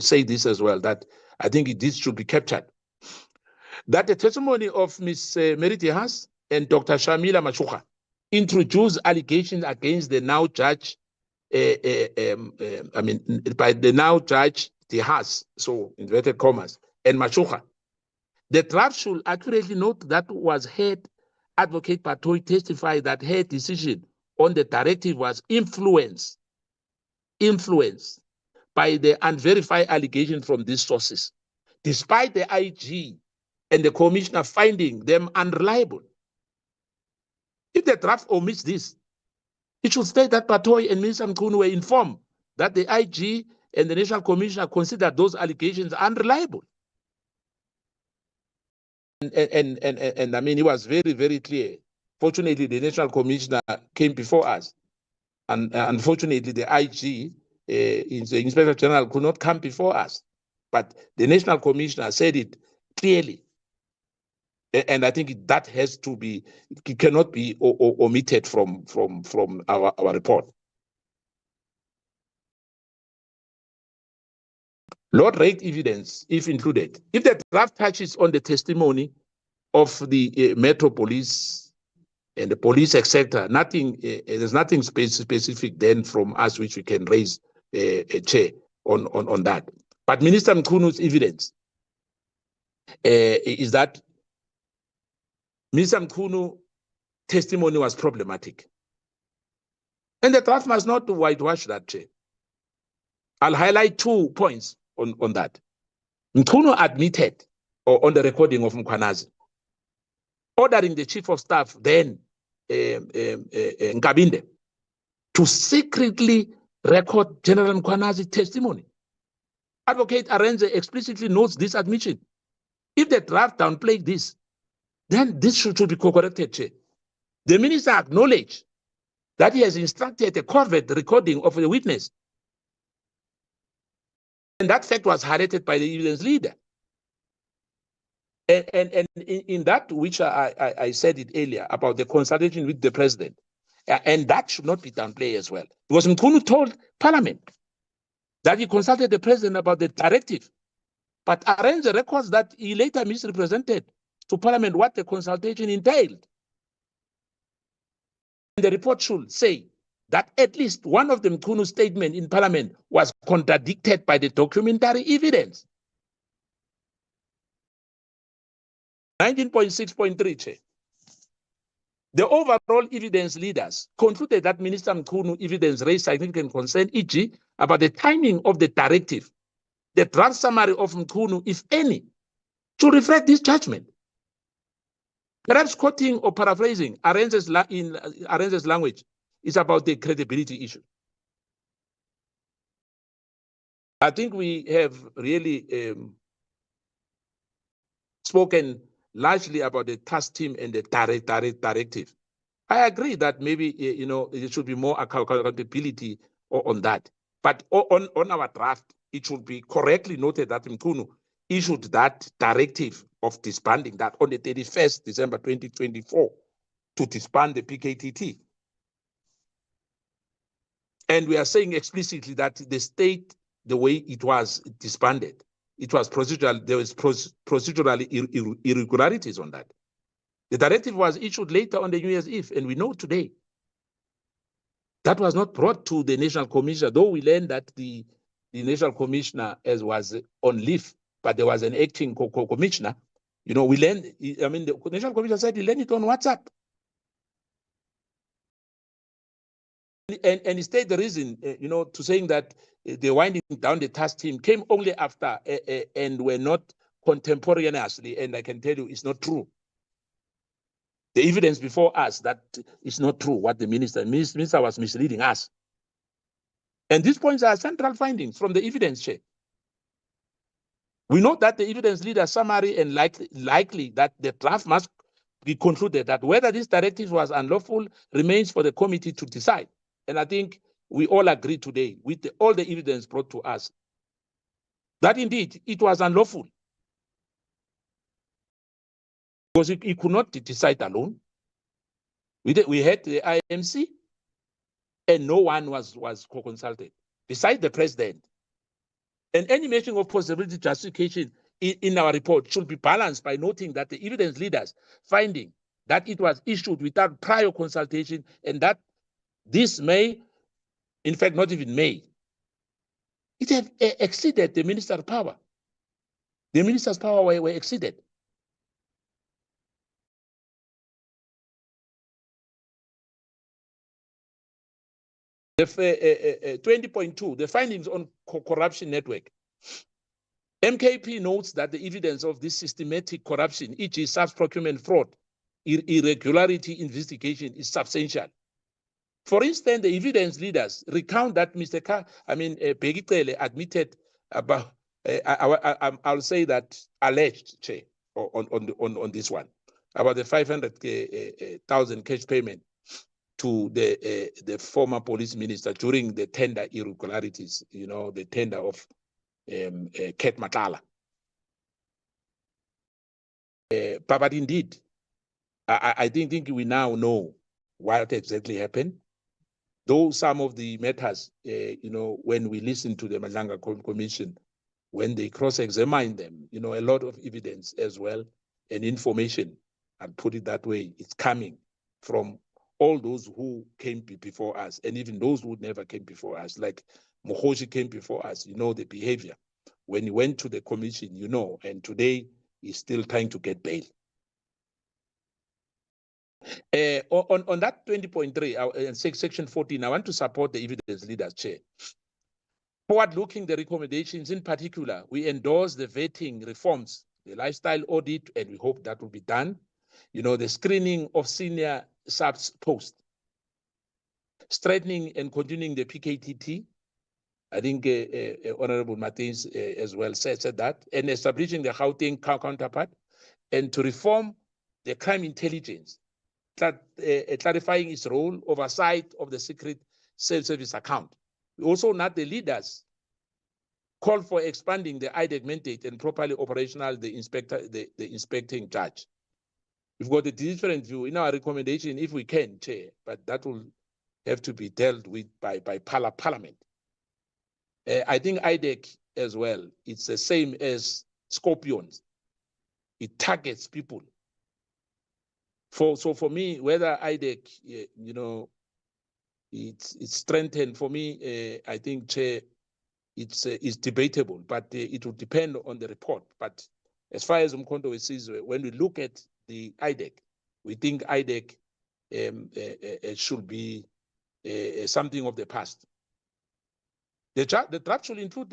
say this as well, that I think this should be captured. That the testimony of Miss Mary Tehas and Dr. Shamila Mashukha introduced allegations against the now judge, by the now judge Tehas, so inverted commas, and Mashukha. The draft should accurately note that was heard Advocate Batoyi testify that her decision on the directive was influenced by the unverified allegation from these sources, despite the IG and the commissioner finding them unreliable. If the draft omits this, it should state that Batoyi and Minister Mkhwanazi were informed that the IG and the National Commissioner considered those allegations unreliable. And I mean, it was very, very clear. Fortunately, the National Commissioner came before us. And unfortunately, the IG, the Inspector General, could not come before us. But the National Commissioner said it clearly. And I think that has to be, it cannot be omitted from our report. Lord rate evidence, if included. If the draft touches on the testimony of the Metro Police and the police, etc., nothing, there's nothing specific then from us which we can raise a chair on that. But Minister Mkhwanazi's evidence is that Minister Mkhwanazi's testimony was problematic. And the draft must not whitewash that, Chair. I'll highlight 2 points on that. Mkhwanazi admitted, or on the recording of Mkhwanazi, ordering the Chief of Staff, then Nkabinde, to secretly record General Mkhwanazi's testimony. Advocate 𝐟𝐨𝐫𝐸 explicitly notes this admission. If the draft downplayed this, then this should be corrected, Chair. The minister acknowledged that he has instructed a covert recording of the witness. And that fact was highlighted by the evidence leader. And in that which I said it earlier about the consultation with the president, and that should not be downplayed as well. Because Mkhwanazi told Parliament that he consulted the president about the directive, but 𝐟𝐨𝐫𝐸 records that he later misrepresented to Parliament what the consultation entailed. And the report should say that at least one of the Mkhwanazi statements in Parliament was contradicted by the documentary evidence. 19.6.3, Chair. The overall evidence leaders concluded that Minister Mkhwanazi evidence raised significant concern, e.g., about the timing of the directive. The draft summary of Mkhwanazi, if any, to reflect this judgment. Perhaps quoting or paraphrasing 𝐟𝐨𝐫𝐞's language is about the credibility issue. I think we have really spoken largely about the task team and the directive. I agree that maybe there should be more accountability on that. But on our draft, it should be correctly noted that Mkhunu issued that directive of disbanding that on the 31st December 2024 to disband the PKTT. And we are saying explicitly that the state, the way it was disbanded, it was procedural, there was procedural irregularities on that. The directive was issued later on the New Year's Eve, and we know today that was not brought to the National Commissioner, though we learned that the National Commissioner was on leave, but there was an acting commissioner. We learned, I mean, the National Commissioner said he learned it on WhatsApp. And he stated the reason, to saying that the winding down the task team came only after and were not contemporaneously, and I can tell you it's not true. The evidence before us that is not true what the minister was misleading us. And these points are central findings from the evidence check. We know that the evidence leader summary and likely that the draft must be concluded that whether this directive was unlawful remains for the committee to decide. And I think we all agree today with all the evidence brought to us that indeed it was unlawful. Because he could not decide alone. We had the IMC, and no one was consulted, besides the president. And any making of possibility justification in our report should be balanced by noting that the evidence leaders finding that it was issued without prior consultation, and that this may, in fact, not even may, it had exceeded the minister's power. The minister's power were exceeded. The 20.2, the findings on corruption network. MKP notes that the evidence of this systematic corruption, e.g. procurement fraud, irregularity investigation is substantial. For instance, the evidence leaders recount that Mr. 𝐵𝐾𝐨𝐽 admitted about, I'll say that alleged, on this one, about the 500,000 cash payment to the former police minister during the tender irregularities, the tender of 𝐜𝐡𝐚𝐧𝐵𝐾. But indeed, I think we now know what exactly happened. Though some of the matters, when we listen to the Madlanga Commission, when they cross-examine them, a lot of evidence as well and information, I'll put it that way, it's coming from all those who came before us, and even those who never came before us, like Mkhwanazi came before us, the behavior. When he went to the commission, and today he's still trying to get bail. On that 20.3, section 14, I want to support the evidence leaders, Chair. Forward-looking the recommendations, in particular, we endorse the vetting reforms, the lifestyle audit, and we hope that will be done. The screening of senior subs post, strengthening and continuing the PKTT. I think Honorable Martins as well said that, and establishing the 𝐜𝐡𝐚𝐬 counterpart, and to reform the crime intelligence, clarifying its role, oversight of the secret self-service account. We also note the leaders call for expanding the 𝐼DEC mandate and properly operational the inspecting judge. We've got a different view in our recommendation, if we can, Chair, but that will have to be dealt with by Parliament. I think 𝐼DEC as well, it's the same as scorpions. It targets people. So for me, whether 𝐼DEC, it's strengthened, for me, I think, Chair, it's debatable, but it will depend on the report. But as far as Umkhonto says, when we look at the 𝐼DEC, we think 𝐼DEC should be something of the past. The draft should include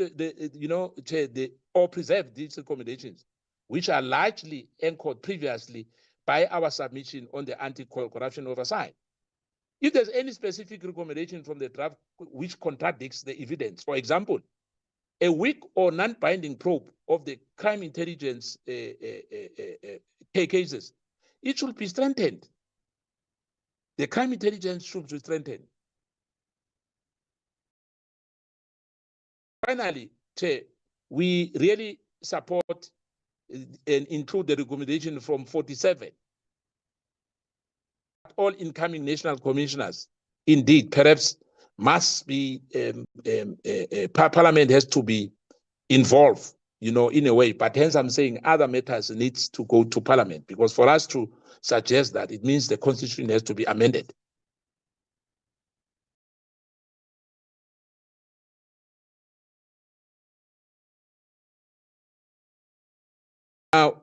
or preserve these recommendations, which are largely anchored previously by our submission on the anti-corruption oversight. If there's any specific recommendation from the draft which contradicts the evidence, for example, a weak or non-binding probe of the crime intelligence cases, it should be strengthened. The crime intelligence should be strengthened. Finally, Chair, we really support and include the recommendation from 47. All incoming national commissioners, indeed, perhaps must be, Parliament has to be involved, you know, in a way. But hence I'm saying other matters needs to go to Parliament, because for us to suggest that, it means the Constitution has to be amended. Now,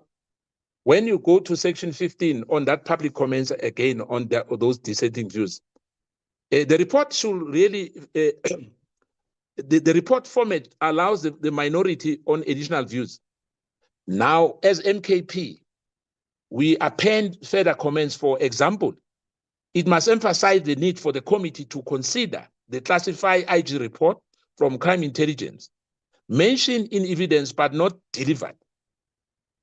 when you go to section 15 on that public comments again on those dissenting views, the report should really, the report format allows the minority on additional views. Now, as MKP, we append further comments. For example, it must emphasize the need for the committee to consider the classified IG report from crime intelligence, mentioned in evidence but not delivered.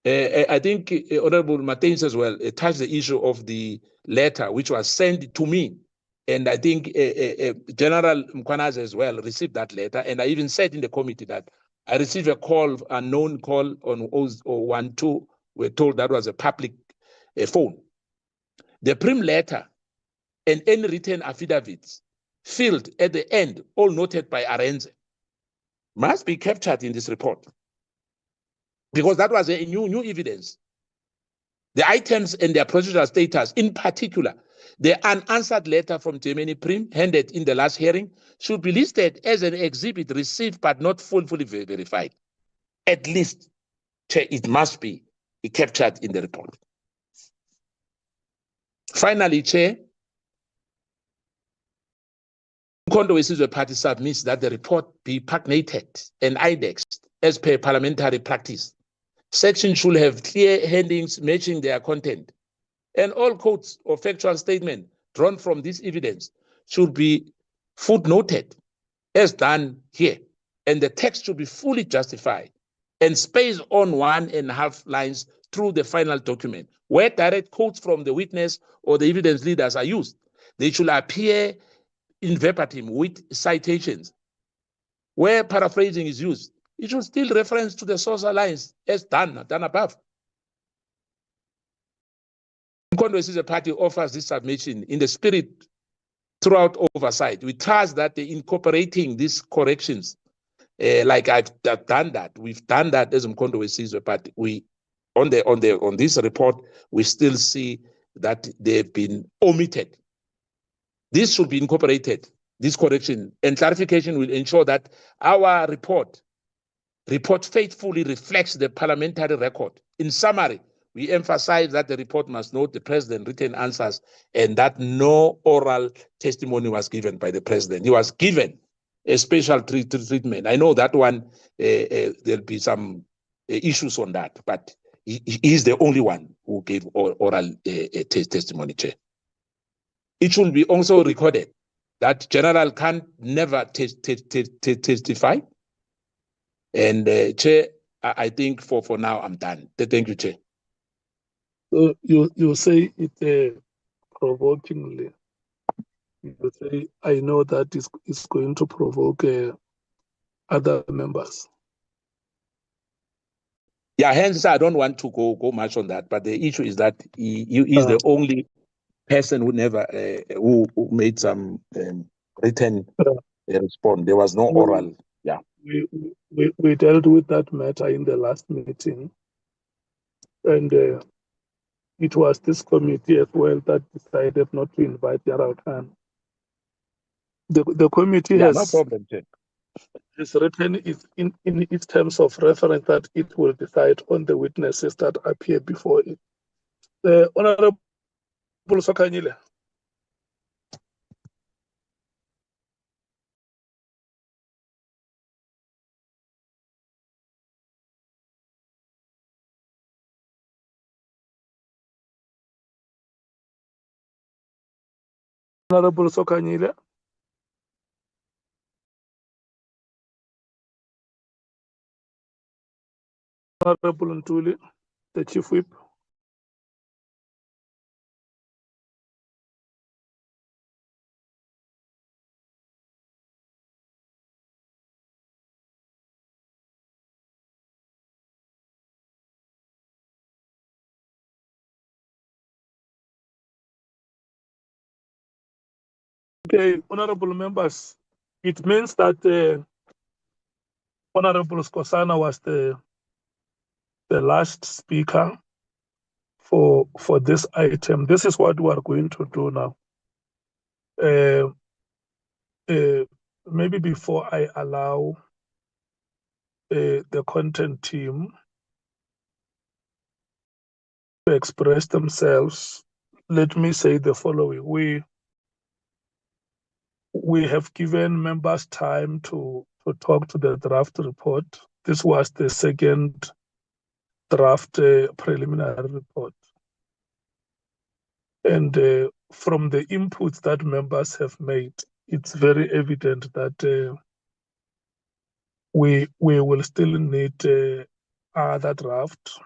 I think Honorable Martins as well touched the issue of the letter which was sent to me. And I think General Mkhwanazi as well received that letter. And I even said in the committee that I received a call, a known call on 012. We're told that was a public phone. The prim letter and any written affidavits filled at the end, all noted by 𝐟𝐨𝐫𝐬𝐿, must be captured in this report, because that was a new evidence. The items and their procedural status, in particular, the unanswered letter from Germany Prim handed in the last hearing, should be listed as an exhibit received but not fully verified. At least, Chair, it must be captured in the report. Finally, Chair, 𝐶𝐭 party submits that the report be paginated and indexed as per parliamentary practice. Sections should have clear headings matching their content, and all quotes or factual statements drawn from this evidence should be footnoted as done here, and the text should be fully justified and spaced on 1.5 lines through the final document. Where direct quotes from the witness or the evidence leaders are used, they should appear in verbatim with citations. Where paraphrasing is used, it should still reference to the source lines as done above. 𝐶𝐭 party offers this submission in the spirit throughout oversight. We trust that the incorporating these corrections, like I've done that, we've done that as 𝐶𝐭 party. We on this report, we still see that they've been omitted. This should be incorporated. This correction and clarification will ensure that our report faithfully reflects the parliamentary record. In summary, we emphasize that the report must note the president's written answers and that no oral testimony was given by the president. He was given a special treatment. I know that one, there'll be some issues on that, but he is the only one who gave oral testimony, Chair. It should be also recorded that General can never testify. And Chair, I think for now I'm done. Thank you, Chair. So you say it provokingly. You say, I know that it's going to provoke other members. Yeah, hence I don't want to go much on that. But the issue is that he is the only person who never who made some written response. There was no oral. Yeah. We dealt with that matter in the last meeting, and it was this committee as well that decided not to invite General Khan. The committee has, no problem, Chair. has written in its terms of reference that it will decide on the witnesses that appear before it. Honorable 𝐶𝐭𝐧'𝐭. Honorable 𝐬𝐻𝐫𝐤𝐝. Honorable Ntuli, the Chief Whip. Okay, honorable members, it means that Honorable Skhosana was the last speaker for this item. This is what we are going to do now. Maybe before I allow the content team to express themselves, let me say the following. We have given members time to talk to the draft report. This was the second draft preliminary report. And from the inputs that members have made, it's very evident that we will still need other draft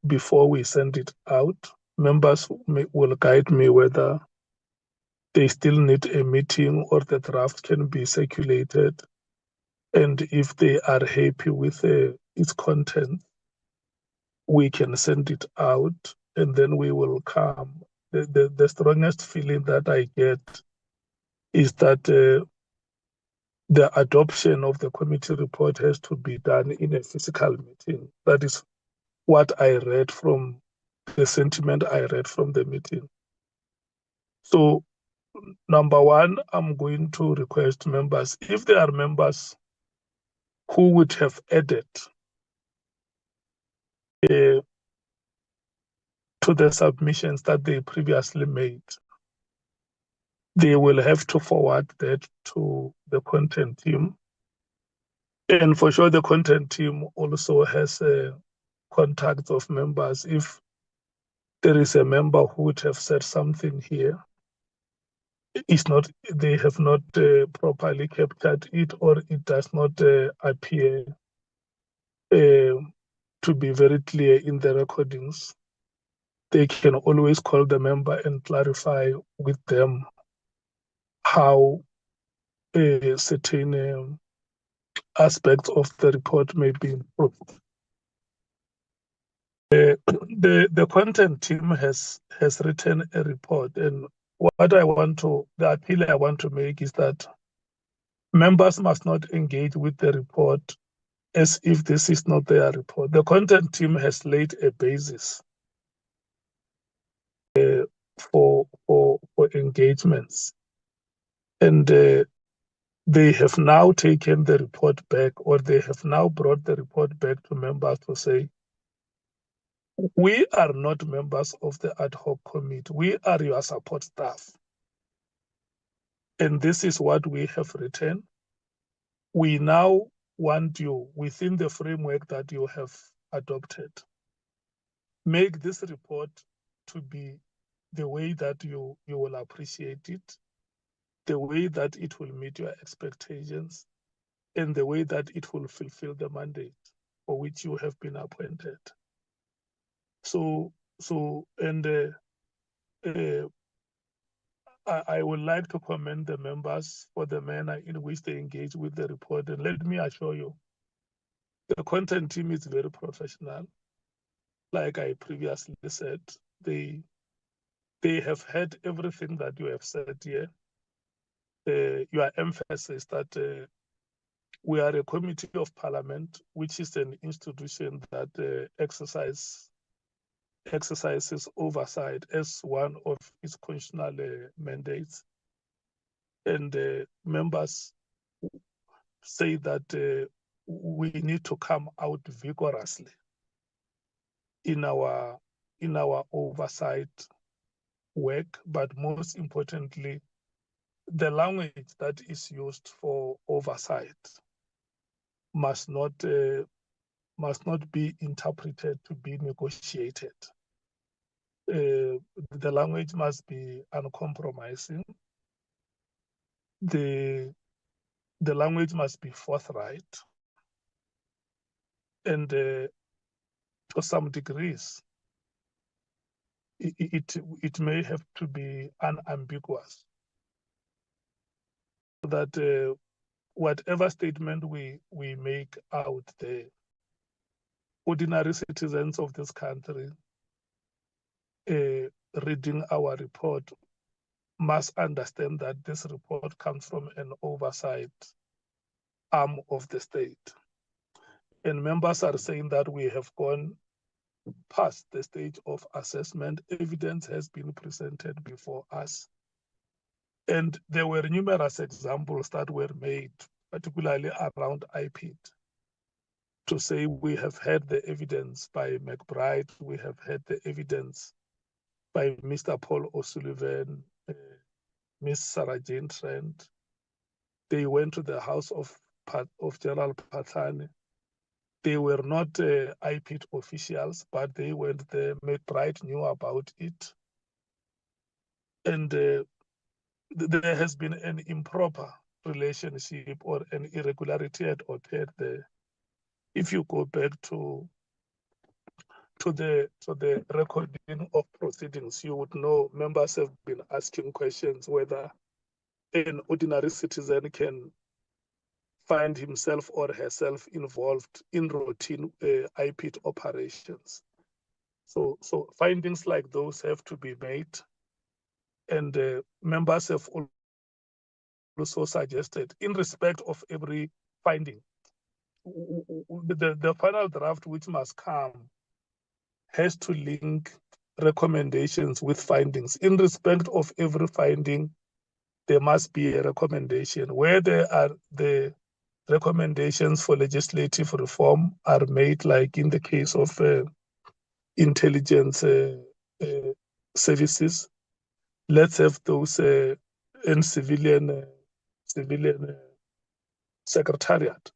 before we send it out. Members will guide me whether they still need a meeting or the draft can be circulated. And if they are happy with its content, we can send it out and then we will come. The strongest feeling that I get is that the adoption of the committee report has to be done in a physical meeting. That is what I read from the sentiment I read from the meeting. So, number one, I'm going to request members, if there are members who would have added to the submissions that they previously made, they will have to forward that to the content team. And for sure, the content team also has contacts of members. If there is a member who would have said something here, they have not properly captured it, or it does not appear to be very clear in the recordings, they can always call the member and clarify with them how certain aspects of the report may be improved. The content team has written a report, and the appeal I want to make is that members must not engage with the report as if this is not their report. The content team has laid a basis for engagements, and they have now taken the report back, or they have now brought the report back to members to say, we are not members of the ad hoc committee. We are your support staff. And this is what we have written. We now want you, within the framework that you have adopted, make this report to be the way that you will appreciate it, the way that it will meet your expectations, and the way that it will fulfill the mandate for which you have been appointed. I would like to commend the members for the manner in which they engage with the report. And let me assure you, the content team is very professional. Like I previously said, they have heard everything that you have said here. Your emphasis that we are a committee of parliament, which is an institution that exercises oversight as one of its constitutional mandates. And members say that we need to come out vigorously in our oversight work, but most importantly, the language that is used for oversight must not be interpreted to be negotiated. The language must be uncompromising. the language must be forthright, and to some degrees, it may have to be unambiguous, so that whatever statement we make out there, ordinary citizens of this country reading our report must understand that this report comes from an oversight arm of the state. And members are saying that we have gone past the stage of assessment. Evidence has been presented before us. And there were numerous examples that were made, particularly around IPID, to say we have had the evidence by McBride, we have had the evidence by Mr. Paul O'Sullivan, Miss Sarah Jane Trent. They went to the house of General Patani. They were not IPID officials, but they went there. McBride knew about it. And there has been an improper relationship or an irregularity had occurred there. If you go back to the recording of proceedings, you would know members have been asking questions whether an ordinary citizen can find himself or herself involved in routine IPID operations. So findings like those have to be made, and members have also suggested, in respect of every finding, the final draft which must come has to link recommendations with findings. In respect of every finding, there must be a recommendation. Where there are the recommendations for legislative reform are made, like in the case of intelligence services, let's have those in civilian secretariat.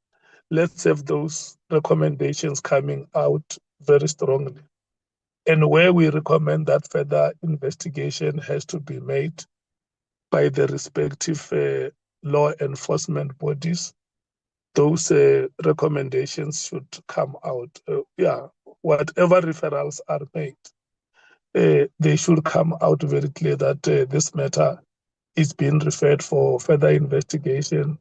Let's have those recommendations coming out very strongly. And where we recommend that further investigation has to be made by the respective law enforcement bodies, those recommendations should come out. Whatever referrals are made, they should come out very clear that this matter is being referred for further investigation.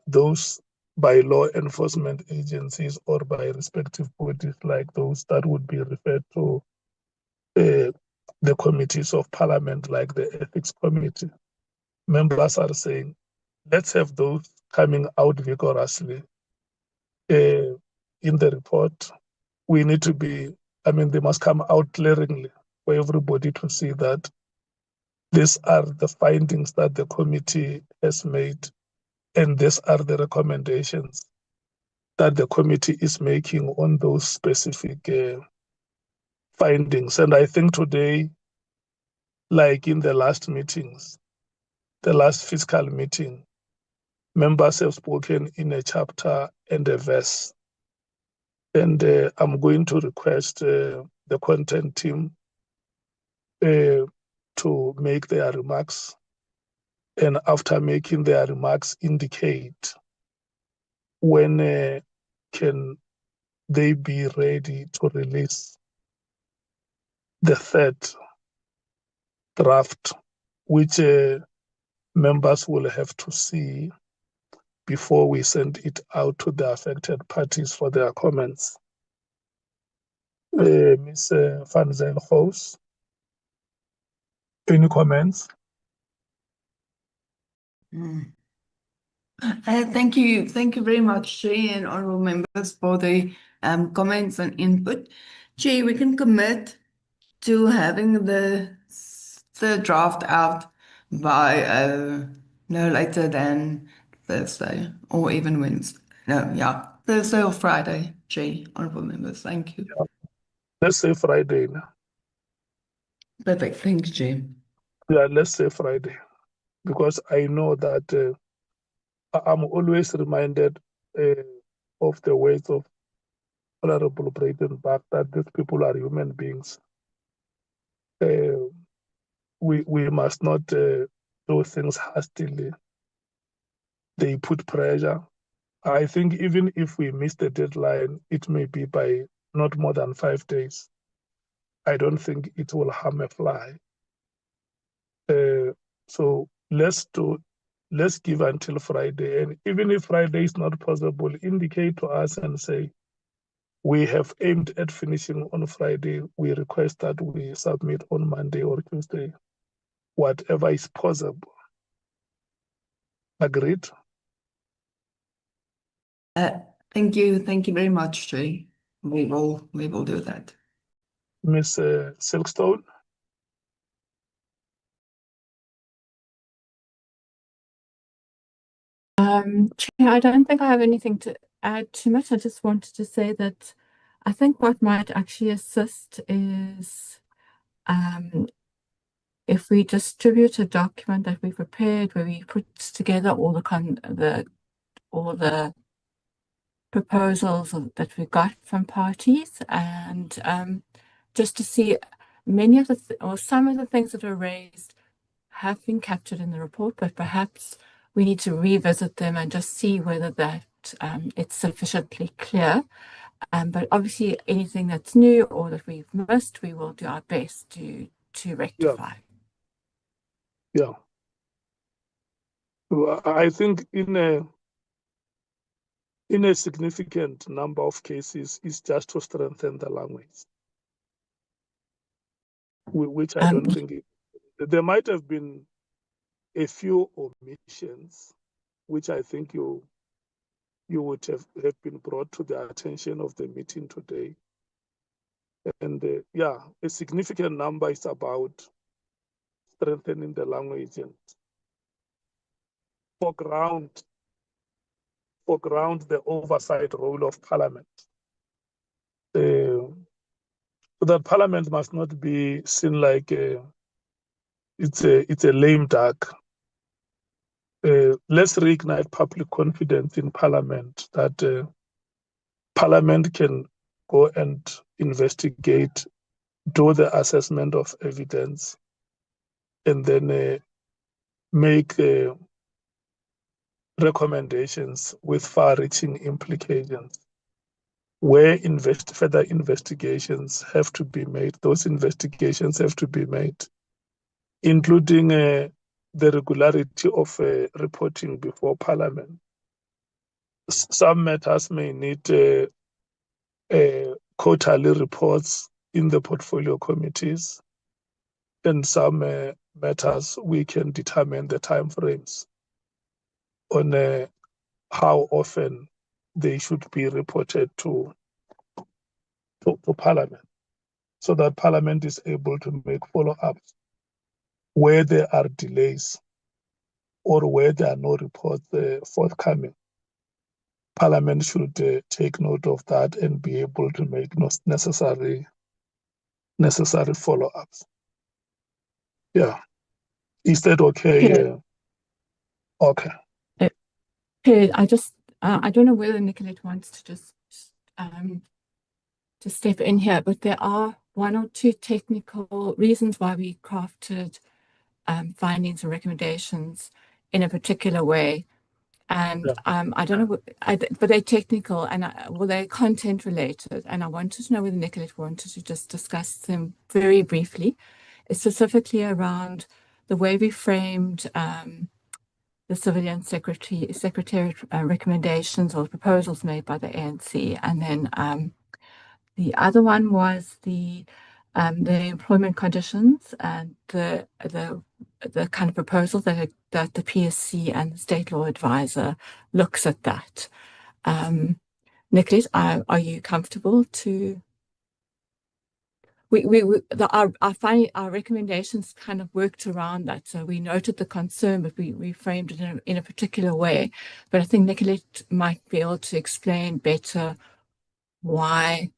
Those by law enforcement agencies or by respective bodies like those that would be referred to the committees of parliament, like the ethics committee. Members are saying, let's have those coming out vigorously in the report. We need to be, they must come out glaringly for everybody to see that these are the findings that the committee has made, and these are the recommendations that the committee is making on those specific findings. And I think today, like in the last meetings, the last fiscal meeting, members have spoken in a chapter and a verse. And I'm going to request the content team to make their remarks. And after making their remarks, indicate when can they be ready to release the third draft, which members will have to see before we send it out to the affected parties for their comments. Ms. Van Zyl-Gous, any comments? Thank you very much, Chair and honourable members, for the comments and input. Chair, we can commit to having the draft out by no later than Thursday or even Wednesday. Thursday or Friday, Chair, honourable members. Thank you. Let's say Friday now. Perfect. Thank you, Chair. Yeah, let's say Friday, because I know that I'm always reminded of the words of Honorable Breitenbach, that these people are human beings. We must not do things hastily. They put pressure. I think even if we miss the deadline, it may be by not more than 5 days. I don't think it will harm a fly. So let's give until Friday. And even if Friday is not possible, indicate to us and say, we have aimed at finishing on Friday. We request that we submit on Monday or Tuesday, whatever is possible. Agreed? Thank you very much, Jay. We will do that. Ms. Silkstone? Chair, I don't think I have anything to add too much. I just wanted to say that I think what might actually assist is if we distribute a document that we prepared where we put together all the proposals that we got from parties, and just to see many of or some of the things that are raised have been captured in the report, but perhaps we need to revisit them and just see whether that it's sufficiently clear. But obviously anything that's new or that we've missed, we will do our best to rectify. Yeah. Well, I think in a significant number of cases, it's just to strengthen the language, which I don't think there might have been a few omissions, which I think you would have been brought to the attention of the meeting today. And yeah, a significant number is about strengthening the language and foreground the oversight role of Parliament. So that Parliament must not be seen like it's a lame duck. Let's reignite public confidence in Parliament that Parliament can go and investigate, do the assessment of evidence, and then make recommendations with far-reaching implications. Where further investigations have to be made, those investigations have to be made, including the regularity of reporting before Parliament. Some matters may need quarterly reports in the portfolio committees, and some matters we can determine the timeframes on how often they should be reported to Parliament, so that Parliament is able to make follow-ups where there are delays or where there are no reports forthcoming. Parliament should take note of that and be able to make necessary follow-ups. Yeah. Is that okay? Yeah. Okay. Okay, I don't know whether Nicolette wants to just to step in here, but there are one or two technical reasons why we crafted findings and recommendations in a particular way. And I don't know, but they're technical and they're content related. And I wanted to know whether Nicolette wanted to just discuss them very briefly, specifically around the way we framed the Civilian Secretariat recommendations or proposals made by the ANC. And then the other one was the employment conditions and the kind of proposal that the PSC and the State Law Advisor looks at that. Nicolette, are you comfortable to? Our recommendations kind of worked around that. So we noted the concern, but we framed it in a particular way. But I think Nicolette might be able to explain better why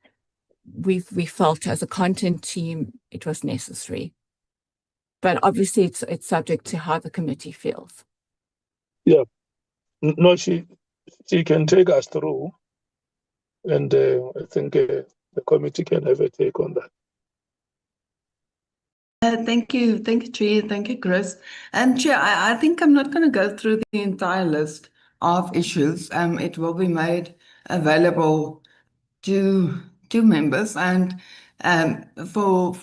we felt as a content team it was necessary. But obviously it's subject to how the committee feels. Yeah. No, she can take us through, and I think the committee can have a take on that. Thank you, Chair. Thank you, Chris. Chair, I think I'm not going to go through the entire list of issues. It will be made available to members, and for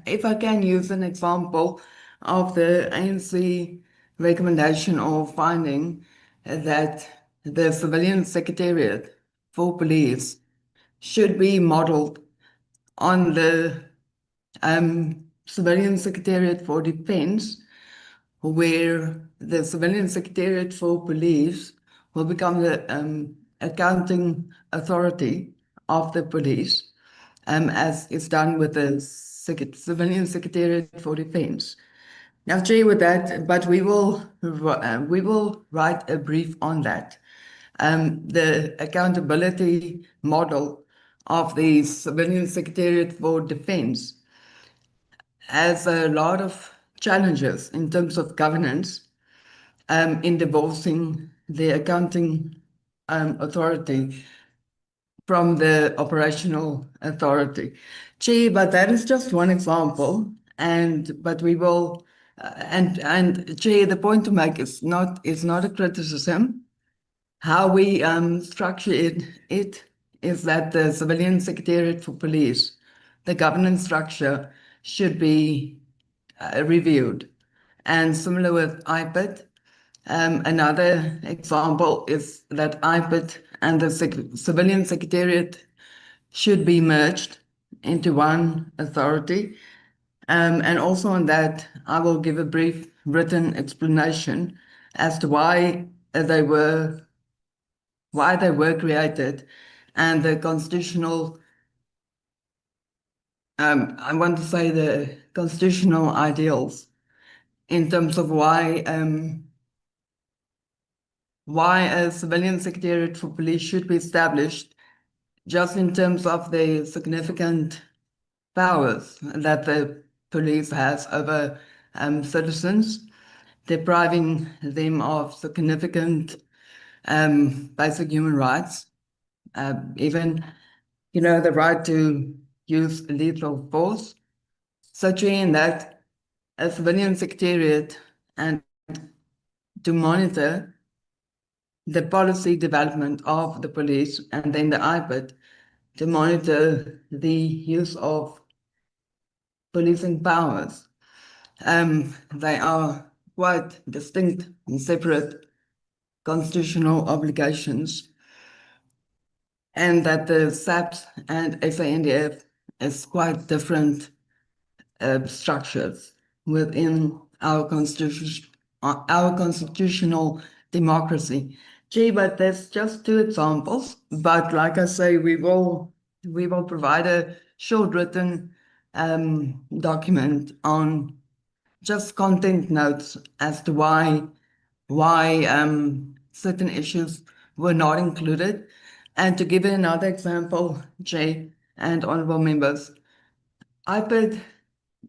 if I can use an example of the ANC recommendation or finding that the civilian secretariat for police should be modeled on the civilian secretariat for defense, where the civilian secretariat for police will become the accounting authority of the police, as is done with the civilian secretariat for defense. Now, Chair, with that, but we will write a brief on that. The accountability model of the civilian secretariat for defense has a lot of challenges in terms of governance, in divorcing the accounting authority from the operational authority. Chair, but that is just one example, but we will, and Chair, the point to make is not a criticism. How we structure it is that the civilian secretariat for police, the governance structure should be reviewed. And similar with IPID, another example is that IPID and the civilian secretariat should be merged into one authority. And also on that, I will give a brief written explanation as to why they were created, and the constitutional, I want to say the constitutional ideals in terms of why a civilian secretariat for police should be established, just in terms of the significant powers that the police has over citizens, depriving them of significant basic human rights, even, the right to use lethal force. Such in that a civilian secretariat and to monitor the policy development of the police, and then the IPID to monitor the use of policing powers. They are quite distinct and separate constitutional obligations, and that the SAPS and SANDF is quite different structures within our constitutional democracy. Gee, but that's just two examples. But like I say, we will provide a short written document on just content notes as to why certain issues were not included. And to give another example, Jay and honorable members, IPID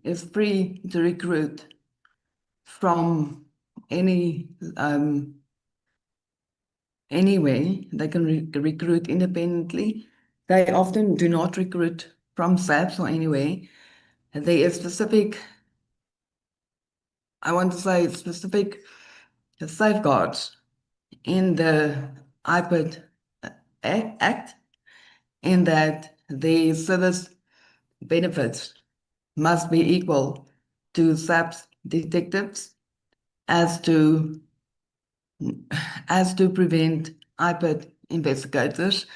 is free to recruit from anywhere. They can recruit independently. They often do not recruit from SAPS or anywhere. There is specific safeguards in the IPID Act, in that the service benefits must be equal to SAPS detectives, as to prevent IPID investigators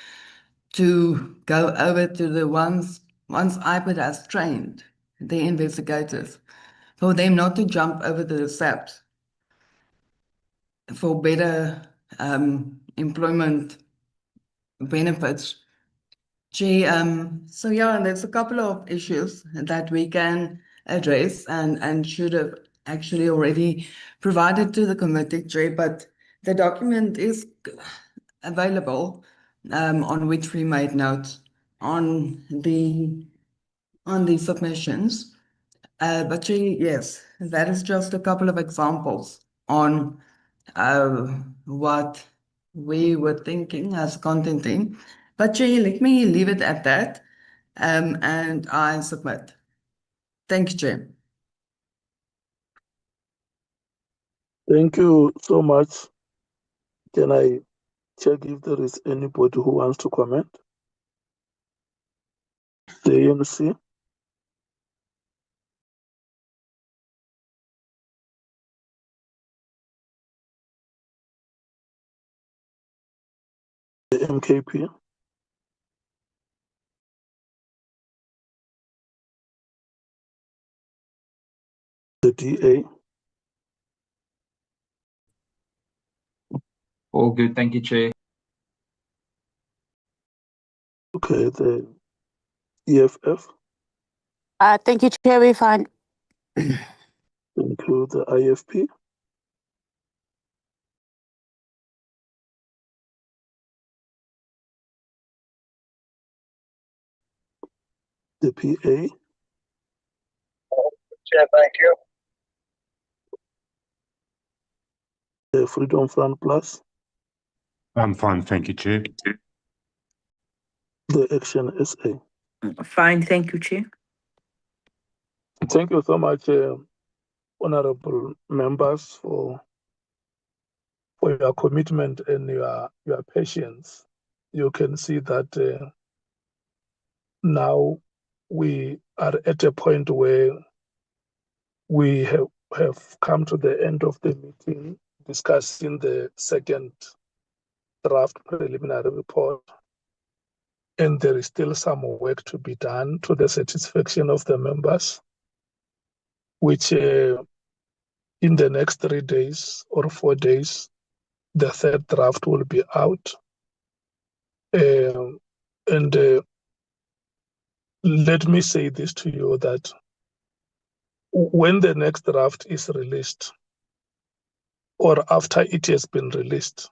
to go over to the once IPID has trained the investigators, for them not to jump over to the SAPS for better employment benefits. Gee, so yeah, there's a couple of issues that we can address and should have actually already provided to the committee, Jay, but the document is available, on which we made notes on the submissions. But Jay, yes, that is just a couple of examples on what we were thinking as content team. But Jay, let me leave it at that, and I submit. Thanks, Jay. Thank you so much. Can I check if there is anybody who wants to comment? The ANC? The MKP? The DA? All good. Thank you, Chair. Okay, the EFF? Thank you, Chair. We're fine. Thank you. The IFP? The PA? Chair, thank you. The Freedom Front Plus? I'm fine, thank you, Chair. The Action SA? Fine, thank you, Chair. Thank you so much, honorable members, for your commitment and your patience. You can see that now we are at a point where we have come to the end of the meeting discussing the second draft preliminary report. And there is still some work to be done to the satisfaction of the members, which in the next 3 days or 4 days, the third draft will be out. And let me say this to you, that when the next draft is released, or after it has been released,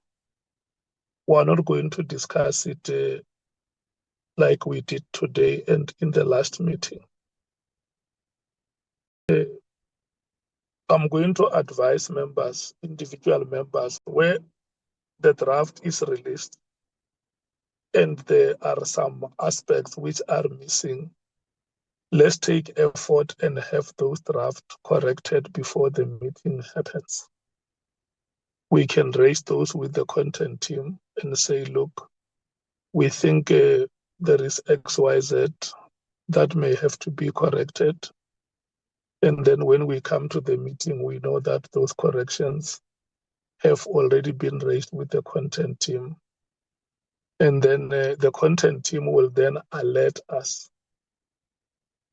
we're not going to discuss it like we did today and in the last meeting. I'm going to advise members, individual members, where the draft is released and there are some aspects which are missing. Let's take effort and have those drafts corrected before the meeting happens. We can raise those with the content team and say, look, we think there is XYZ that may have to be corrected. And then when we come to the meeting, we know that those corrections have already been raised with the content team. And then the content team will then alert us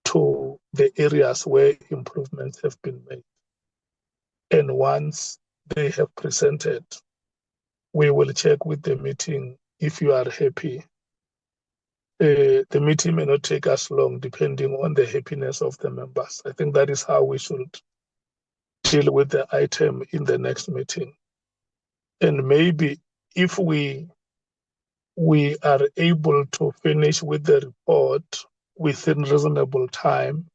to the areas where improvements have been made. And once they have presented, we will check with the meeting if you are happy. The meeting may not take us long depending on the happiness of the members. I think that is how we should deal with the item in the next meeting. And maybe if we are able to finish with the report within reasonable time,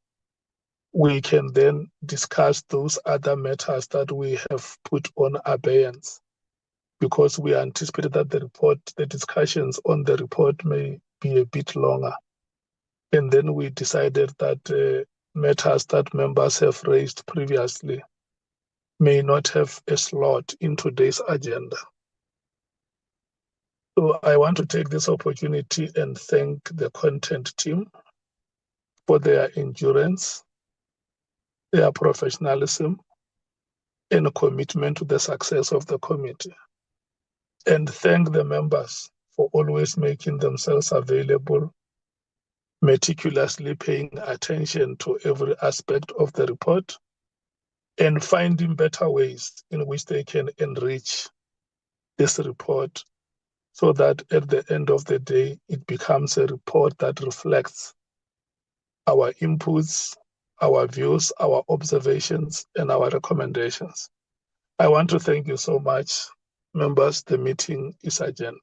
we can then discuss those other matters that we have put on abeyance, because we anticipate that the discussions on the report may be a bit longer. And then we decided that matters that members have raised previously may not have a slot in today's agenda. So I want to take this opportunity and thank the content team for their endurance, their professionalism, and commitment to the success of the committee. And thank the members for always making themselves available, meticulously paying attention to every aspect of the report, and finding better ways in which they can enrich this report so that at the end of the day, it becomes a report that reflects our inputs, our views, our observations, and our recommendations. I want to thank you so much, members. The meeting is adjourned.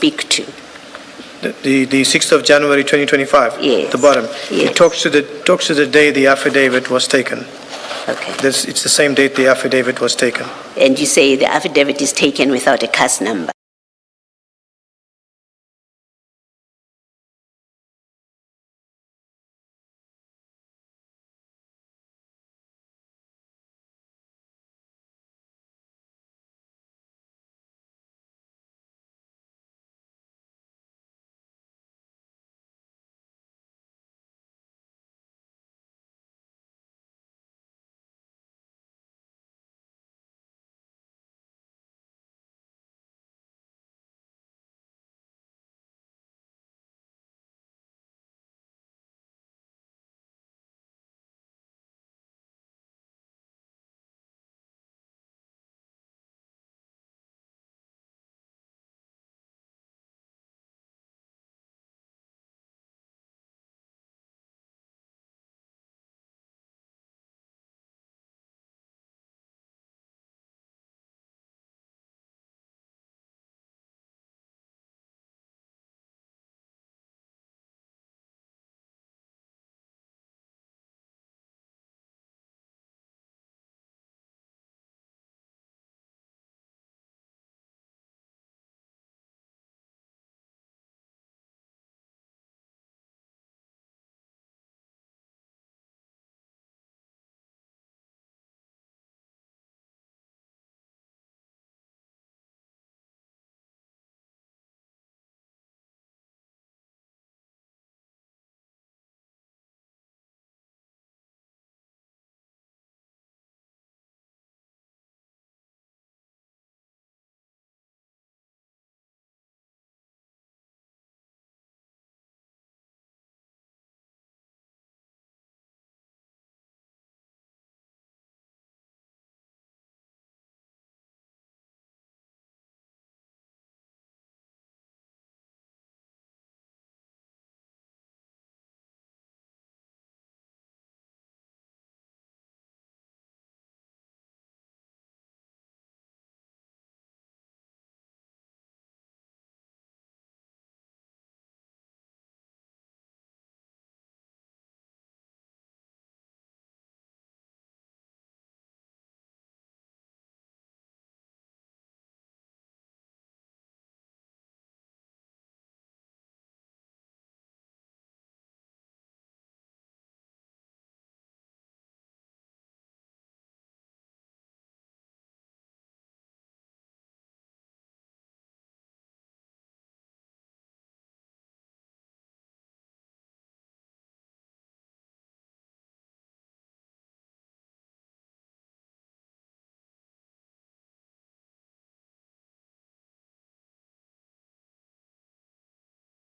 speak to? The 6th of January 2025. Yes. At the bottom. Yes. It talks to the day the affidavit was taken. Okay. It's the same date the affidavit was taken. And you say the affidavit is taken without a cast number?